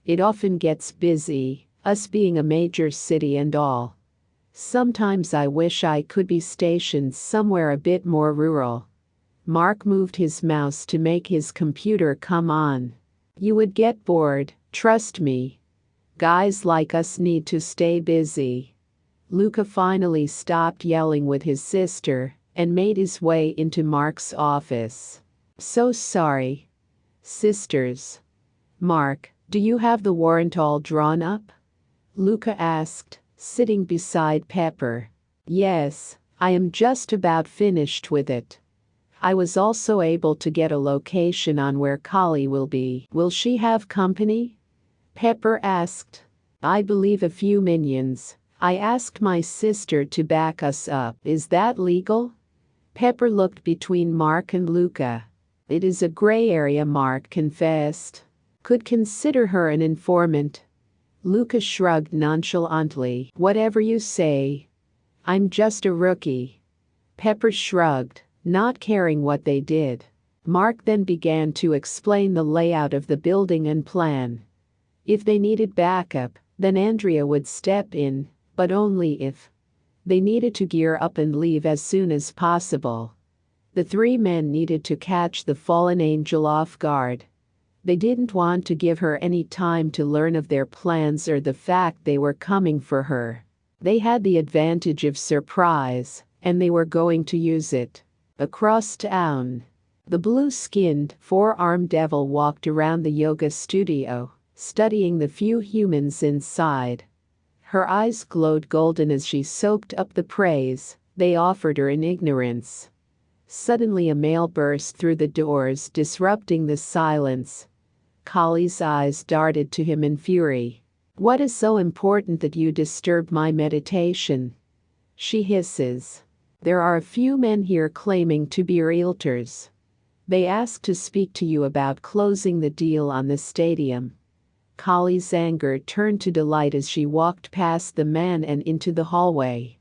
It often gets busy, us being a major city and all. Sometimes I wish I could be stationed somewhere a bit more rural. Mark moved his mouse to make his computer come on. You would get bored, trust me. Guys like us need to stay busy. Luca finally stopped yelling with his sister and made his way into Mark's office. So sorry. Sisters. Mark, do you have the warrant all drawn up? Luca asked, sitting beside Pepper. Yes, I am just about finished with it. I was also able to get a location on where Kali will be. Will she have company? Pepper asked. I believe a few minions. I asked my sister to back us up. Is that legal? Pepper looked between Mark and Luca. It is a gray area, Mark confessed. Could consider her an informant. Luca shrugged nonchalantly. Whatever you say. I'm just a rookie. Pepper shrugged, not caring what they did. Mark then began to explain the layout of the building and plan. If they needed backup, then Andrea would step in, but only if. They needed to gear up and leave as soon as possible. The three men needed to catch the fallen angel off guard. They didn't want to give her any time to learn of their plans or the fact they were coming for her. They had the advantage of surprise, and they were going to use it. Across town, the blue-skinned, four-armed devil walked around the yoga studio, studying the few humans inside. Her eyes glowed golden as she soaked up the praise they offered her in ignorance. Suddenly a male burst through the doors, disrupting the silence. Kali's eyes darted to him in fury. What is so important that you disturb my meditation? She hisses. There are a few men here claiming to be realtors. They asked to speak to you about closing the deal on the stadium. Kali's anger turned to delight as she walked past the man and into the hallway.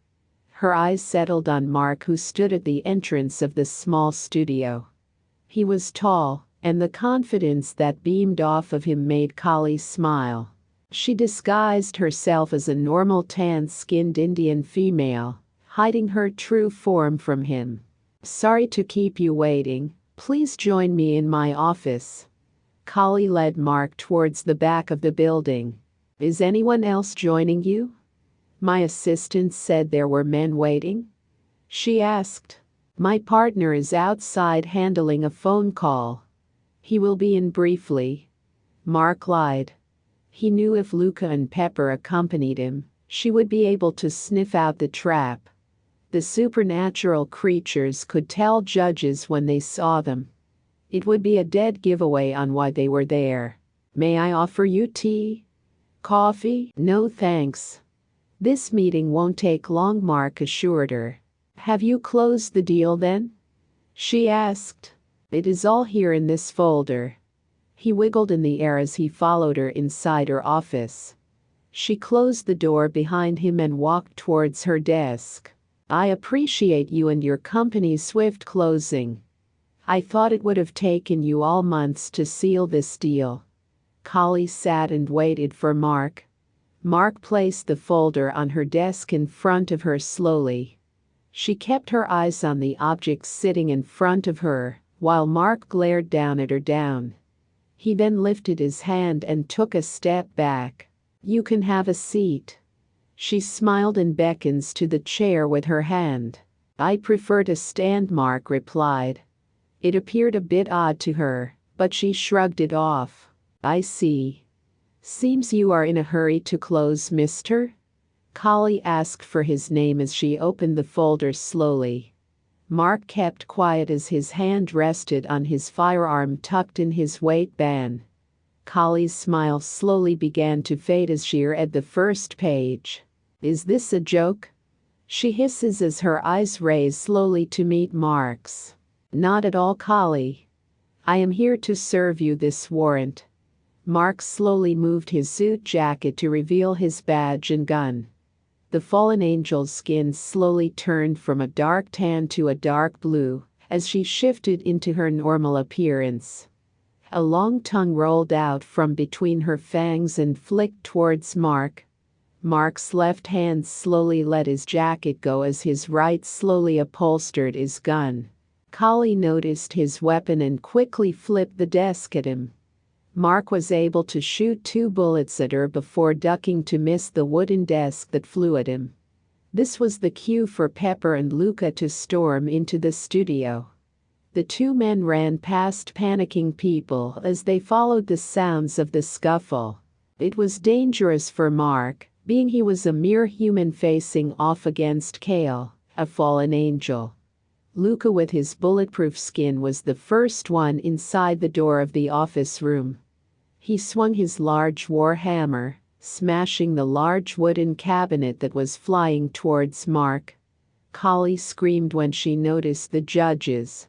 Her eyes settled on Mark, who stood at the entrance of the small studio. He was tall, and the confidence that beamed off of him made Kali smile. She disguised herself as a normal tan-skinned Indian female, hiding her true form from him. Sorry to keep you waiting. Please join me in my office. Kali led Mark towards the back of the building. Is anyone else joining you? My assistant said there were men waiting. She asked. My partner is outside handling a phone call. He will be in briefly. Mark lied. He knew if Luca and Pepper accompanied him, she would be able to sniff out the trap. The supernatural creatures could tell judges when they saw them. It would be a dead giveaway on why they were there. May I offer you tea? Coffee? No thanks. This meeting won't take long, Mark assured her. Have you closed the deal then? She asked. It is all here in this folder. He wiggled in the air as he followed her inside her office. She closed the door behind him and walked towards her desk. I appreciate you and your company's swift closing. I thought it would have taken you all months to seal this deal. Kali sat and waited for Mark. Mark placed the folder on her desk in front of her slowly. She kept her eyes on the object sitting in front of her, while Mark glared down at her. He then lifted his hand and took a step back. You can have a seat. She smiled and beckons to the chair with her hand. I prefer to stand, Mark replied. It appeared a bit odd to her, but she shrugged it off. I see. Seems you are in a hurry to close, mister? Kali asked for his name as she opened the folder slowly. Mark kept quiet as his hand rested on his firearm tucked in his waistband. Kali's smile slowly began to fade as she read the first page. Is this a joke? She hisses as her eyes raise slowly to meet Mark's. Not at all, Kali. I am here to serve you this warrant. Mark slowly moved his suit jacket to reveal his badge and gun. The fallen angel's skin slowly turned from a dark tan to a dark blue as she shifted into her normal appearance. A long tongue rolled out from between her fangs and flicked towards Mark. Mark's left hand slowly let his jacket go as his right slowly upholstered his gun. Kali noticed his weapon and quickly flipped the desk at him. Mark was able to shoot 2 bullets at her before ducking to miss the wooden desk that flew at him. This was the cue for Pepper and Luca to storm into the studio. The 2 men ran past panicking people as they followed the sounds of the scuffle. It was dangerous for Mark, being he was a mere human facing off against Kale, a fallen angel. Luca with his bulletproof skin was the first one inside the door of the office room. He swung his large war hammer, smashing the large wooden cabinet that was flying towards Mark. Kali screamed when she noticed the judges.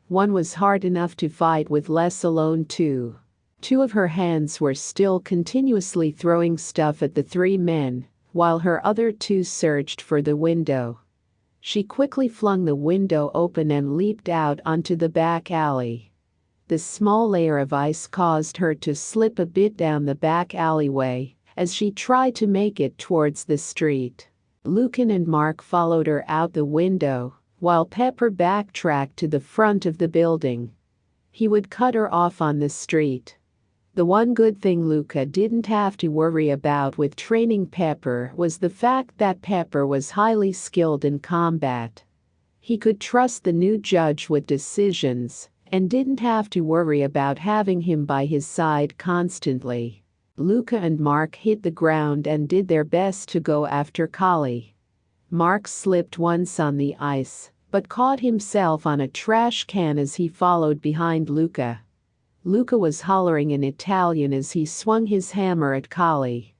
One was hard enough to fight with less alone too. 2 of her hands were still continuously throwing stuff at the 3 men, while her other 2 searched for the window. She quickly flung the window open and leaped out onto the back alley. The small layer of ice caused her to slip a bit down the back alleyway as she tried to make it towards the street. Lucan and Mark followed her out the window, while Pepper backtracked to the front of the building. He would cut her off on the street. The one good thing Luca didn't have to worry about with training Pepper was the fact that Pepper was highly skilled in combat. He could trust the new judge with decisions and didn't have to worry about having him by his side constantly. Luca and Mark hit the ground and did their best to go after Kali. Mark slipped once on the ice, but caught himself on a trash can as he followed behind Luca. Luca was hollering in Italian as he swung his hammer at Kali.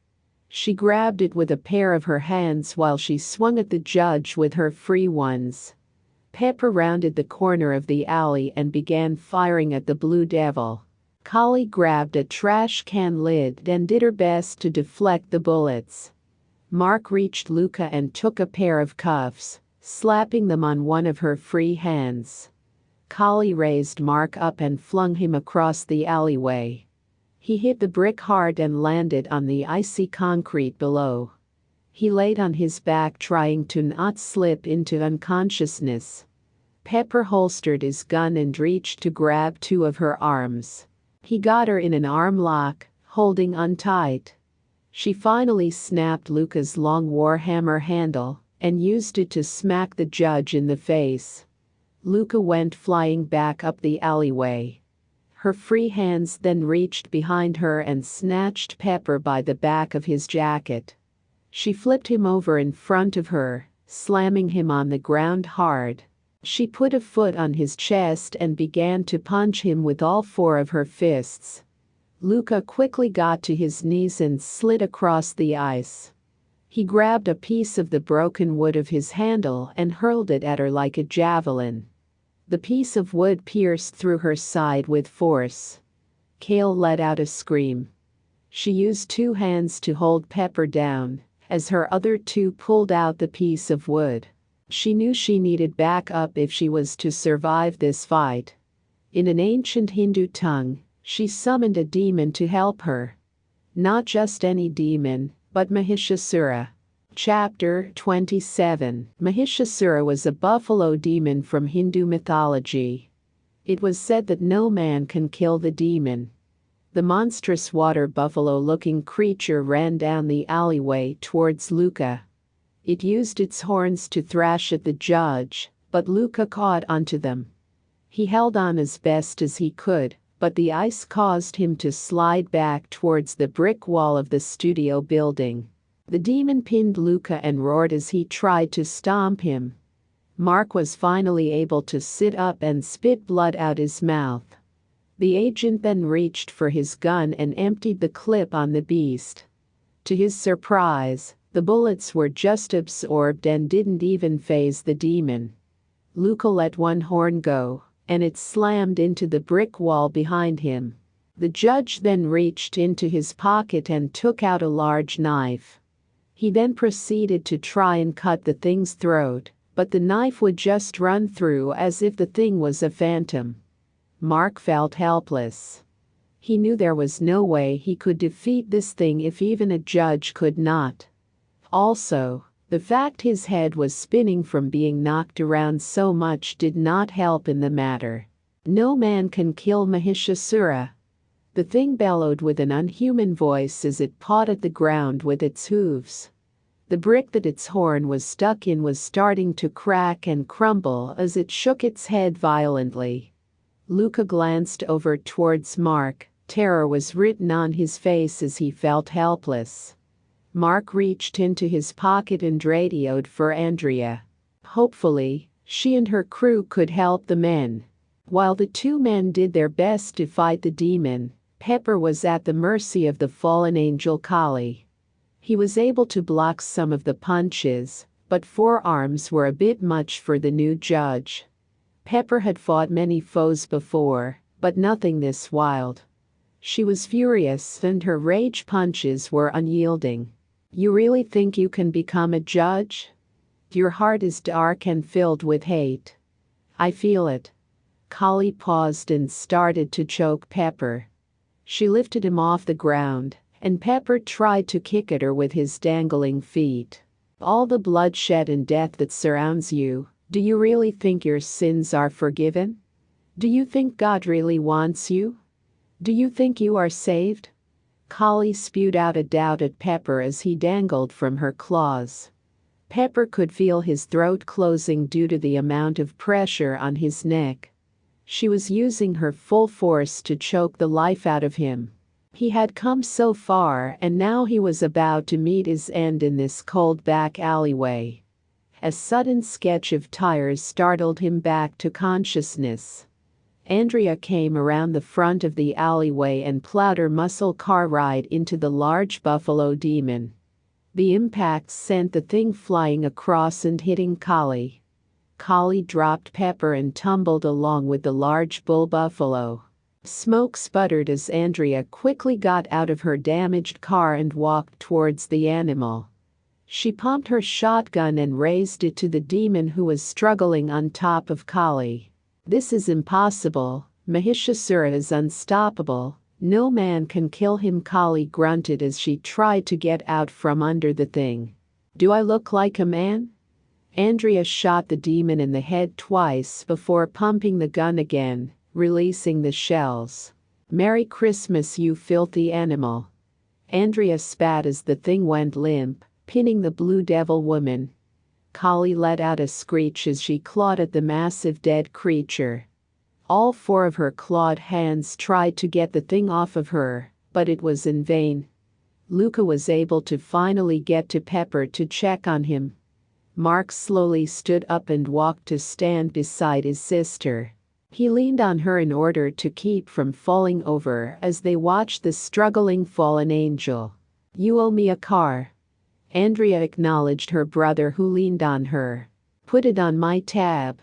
She grabbed it with a pair of her hands while she swung at the judge with her free ones. Pepper rounded the corner of the alley and began firing at the Blue Devil. Kali grabbed a trash can lid and did her best to deflect the bullets. Mark reached Luca and took a pair of cuffs, slapping them on one of her free hands. Kali raised Mark up and flung him across the alleyway. He hit the brick hard and landed on the icy concrete below. He laid on his back trying to not slip into unconsciousness. Pepper holstered his gun and reached to grab 2 of her arms. He got her in an arm lock, holding on tight. She finally snapped Luca's long warhammer handle and used it to smack the judge in the face. Luca went flying back up the alleyway. Her free hands then reached behind her and snatched Pepper by the back of his jacket. She flipped him over in front of her, slamming him on the ground hard. She put a foot on his chest and began to punch him with all 4 of her fists. Luca quickly got to his knees and slid across the ice. He grabbed a piece of the broken wood of his handle and hurled it at her like a javelin. The piece of wood pierced through her side with force. Kale let out a scream. She used 2 hands to hold Pepper down, as her other 2 pulled out the piece of wood. She knew she needed backup if she was to survive this fight. In an ancient Hindu tongue, she summoned a demon to help her. Not just any demon, but Mahishasura. Chapter 27. Mahishasura was a buffalo demon from Hindu mythology. It was said that no man can kill the demon. The monstrous water buffalo-looking creature ran down the alleyway towards Luca. It used its horns to thrash at the judge, but Luca caught onto them. He held on as best as he could, but the ice caused him to slide back towards the brick wall of the studio building. The demon pinned Luca and roared as he tried to stomp him. Mark was finally able to sit up and spit blood out his mouth. The agent then reached for his gun and emptied the clip on the beast. To his surprise, the bullets were just absorbed and didn't even faze the demon. Luca let one horn go, and it slammed into the brick wall behind him. The judge then reached into his pocket and took out a large knife. He then proceeded to try and cut the thing's throat, but the knife would just run through as if the thing was a phantom. Mark felt helpless. He knew there was no way he could defeat this thing if even a judge could not. Also, the fact his head was spinning from being knocked around so much did not help in the matter. No man can kill Mahishasura. The thing bellowed with an unhuman voice as it pawed at the ground with its hooves. The brick that its horn was stuck in was starting to crack and crumble as it shook its head violently. Luca glanced over towards Mark. Terror was written on his face as he felt helpless. Mark reached into his pocket and radioed for Andrea. Hopefully, she and her crew could help the men. While the two men did their best to fight the demon, Pepper was at the mercy of the fallen angel Kali. He was able to block some of the punches, but forearms were a bit much for the new judge. Pepper had fought many foes before, but nothing this wild. She was furious and her rage punches were unyielding. You really think you can become a judge? Your heart is dark and filled with hate. I feel it. Kali paused and started to choke Pepper. She lifted him off the ground, and Pepper tried to kick at her with his dangling feet. All the bloodshed and death that surrounds you, do you really think your sins are forgiven? Do you think God really wants you? Do you think you are saved? Kali spewed out a doubt at Pepper as he dangled from her claws. Pepper could feel his throat closing due to the amount of pressure on his neck. She was using her full force to choke the life out of him. He had come so far and now he was about to meet his end in this cold back alleyway. A sudden sketch of tires startled him back to consciousness. Andrea came around the front of the alleyway and plowed her muscle car right into the large buffalo demon. The impact sent the thing flying across and hitting Kali. Kali dropped Pepper and tumbled along with the large bull buffalo. Smoke sputtered as Andrea quickly got out of her damaged car and walked towards the animal. She pumped her shotgun and raised it to the demon who was struggling on top of Kali. This is impossible. Mahishasura is unstoppable. No man can kill him, Kali grunted as she tried to get out from under the thing. Do I look like a man? Andrea shot the demon in the head twice before pumping the gun again, releasing the shells. Merry Christmas, you filthy animal. Andrea spat as the thing went limp, pinning the Blue Devil woman. Kali let out a screech as she clawed at the massive dead creature. All four of her clawed hands tried to get the thing off of her, but it was in vain. Luca was able to finally get to Pepper to check on him. Mark slowly stood up and walked to stand beside his sister. He leaned on her in order to keep from falling over as they watched the struggling fallen angel. You owe me a car. Andrea acknowledged her brother who leaned on her. Put it on my tab.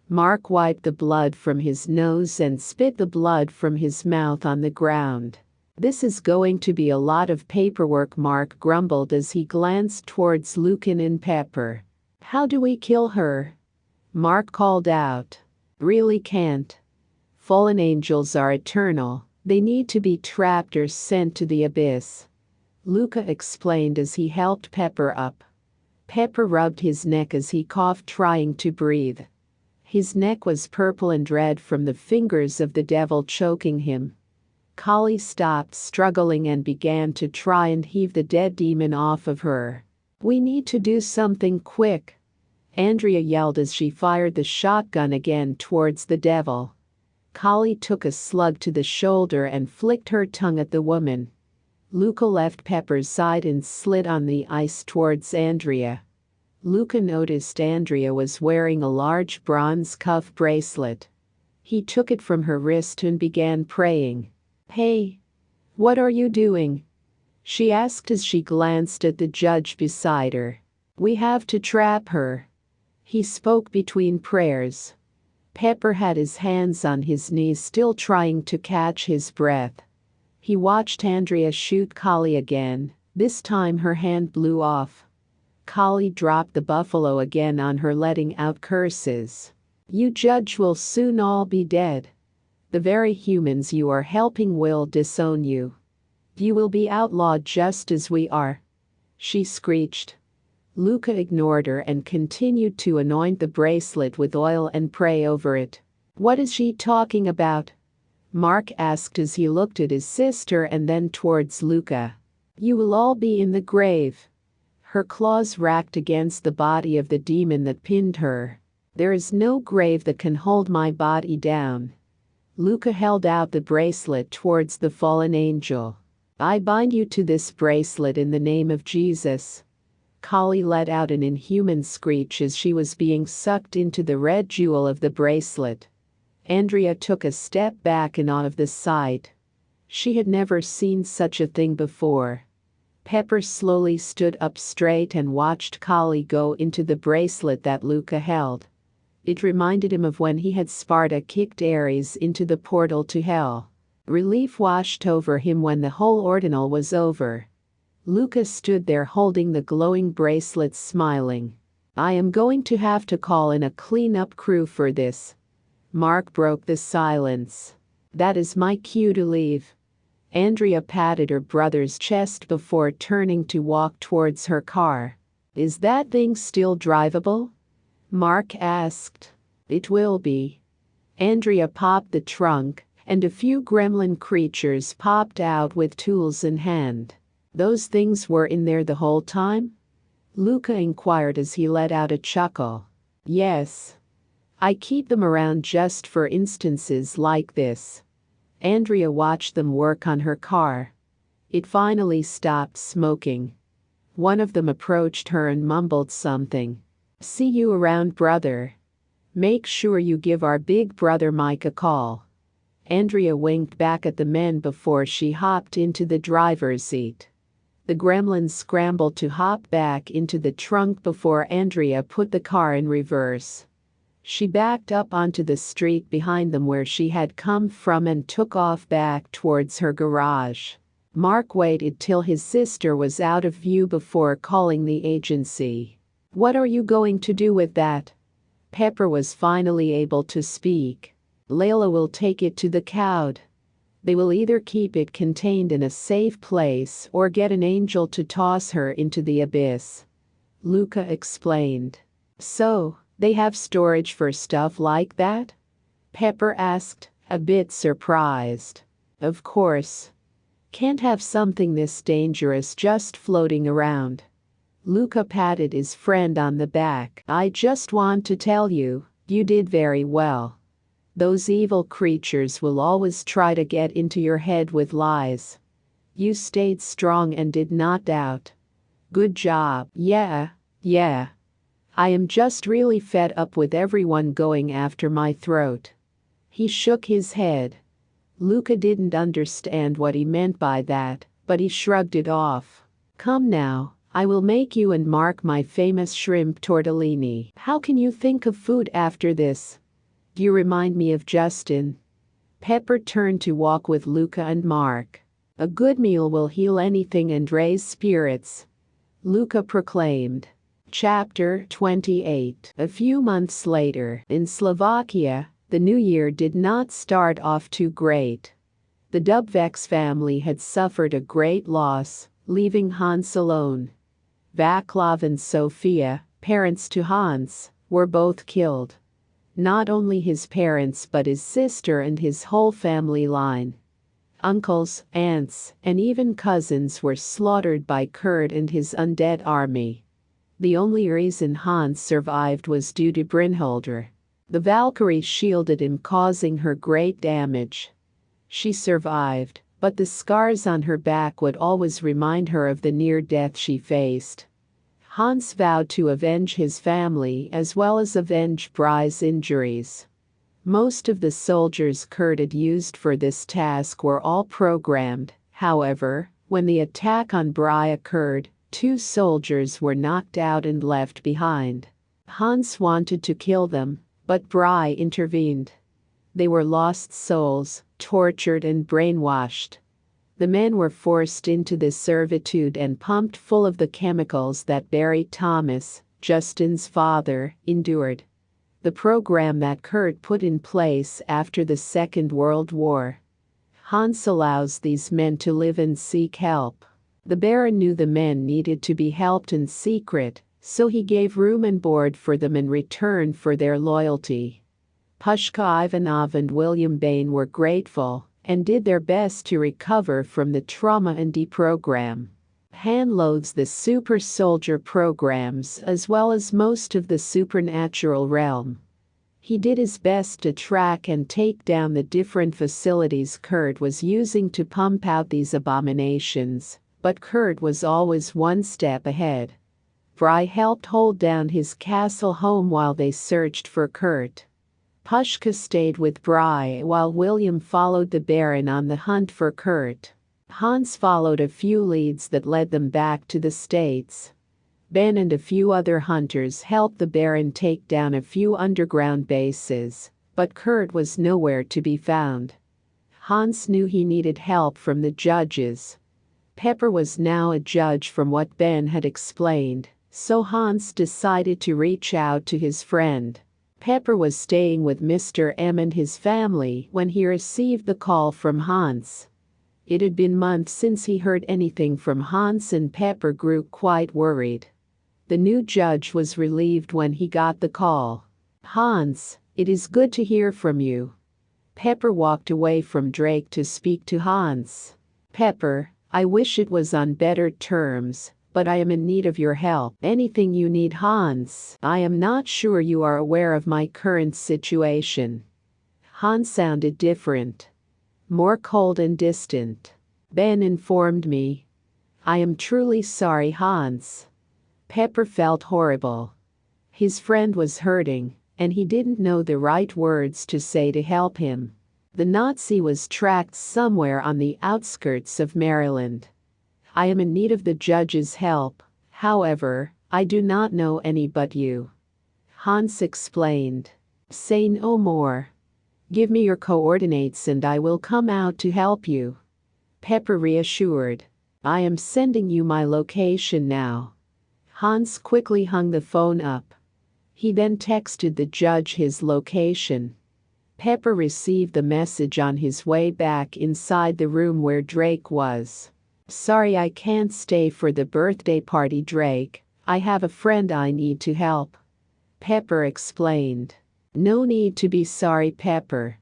Mark wiped the blood from his nose and spit the blood from his mouth on the ground. This is going to be a lot of paperwork, Mark grumbled as he glanced towards Lucan and Pepper. How do we kill her? Mark called out. Really can't. Fallen angels are eternal. They need to be trapped or sent to the abyss. Luca explained as he helped Pepper up. Pepper rubbed his neck as he coughed, trying to breathe. His neck was purple and red from the fingers of the devil choking him. Kali stopped struggling and began to try and heave the dead demon off of her. We need to do something quick. Andrea yelled as she fired the shotgun again towards the devil. Kali took a slug to the shoulder and flicked her tongue at the woman. Luca left Pepper's side and slid on the ice towards Andrea. Luca noticed Andrea was wearing a large bronze cuff bracelet. He took it from her wrist and began praying. Hey, what are you doing? She asked as she glanced at the judge beside her. We have to trap her. He spoke between prayers. Pepper had his hands on his knees, still trying to catch his breath. He watched Andrea shoot Kali again, This time her hand blew off. Kali dropped the buffalo again on her, letting out curses. You judge will soon all be dead. The very humans you are helping will disown you. You will be outlawed just as we are, she screeched. Luca ignored her and continued to anoint the bracelet with oil and pray over it. What is she talking about? Mark asked as he looked at his sister and then towards Luca. You will all be in the grave. Her claws racked against the body of the demon that pinned her. There is no grave that can hold my body down. Luca held out the bracelet towards the fallen angel. I bind you to this bracelet in the name of Jesus. Kali let out an inhuman screech as she was being sucked into the red jewel of the bracelet. Andrea took a step back in awe of the sight. She had never seen such a thing before. Pepper slowly stood up straight and watched Kali go into the bracelet that Luca held. It reminded him of when he had Sparta kicked Ares into the portal to hell. Relief washed over him when the whole ordeal was over. Luca stood there holding the glowing bracelet, smiling. I am going to have to call in a cleanup crew for this. Mark broke the silence. That is my cue to leave. Andrea patted her brother's chest before turning to walk towards her car. Is that thing still drivable? Mark asked. It will be. Andrea popped the trunk, and a few gremlin creatures popped out with tools in hand. Those things were in there the whole time? Luca inquired as he let out a chuckle. Yes. I keep them around just for instances like this. Andrea watched them work on her car. It finally stopped smoking. One of them approached her and mumbled something. See you around, brother. Make sure you give our big brother Mike a call. Andrea winked back at the men before she hopped into the driver's seat. The gremlins scrambled to hop back into the trunk before Andrea put the car in reverse. She backed up onto the street behind them where she had come from and took off back towards her garage. Mark waited till his sister was out of view before calling the agency. What are you going to do with that? Pepper was finally able to speak. Layla will take it to the COD. They will either keep it contained in a safe place or get an angel to toss her into the abyss. Luca explained. So, they have storage for stuff like that? Pepper asked, a bit surprised. Of course. Can't have something this dangerous just floating around. Luca patted his friend on the back. I just want to tell you, you did very well. Those evil creatures will always try to get into your head with lies. You stayed strong and did not doubt. Good job. Yeah. I am just really fed up with everyone going after my throat. He shook his head. Luca didn't understand what he meant by that, but he shrugged it off. Come now, I will make you and Mark my famous shrimp tortellini. How can you think of food after this? You remind me of Justin. Pepper turned to walk with Luca and Mark. A good meal will heal anything and raise spirits, Luca proclaimed. Chapter 28. A few months later, in Slovakia, the new year did not start off too great. The Dubvex family had suffered a great loss, leaving Hans alone. Vaclav and Sofia, parents to Hans, were both killed. Not only his parents but his sister and his whole family line. Uncles, aunts, and even cousins were slaughtered by Kurt and his undead army. The only reason Hans survived was due to Brynhildr. The Valkyrie shielded him, causing her great damage. She survived, but the scars on her back would always remind her of the near death she faced. Hans vowed to avenge his family as well as avenge Bry's injuries. Most of the soldiers Kurt had used for this task were all programmed. However, when the attack on Bry occurred, 2 soldiers were knocked out and left behind. Hans wanted to kill them, but Bry intervened. They were lost souls, tortured and brainwashed. The men were forced into this servitude and pumped full of the chemicals that Barry Thomas, Justin's father, endured. The program that Kurt put in place after the Second World War. Hans allows these men to live and seek help. The Baron knew the men needed to be helped in secret, so he gave room and board for them in return for their loyalty. Pushka Ivanov and William Bain were grateful and did their best to recover from the trauma and deprogram. Han loads the super soldier programs as well as most of the supernatural realm. He did his best to track and take down the different facilities Kurt was using to pump out these abominations, but Kurt was always one step ahead. Bry helped hold down his castle home while they searched for Kurt. Pushka stayed with Bry while William followed the Baron on the hunt for Kurt. Hans followed a few leads that led them back to the States. Ben and a few other hunters helped the Baron take down a few underground bases, but Kurt was nowhere to be found. Hans knew he needed help from the judges. Pepper was now a judge from what Ben had explained, so Hans decided to reach out to his friend. Pepper was staying with Mr. M and his family when he received the call from Hans. It had been months since he heard anything from Hans and Pepper grew quite worried. The new judge was relieved when he got the call. "Hans, it is good to hear from you." Pepper walked away from Drake to speak to Hans. "Pepper, I wish it was on better terms, but I am in need of your help. Anything you need, Hans. I am not sure you are aware of my current situation." Hans sounded different. More cold and distant. "Ben informed me." "I am truly sorry, Hans." Pepper felt horrible. His friend was hurting, and he didn't know the right words to say to help him. The Nazi was tracked somewhere on the outskirts of Maryland. "I am in need of the judge's help, however, I do not know any but you." Hans explained. "Say no more. Give me your coordinates and I will come out to help you." Pepper reassured. "I am sending you my location now." Hans quickly hung the phone up. He then texted the judge his location. Pepper received the message on his way back inside the room where Drake was. "Sorry I can't stay for the birthday party, Drake. I have a friend I need to help." Pepper explained. "No need to be sorry, Pepper.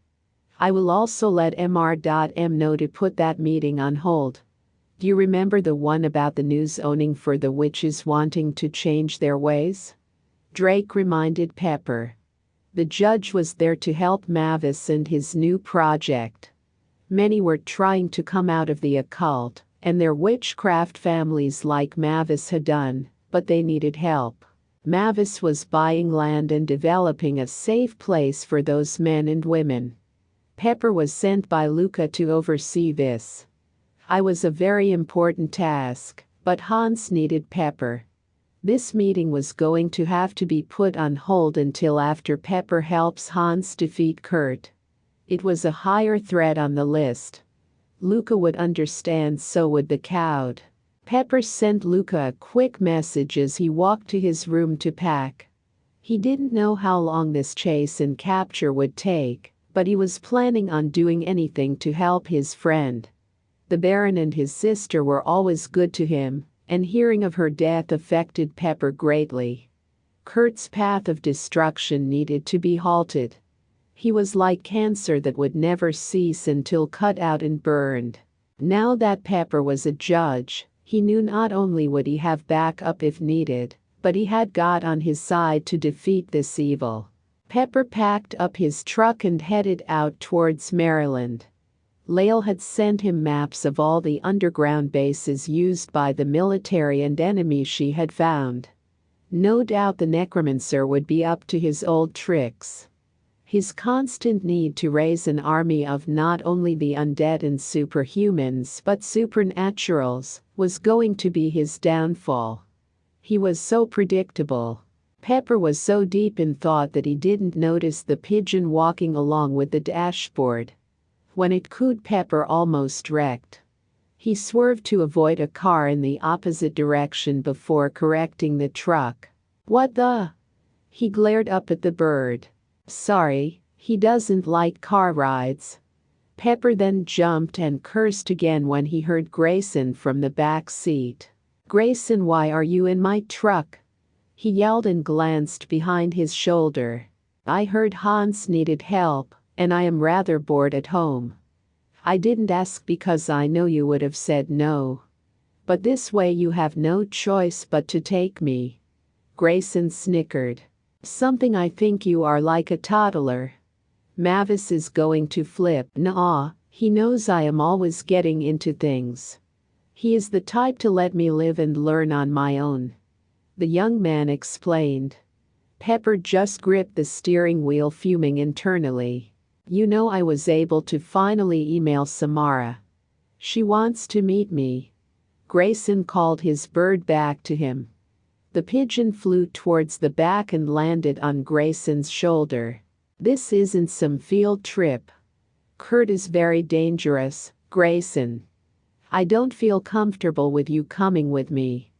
I will also let Mr.M know to put that meeting on hold. Do you remember the one about the new zoning for the witches wanting to change their ways?" Drake reminded Pepper. The judge was there to help Mavis and his new project. Many were trying to come out of the occult, and their witchcraft families like Mavis had done, but they needed help. Mavis was buying land and developing a safe place for those men and women. Pepper was sent by Luca to oversee this. I was a very important task, but Hans needed Pepper. This meeting was going to have to be put on hold until after Pepper helps Hans defeat Kurt. It was a higher threat on the list. Luca would understand, so would the Cowd. Pepper sent Luca a quick message as he walked to his room to pack. He didn't know how long this chase and capture would take, but he was planning on doing anything to help his friend. The Baron and his sister were always good to him, and hearing of her death affected Pepper greatly. Kurt's path of destruction needed to be halted. He was like cancer that would never cease until cut out and burned. Now that Pepper was a judge, he knew not only would he have backup if needed, but he had God on his side to defeat this evil. Pepper packed up his truck and headed out towards Maryland. Lael had sent him maps of all the underground bases used by the military and enemies she had found. No doubt the necromancer would be up to his old tricks. His constant need to raise an army of not only the undead and superhumans but supernaturals was going to be his downfall. He was so predictable. Pepper was so deep in thought that he didn't notice the pigeon walking along with the dashboard. When it cooed, Pepper almost wrecked. He swerved to avoid a car in the opposite direction before correcting the truck. "What the?" He glared up at the bird. "Sorry, he doesn't like car rides." Pepper then jumped and cursed again when he heard Grayson from the back seat. "Grayson, why are you in my truck?" he yelled and glanced behind his shoulder. "I heard Hans needed help, and I am rather bored at home. I didn't ask because I know you would have said no. But this way you have no choice but to take me." Grayson snickered. "Something I think you are like a toddler." Mavis is going to flip. Nah, he knows I am always getting into things. He is the type to let me live and learn on my own," the young man explained. Pepper just gripped the steering wheel, fuming internally. "You know, I was able to finally email Samara. She wants to meet me." Grayson called his bird back to him. The pigeon flew towards the back and landed on Grayson's shoulder. "This isn't some field trip. Kurt is very dangerous, Grayson. I don't feel comfortable with you coming with me."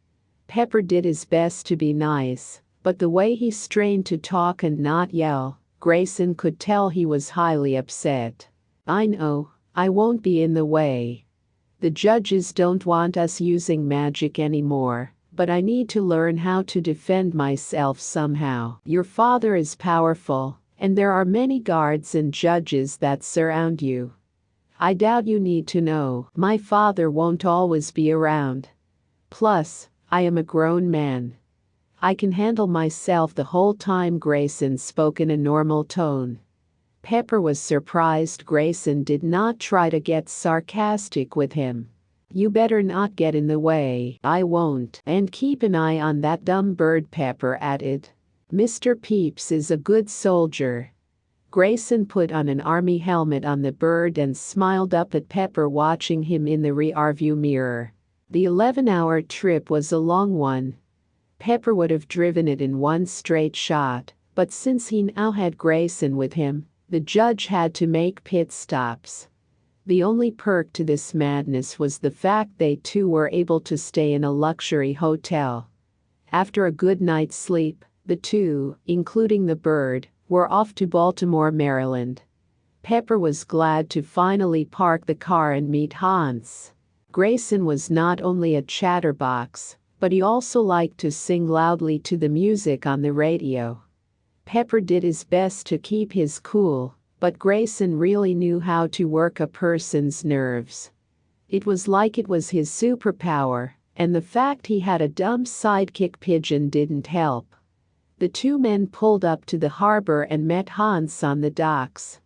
Pepper did his best to be nice, but the way he strained to talk and not yell, Grayson could tell he was highly upset. "I know, I won't be in the way. The judges don't want us using magic anymore, but I need to learn how to defend myself somehow. Your father is powerful, and there are many guards and judges that surround you. I doubt you need to know. My father won't always be around. Plus, I am a grown man. I can handle myself the whole time." Grayson spoke in a normal tone. Pepper was surprised Grayson did not try to get sarcastic with him. "You better not get in the way." "I won't. And keep an eye on that dumb bird," Pepper added. "Mr. Peeps is a good soldier." Grayson put on an army helmet on the bird and smiled up at Pepper, watching him in the rearview mirror. The 11-hour trip was a long one. Pepper would have driven it in one straight shot, but since he now had Grayson with him, the judge had to make pit stops. The only perk to this madness was the fact they too were able to stay in a luxury hotel. After a good night's sleep, the two, including the bird, were off to Baltimore, Maryland. Pepper was glad to finally park the car and meet Hans. Grayson was not only a chatterbox, but he also liked to sing loudly to the music on the radio. Pepper did his best to keep his cool, but Grayson really knew how to work a person's nerves. It was like it was his superpower, and the fact he had a dumb sidekick pigeon didn't help. The two men pulled up to the harbor and met Hans on the docks.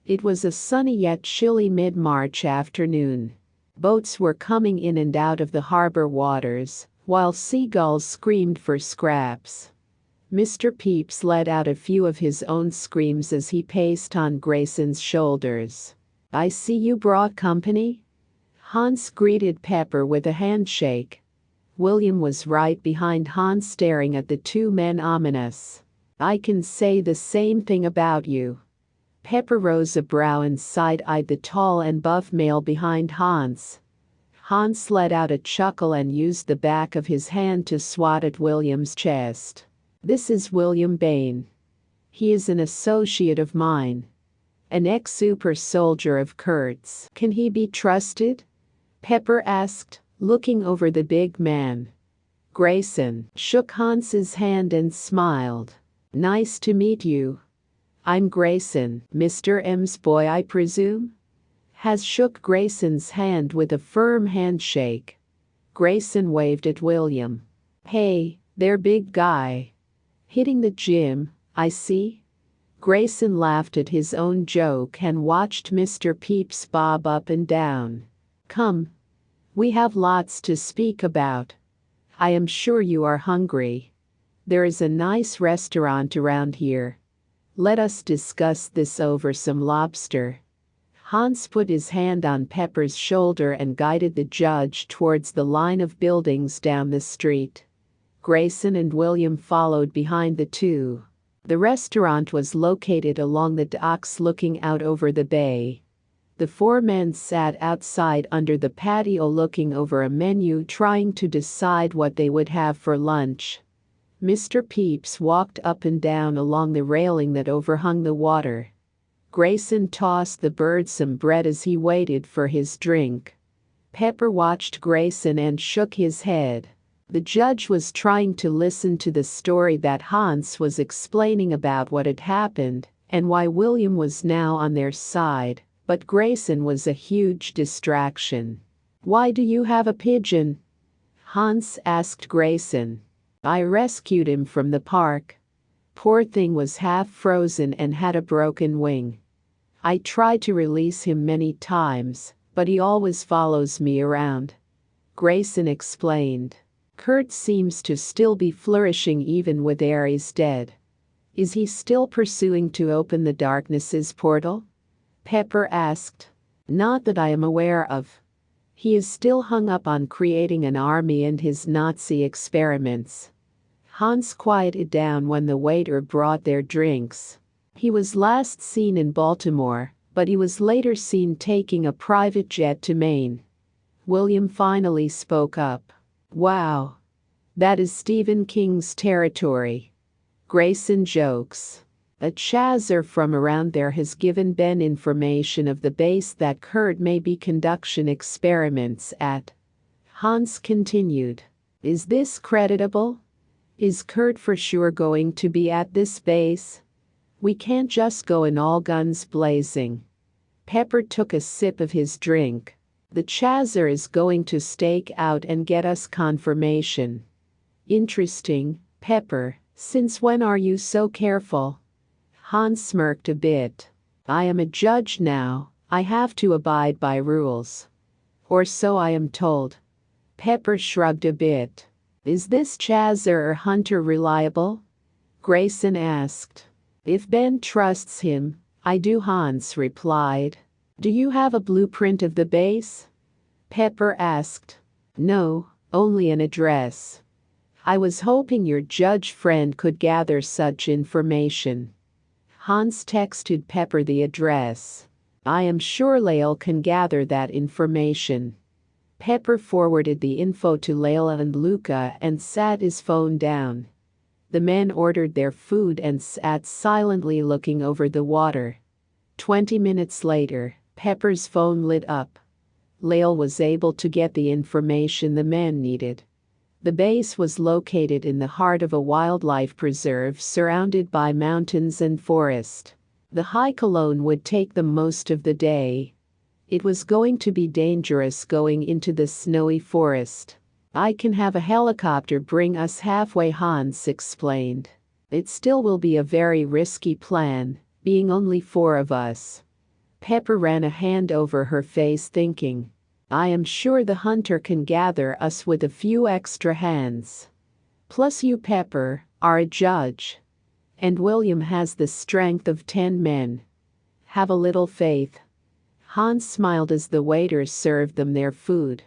It was a sunny yet chilly mid-March afternoon. Boats were coming in and out of the harbor waters, while seagulls screamed for scraps. Mr. Peeps let out a few of his own screams as he paced on Grayson's shoulders. "I see you brought company?" Hans greeted Pepper with a handshake. William was right behind Hans, staring at the two men, ominous. "I can say the same thing about you." Pepper rose a brow and side-eyed the tall and buff male behind Hans. Hans let out a chuckle and used the back of his hand to swat at William's chest. "This is William Bain. He is an associate of mine. An ex-super soldier of Kurt's." "Can he be trusted?" Pepper asked, looking over the big man. Grayson shook Hans's hand and smiled. "Nice to meet you. I'm Grayson, Mr. M's boy, I presume?" Has shook Grayson's hand with a firm handshake. Grayson waved at William. "Hey, there, big guy. Hitting the gym, I see?" Grayson laughed at his own joke and watched Mr. Peeps bob up and down. "Come. We have lots to speak about. I am sure you are hungry. There is a nice restaurant around here. Let us discuss this over some lobster." Hans put his hand on Pepper's shoulder and guided the judge towards the line of buildings down the street. Grayson and William followed behind the two. The restaurant was located along the docks looking out over the bay. The four men sat outside under the patio looking over a menu trying to decide what they would have for lunch. Mr. Pepys walked up and down along the railing that overhung the water. Grayson tossed the bird some bread as he waited for his drink. Pepper watched Grayson and shook his head. The judge was trying to listen to the story that Hans was explaining about what had happened and why William was now on their side, but Grayson was a huge distraction. "Why do you have a pigeon?" Hans asked Grayson. "I rescued him from the park. Poor thing was half frozen and had a broken wing. I tried to release him many times, but he always follows me around," Grayson explained. "Kurt seems to still be flourishing even with Ares dead. Is he still pursuing to open the darkness's portal?" Pepper asked. "Not that I am aware of. He is still hung up on creating an army and his Nazi experiments." Hans quieted down when the waiter brought their drinks. He was last seen in Baltimore, but he was later seen taking a private jet to Maine. William finally spoke up. "Wow. That is Stephen King's territory." Grayson jokes. "A chaser from around there has given Ben information of the base that Kurt may be conducting experiments at." Hans continued. "Is this creditable? Is Kurt for sure going to be at this base? We can't just go in all guns blazing." Pepper took a sip of his drink. "The chaser is going to stake out and get us confirmation." "Interesting, Pepper. Since when are you so careful?" Hans smirked a bit. "I am a judge now. I have to abide by rules. Or so I am told." Pepper shrugged a bit. "Is this chaser or hunter reliable?" Grayson asked. "If Ben trusts him, I do," Hans replied. "Do you have a blueprint of the base?" Pepper asked. "No, only an address. I was hoping your judge friend could gather such information." Hans texted Pepper the address. "I am sure Lael can gather that information." Pepper forwarded the info to Lael and Luca and sat his phone down. The men ordered their food and sat silently looking over the water. 20 minutes later, Pepper's phone lit up. Lael was able to get the information the men needed. The base was located in the heart of a wildlife preserve surrounded by mountains and forest. The hike alone would take them most of the day. It was going to be dangerous going into the snowy forest. "I can have a helicopter bring us halfway," Hans explained. "It still will be a very risky plan, being only 4 of us." Pepper ran a hand over her face thinking. "I am sure the hunter can gather us with a few extra hands. Plus you, Pepper, are a judge. And William has the strength of 10 men. Have a little faith." Hans smiled as the waiter served them their food.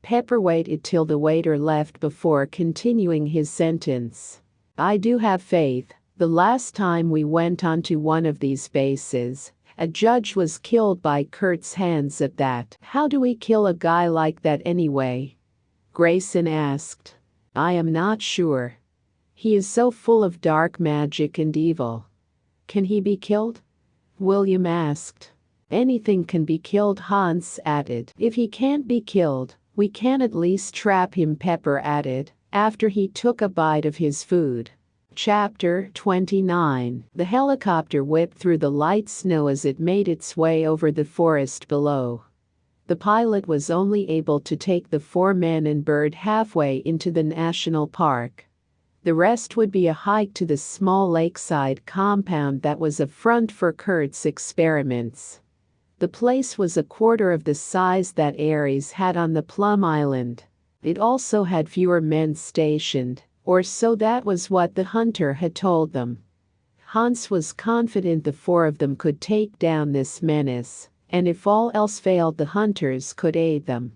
Pepper waited till the waiter left before continuing his sentence. "I do have faith. The last time we went onto one of these bases, a judge was killed by Kurt's hands at that." "How do we kill a guy like that anyway?" Grayson asked. "I am not sure. He is so full of dark magic and evil." "Can he be killed?" William asked. "Anything can be killed," Hans added. "If he can't be killed, we can at least trap him," Pepper added, after he took a bite of his food. Chapter 29. The helicopter whipped through the light snow as it made its way over the forest below. The pilot was only able to take the 4 men and bird halfway into the national park. The rest would be a hike to the small lakeside compound that was a front for Kurt's experiments. The place was a quarter of the size that Ares had on the Plum Island. It also had fewer men stationed, or so that was what the hunter had told them. Hans was confident the 4 of them could take down this menace, and if all else failed the hunters could aid them.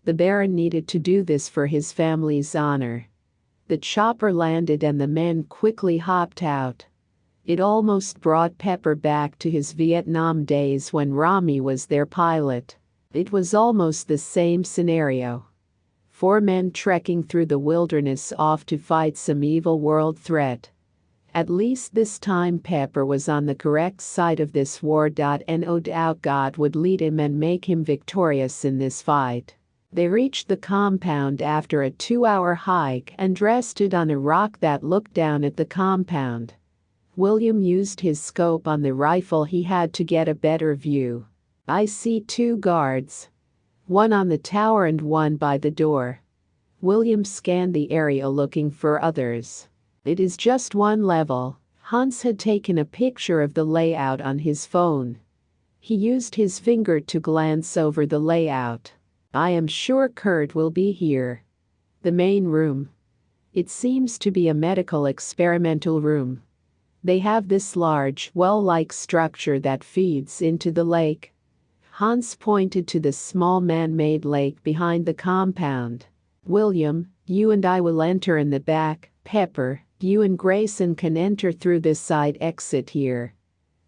The Baron needed to do this for his family's honor. The chopper landed and the men quickly hopped out. It almost brought Pepper back to his Vietnam days when Rami was their pilot. It was almost the same scenario. 4 men trekking through the wilderness off to fight some evil world threat. At least this time Pepper was on the correct side of this war. No doubt God would lead him and make him victorious in this fight. They reached the compound after a 2-hour hike and rested on a rock that looked down at the compound. William used his scope on the rifle he had to get a better view. I see 2 guards. One on the tower and one by the door. William scanned the area looking for others. It is just 1 level. Hans had taken a picture of the layout on his phone. He used his finger to glance over the layout. I am sure Kurt will be here. The main room. It seems to be a medical experimental room. They have this large, well-like structure that feeds into the lake. Hans pointed to the small man-made lake behind the compound. William, you and I will enter in the back. Pepper, you and Grayson can enter through this side exit here.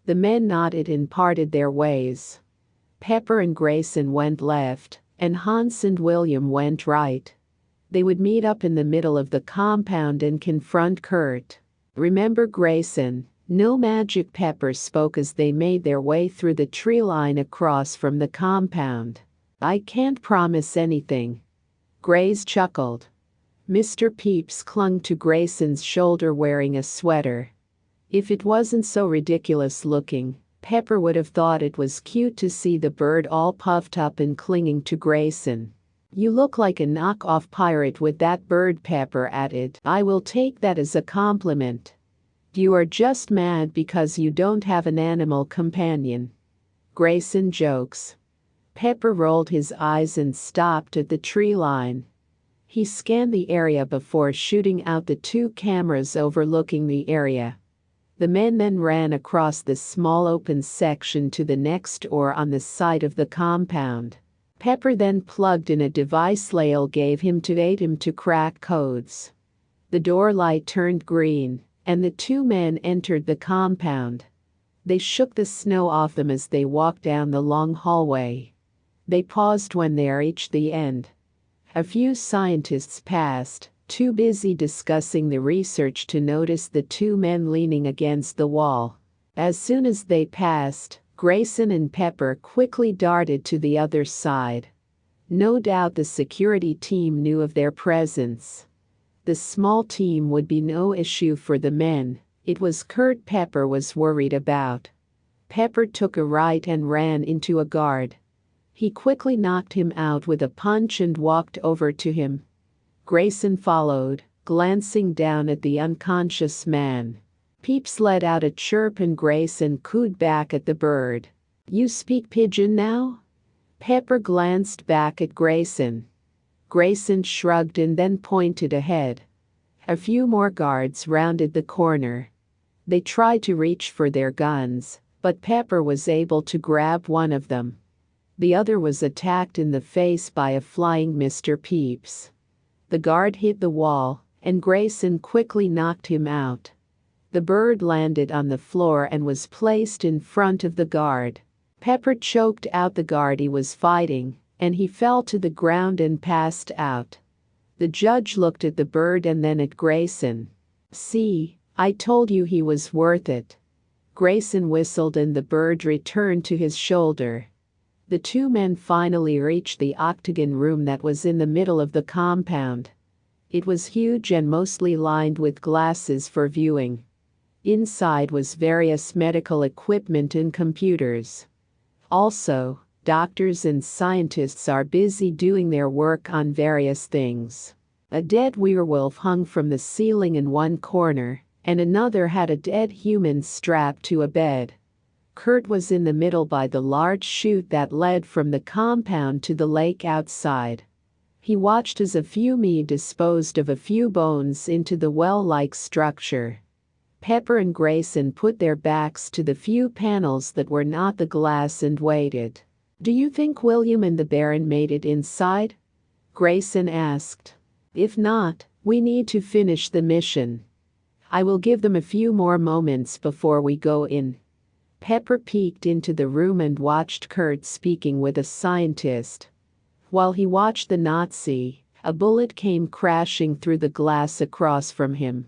The men nodded and parted their ways. Pepper and Grayson went left, and Hans and William went right. They would meet up in the middle of the compound and confront Kurt. Remember Grayson, no magic. Pepper spoke as they made their way through the tree line across from the compound. I can't promise anything. Grace chuckled. Mr. Pepys clung to Grayson's shoulder wearing a sweater. If it wasn't so ridiculous looking, Pepper would have thought it was cute to see the bird all puffed up and clinging to Grayson. You look like a knockoff pirate with that bird, Pepper added. I will take that as a compliment. You are just mad because you don't have an animal companion. Grayson jokes. Pepper rolled his eyes and stopped at the tree line. He scanned the area before shooting out the 2 cameras overlooking the area. The men then ran across the small open section to the next door on the side of the compound. Pepper then plugged in a device Lael gave him to aid him to crack codes. The door light turned green, and the 2 men entered the compound. They shook the snow off them as they walked down the long hallway. They paused when they reached the end. A few scientists passed, too busy discussing the research to notice the 2 men leaning against the wall. As soon as they passed, Grayson and Pepper quickly darted to the other side. No doubt the security team knew of their presence. The small team would be no issue for the men. It was Kurt Pepper was worried about. Pepper took a right and ran into a guard. He quickly knocked him out with a punch and walked over to him. Grayson followed, glancing down at the unconscious man. Pepys let out a chirp and Grayson cooed back at the bird. You speak pigeon now? Pepper glanced back at Grayson. Grayson shrugged and then pointed ahead. A few more guards rounded the corner. They tried to reach for their guns, but Pepper was able to grab one of them. The other was attacked in the face by a flying Mr. Pepys. The guard hit the wall, and Grayson quickly knocked him out. The bird landed on the floor and was placed in front of the guard. Pepper choked out the guard he was fighting, and he fell to the ground and passed out. The judge looked at the bird and then at Grayson. See, I told you he was worth it. Grayson whistled and the bird returned to his shoulder. The 2 men finally reached the octagon room that was in the middle of the compound. It was huge and mostly lined with glasses for viewing. Inside was various medical equipment and computers. Also, doctors and scientists are busy doing their work on various things. A dead werewolf hung from the ceiling in one corner, and another had a dead human strapped to a bed. Kurt was in the middle by the large chute that led from the compound to the lake outside. He watched as a few men disposed of a few bones into the well-like structure. Pepper and Grayson put their backs to the few panels that were not the glass and waited. Do you think William and the Baron made it inside? Grayson asked. If not, we need to finish the mission. I will give them a few more moments before we go in. Pepper peeked into the room and watched Kurt speaking with a scientist. While he watched the Nazi, a bullet came crashing through the glass across from him.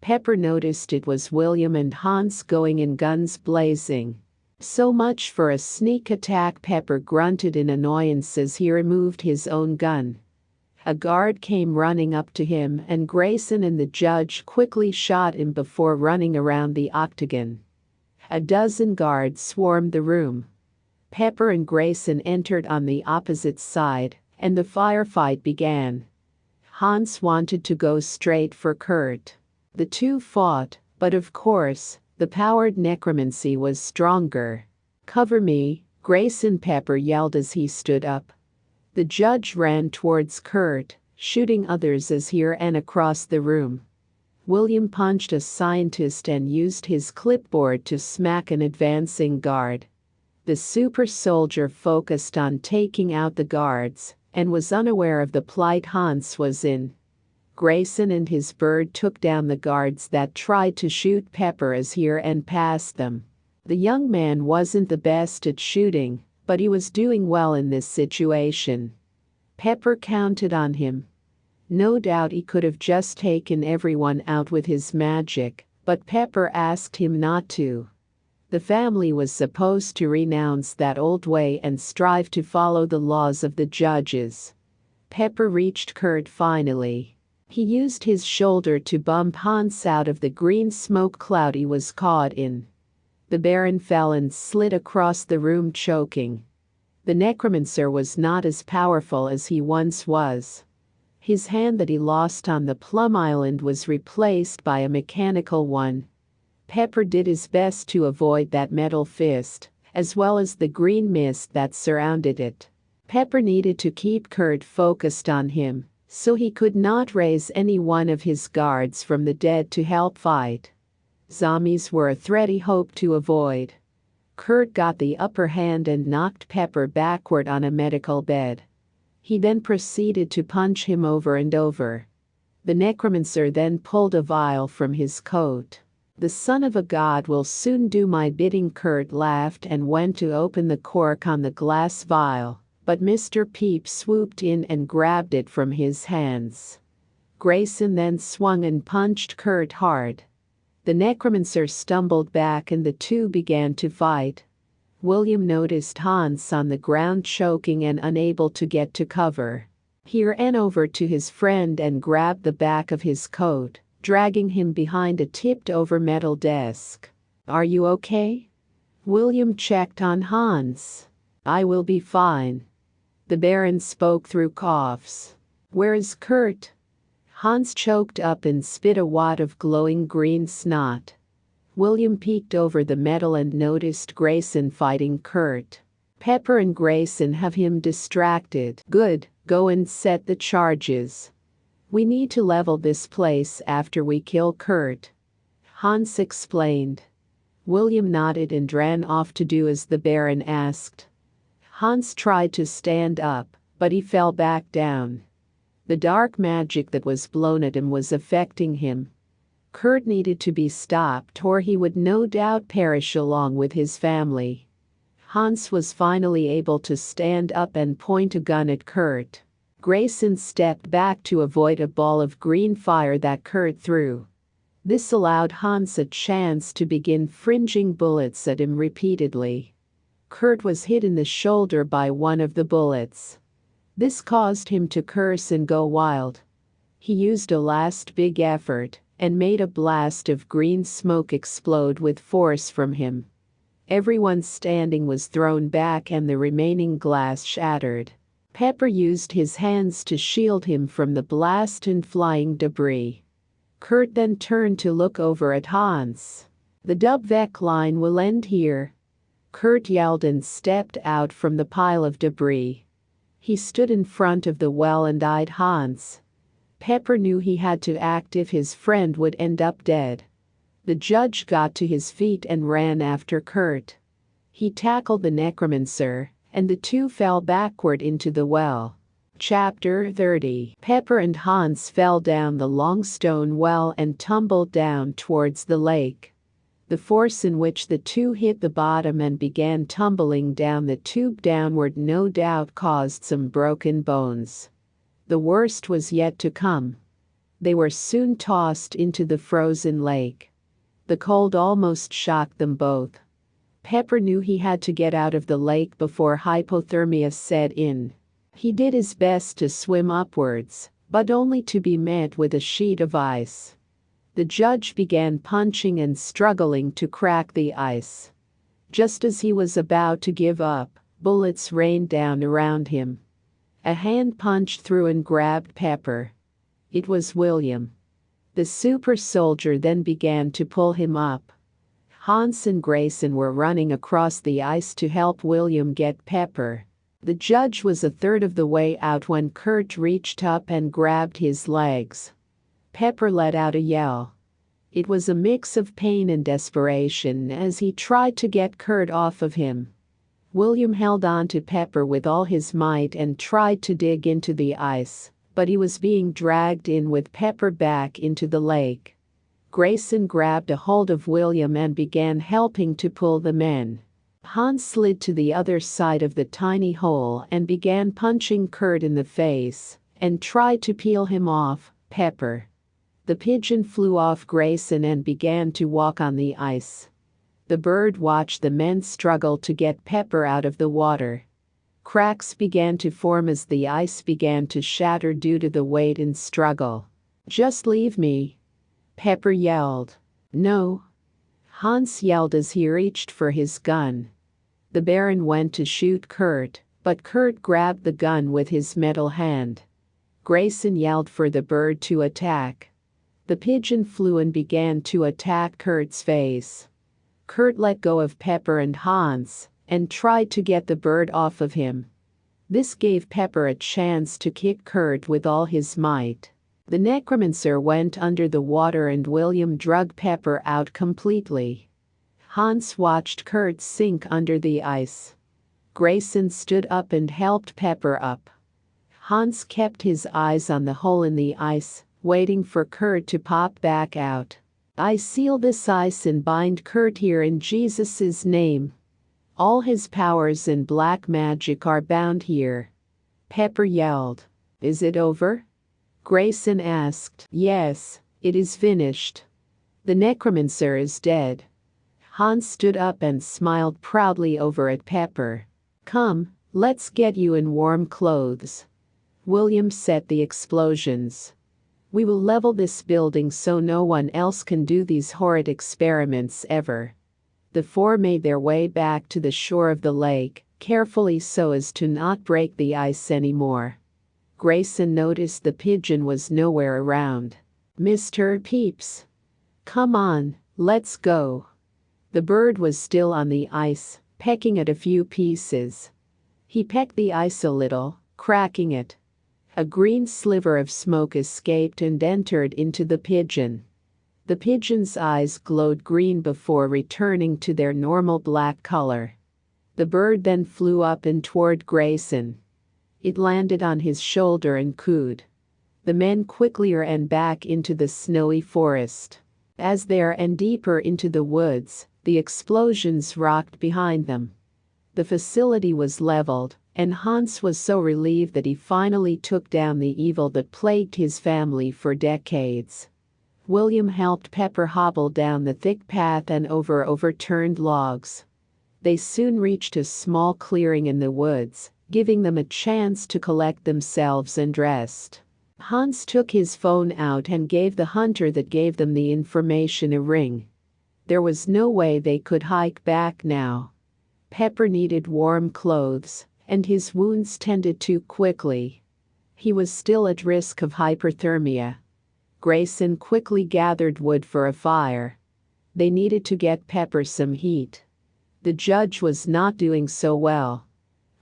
Pepper noticed it was William and Hans going in, guns blazing. So much for a sneak attack, Pepper grunted in annoyance as he removed his own gun. A guard came running up to him and Grayson and the judge quickly shot him before running around the octagon. A dozen guards swarmed the room. Pepper and Grayson entered on the opposite side, and the firefight began. Hans wanted to go straight for Kurt. The two fought, but of course, the powered necromancy was stronger. Cover me, Grayson, Pepper yelled as he stood up. The judge ran towards Kurt, shooting others as he ran across the room. William punched a scientist and used his clipboard to smack an advancing guard. The super soldier focused on taking out the guards and was unaware of the plight Hans was in. Grayson and his bird took down the guards that tried to shoot Pepper as he ran past them. The young man wasn't the best at shooting, but he was doing well in this situation. Pepper counted on him. No doubt he could have just taken everyone out with his magic, but Pepper asked him not to. The family was supposed to renounce that old way and strive to follow the laws of the judges. Pepper reached Kurt finally. He used his shoulder to bump Hans out of the green smoke cloud he was caught in. The Baron fell and slid across the room choking. The necromancer was not as powerful as he once was. His hand that he lost on the Plum Island was replaced by a mechanical one. Pepper did his best to avoid that metal fist, as well as the green mist that surrounded it. Pepper needed to keep Kurt focused on him, so he could not raise any one of his guards from the dead to help fight. Zombies were a threat he hoped to avoid. Kurt got the upper hand and knocked Pepper backward on a medical bed. He then proceeded to punch him over and over. The necromancer then pulled a vial from his coat. The son of a god will soon do my bidding, Kurt laughed and went to open the cork on the glass vial, but Mr. Peep swooped in and grabbed it from his hands. Grayson then swung and punched Kurt hard. The necromancer stumbled back and the two began to fight. William noticed Hans on the ground choking and unable to get to cover. He ran over to his friend and grabbed the back of his coat, dragging him behind a tipped-over metal desk. "Are you okay?" William checked on Hans. "I will be fine." The Baron spoke through coughs. "Where is Kurt?" Hans choked up and spit a wad of glowing green snot. William peeked over the metal and noticed Grayson fighting Kurt. "Pepper and Grayson have him distracted." "Good, go and set the charges. We need to level this place after we kill Kurt," Hans explained. William nodded and ran off to do as the Baron asked. Hans tried to stand up, but he fell back down. The dark magic that was blown at him was affecting him. Kurt needed to be stopped or he would no doubt perish along with his family. Hans was finally able to stand up and point a gun at Kurt. Grayson stepped back to avoid a ball of green fire that Kurt threw. This allowed Hans a chance to begin fringing bullets at him repeatedly. Kurt was hit in the shoulder by one of the bullets. This caused him to curse and go wild. He used a last big effort and made a blast of green smoke explode with force from him. Everyone standing was thrown back and the remaining glass shattered. Pepper used his hands to shield him from the blast and flying debris. Kurt then turned to look over at Hans. "The Dubvek line will end here," Kurt yelled and stepped out from the pile of debris. He stood in front of the well and eyed Hans. Pepper knew he had to act if his friend would end up dead. The judge got to his feet and ran after Kurt. He tackled the necromancer, and the two fell backward into the well. Chapter 30. Pepper and Hans fell down the long stone well and tumbled down towards the lake. The force in which the two hit the bottom and began tumbling down the tube downward no doubt caused some broken bones. The worst was yet to come. They were soon tossed into the frozen lake. The cold almost shocked them both. Pepper knew he had to get out of the lake before hypothermia set in. He did his best to swim upwards, but only to be met with a sheet of ice. The judge began punching and struggling to crack the ice. Just as he was about to give up, bullets rained down around him. A hand punched through and grabbed Pepper. It was William. The super soldier then began to pull him up. Hans and Grayson were running across the ice to help William get Pepper. The judge was a third of the way out when Kurt reached up and grabbed his legs. Pepper let out a yell. It was a mix of pain and desperation as he tried to get Kurt off of him. William held on to Pepper with all his might and tried to dig into the ice, but he was being dragged in with Pepper back into the lake. Grayson grabbed a hold of William and began helping to pull the men. Hans slid to the other side of the tiny hole and began punching Kurt in the face and tried to peel him off Pepper. The pigeon flew off Grayson and began to walk on the ice. The bird watched the men struggle to get Pepper out of the water. Cracks began to form as the ice began to shatter due to the weight and struggle. "Just leave me," Pepper yelled. "No," Hans yelled as he reached for his gun. The Baron went to shoot Kurt, but Kurt grabbed the gun with his metal hand. Grayson yelled for the bird to attack. The pigeon flew and began to attack Kurt's face. Kurt let go of Pepper and Hans and tried to get the bird off of him. This gave Pepper a chance to kick Kurt with all his might. The necromancer went under the water and William dragged Pepper out completely. Hans watched Kurt sink under the ice. Grayson stood up and helped Pepper up. Hans kept his eyes on the hole in the ice, waiting for Kurt to pop back out. "I seal this ice and bind Kurt here in Jesus' name. All his powers and black magic are bound here," Pepper yelled. "Is it over?" Grayson asked. "Yes, it is finished. The necromancer is dead." Hans stood up and smiled proudly over at Pepper. "Come, let's get you in warm clothes." William set the explosions. "We will level this building so no one else can do these horrid experiments ever." The four made their way back to the shore of the lake, carefully so as to not break the ice anymore. Grayson noticed the pigeon was nowhere around. "Mr. Peeps, come on, let's go." The bird was still on the ice, pecking at a few pieces. He pecked the ice a little, cracking it. A green sliver of smoke escaped and entered into the pigeon. The pigeon's eyes glowed green before returning to their normal black color. The bird then flew up and toward Grayson. It landed on his shoulder and cooed. The men quickly ran back into the snowy forest. As they ran deeper into the woods, the explosions rocked behind them. The facility was leveled, and Hans was so relieved that he finally took down the evil that plagued his family for decades. William helped Pepper hobble down the thick path and over overturned logs. They soon reached a small clearing in the woods, giving them a chance to collect themselves and rest. Hans took his phone out and gave the hunter that gave them the information a ring. There was no way they could hike back now. Pepper needed warm clothes, and his wounds tended too quickly. He was still at risk of hyperthermia. Grayson quickly gathered wood for a fire. They needed to get Pepper some heat. The judge was not doing so well.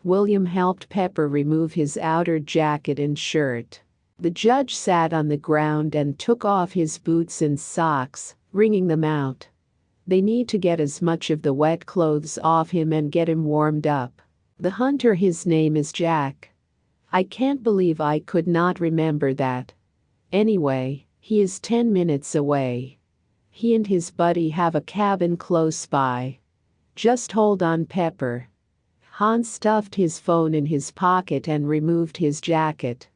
William helped Pepper remove his outer jacket and shirt. The judge sat on the ground and took off his boots and socks, wringing them out. They need to get as much of the wet clothes off him and get him warmed up. The hunter, his name is Jack. I can't believe I could not remember that. Anyway, he is 10 minutes away. He and his buddy have a cabin close by. Just hold on, Pepper." Hans stuffed his phone in his pocket and removed his jacket.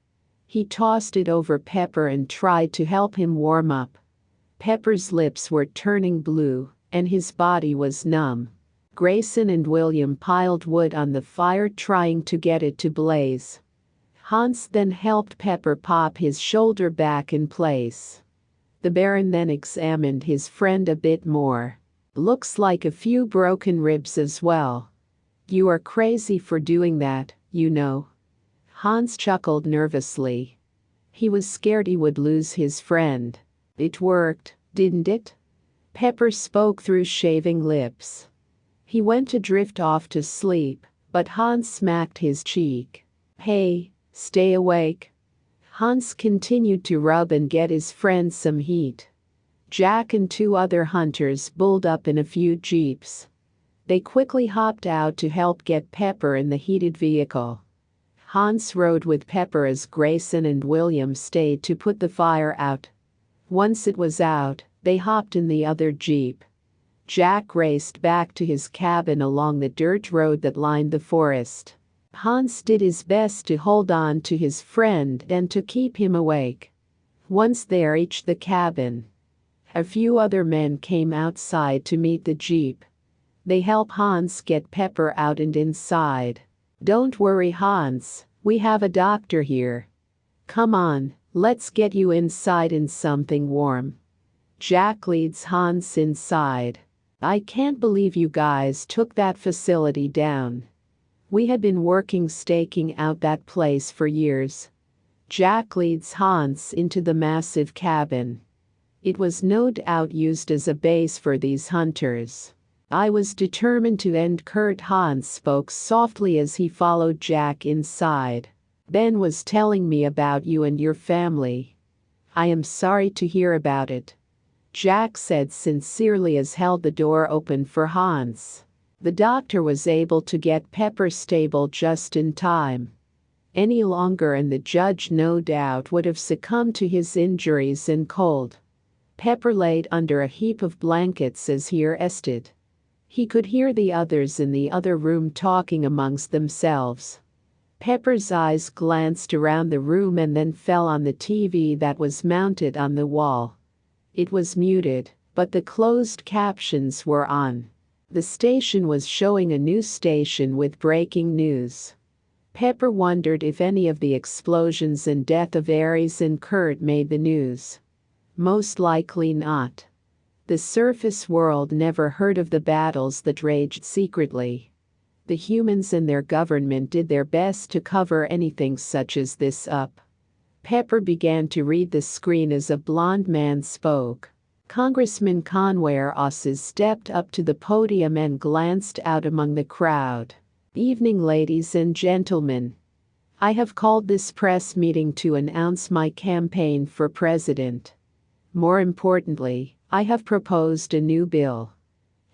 He tossed it over Pepper and tried to help him warm up. Pepper's lips were turning blue, and his body was numb. Grayson and William piled wood on the fire trying to get it to blaze. Hans then helped Pepper pop his shoulder back in place. The Baron then examined his friend a bit more. "Looks like a few broken ribs as well. You are crazy for doing that, you know." Hans chuckled nervously. He was scared he would lose his friend. "It worked, didn't it?" Pepper spoke through shaving lips. He went to drift off to sleep, but Hans smacked his cheek. "Hey, stay awake." Hans continued to rub and get his friend some heat. Jack and 2 other hunters pulled up in a few jeeps. They quickly hopped out to help get Pepper in the heated vehicle. Hans rode with Pepper as Grayson and William stayed to put the fire out. Once it was out, they hopped in the other jeep. Jack raced back to his cabin along the dirt road that lined the forest. Hans did his best to hold on to his friend and to keep him awake. Once they reached the cabin, a few other men came outside to meet the jeep. They helped Hans get Pepper out and inside. "Don't worry, Hans, we have a doctor here. Come on, let's get you inside in something warm." Jack leads Hans inside. "I can't believe you guys took that facility down. We had been working staking out that place for years." Jack leads Hans into the massive cabin. It was no doubt used as a base for these hunters. "I was determined to end Kurt," Hans spoke softly as he followed Jack inside. "Ben was telling me about you and your family. I am sorry to hear about it," Jack said sincerely as held the door open for Hans. The doctor was able to get Pepper stable just in time. Any longer and the judge no doubt would have succumbed to his injuries and cold. Pepper laid under a heap of blankets as he rested. He could hear the others in the other room talking amongst themselves. Pepper's eyes glanced around the room and then fell on the TV that was mounted on the wall. It was muted, but the closed captions were on. The station was showing a news station with breaking news. Pepper wondered if any of the explosions and death of Ares and Kurt made the news. Most likely not. The surface world never heard of the battles that raged secretly. The humans and their government did their best to cover anything such as this up. Pepper began to read the screen as a blond man spoke. Congressman Conway Osses stepped up to the podium and glanced out among the crowd. "Evening, ladies and gentlemen. I have called this press meeting to announce my campaign for president. More importantly, I have proposed a new bill.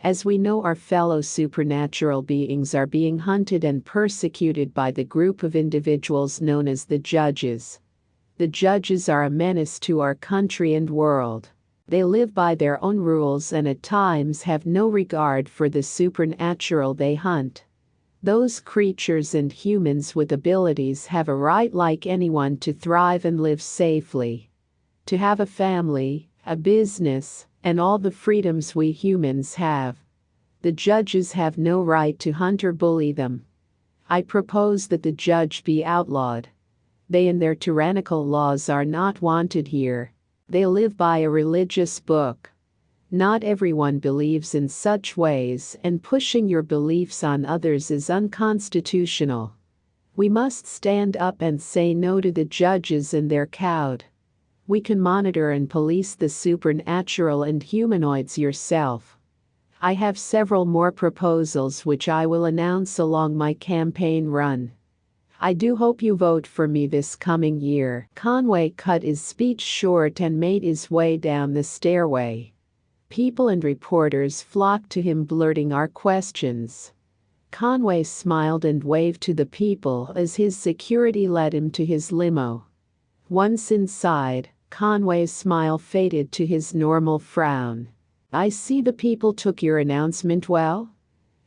As we know, our fellow supernatural beings are being hunted and persecuted by the group of individuals known as the judges. The judges are a menace to our country and world. They live by their own rules and at times have no regard for the supernatural they hunt. Those creatures and humans with abilities have a right like anyone to thrive and live safely. To have a family, a business, and all the freedoms we humans have. The judges have no right to hunt or bully them. I propose that the judge be outlawed. They and their tyrannical laws are not wanted here. They live by a religious book. Not everyone believes in such ways, and pushing your beliefs on others is unconstitutional. We must stand up and say no to the judges and their cowed. We can monitor and police the supernatural and humanoids yourself. I have several more proposals which I will announce along my campaign run. I do hope you vote for me this coming year." Conway cut his speech short and made his way down the stairway. People and reporters flocked to him blurting our questions. Conway smiled and waved to the people as his security led him to his limo. Once inside, Conway's smile faded to his normal frown. "I see the people took your announcement well?"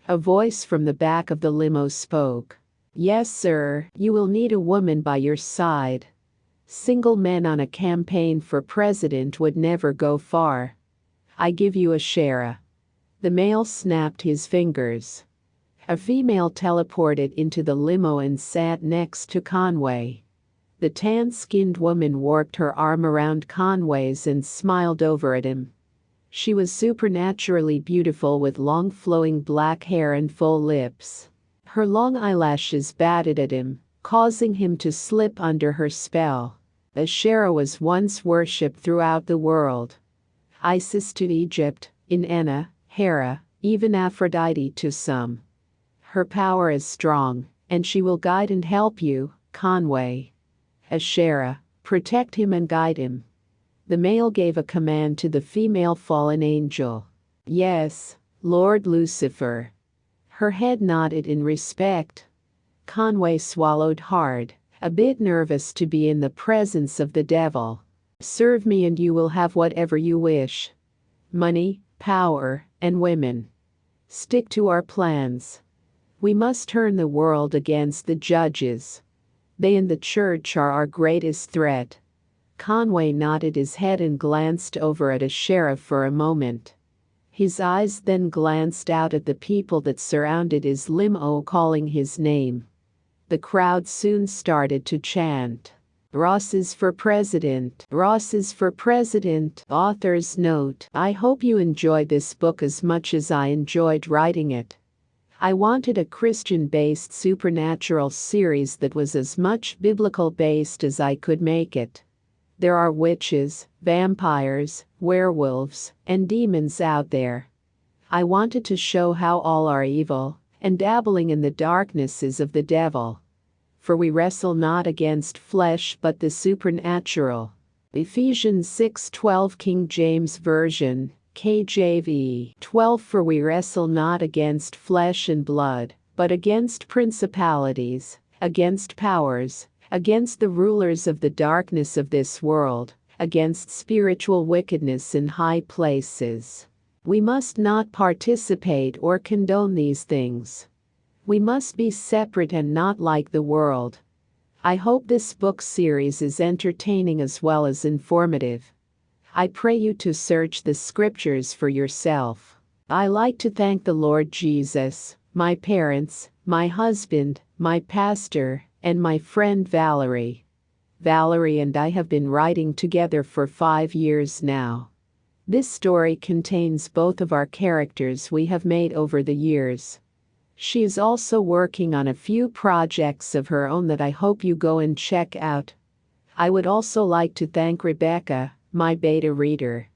A voice from the back of the limo spoke. "Yes, sir, you will need a woman by your side. Single men on a campaign for president would never go far. I give you a shara." The male snapped his fingers. A female teleported into the limo and sat next to Conway. The tan-skinned woman warped her arm around Conway's and smiled over at him. She was supernaturally beautiful with long flowing black hair and full lips. Her long eyelashes batted at him, causing him to slip under her spell. Ashera was once worshipped throughout the world. Isis to Egypt, Inanna, Hera, even Aphrodite to some. Her power is strong, and she will guide and help you, Conway. Ashera, protect him and guide him." The male gave a command to the female fallen angel. "Yes, Lord Lucifer." Her head nodded in respect. Conway swallowed hard, a bit nervous to be in the presence of the devil. "Serve me and you will have whatever you wish. Money, power, and women. Stick to our plans. We must turn the world against the judges. They and the church are our greatest threat." Conway nodded his head and glanced over at Ashera for a moment. His eyes then glanced out at the people that surrounded his limo calling his name. The crowd soon started to chant, "Ross is for president, Ross is for president." Author's note: I hope you enjoyed this book as much as I enjoyed writing it. I wanted a Christian-based supernatural series that was as much biblical-based as I could make it. There are witches, vampires, werewolves, and demons out there. I wanted to show how all are evil, and dabbling in the darknesses of the devil. For we wrestle not against flesh but the supernatural. Ephesians 6:12 King James Version, KJV 12. For we wrestle not against flesh and blood, but against principalities, against powers, against the rulers of the darkness of this world, against spiritual wickedness in high places. We must not participate or condone these things. We must be separate and not like the world. I hope this book series is entertaining as well as informative. I pray you to search the scriptures for yourself. I like to thank the Lord Jesus, my parents, my husband, my pastor, and my friend Valerie. Valerie and I have been writing together for 5 years now. This story contains both of our characters we have made over the years. She is also working on a few projects of her own that I hope you go and check out. I would also like to thank Rebecca, my beta reader.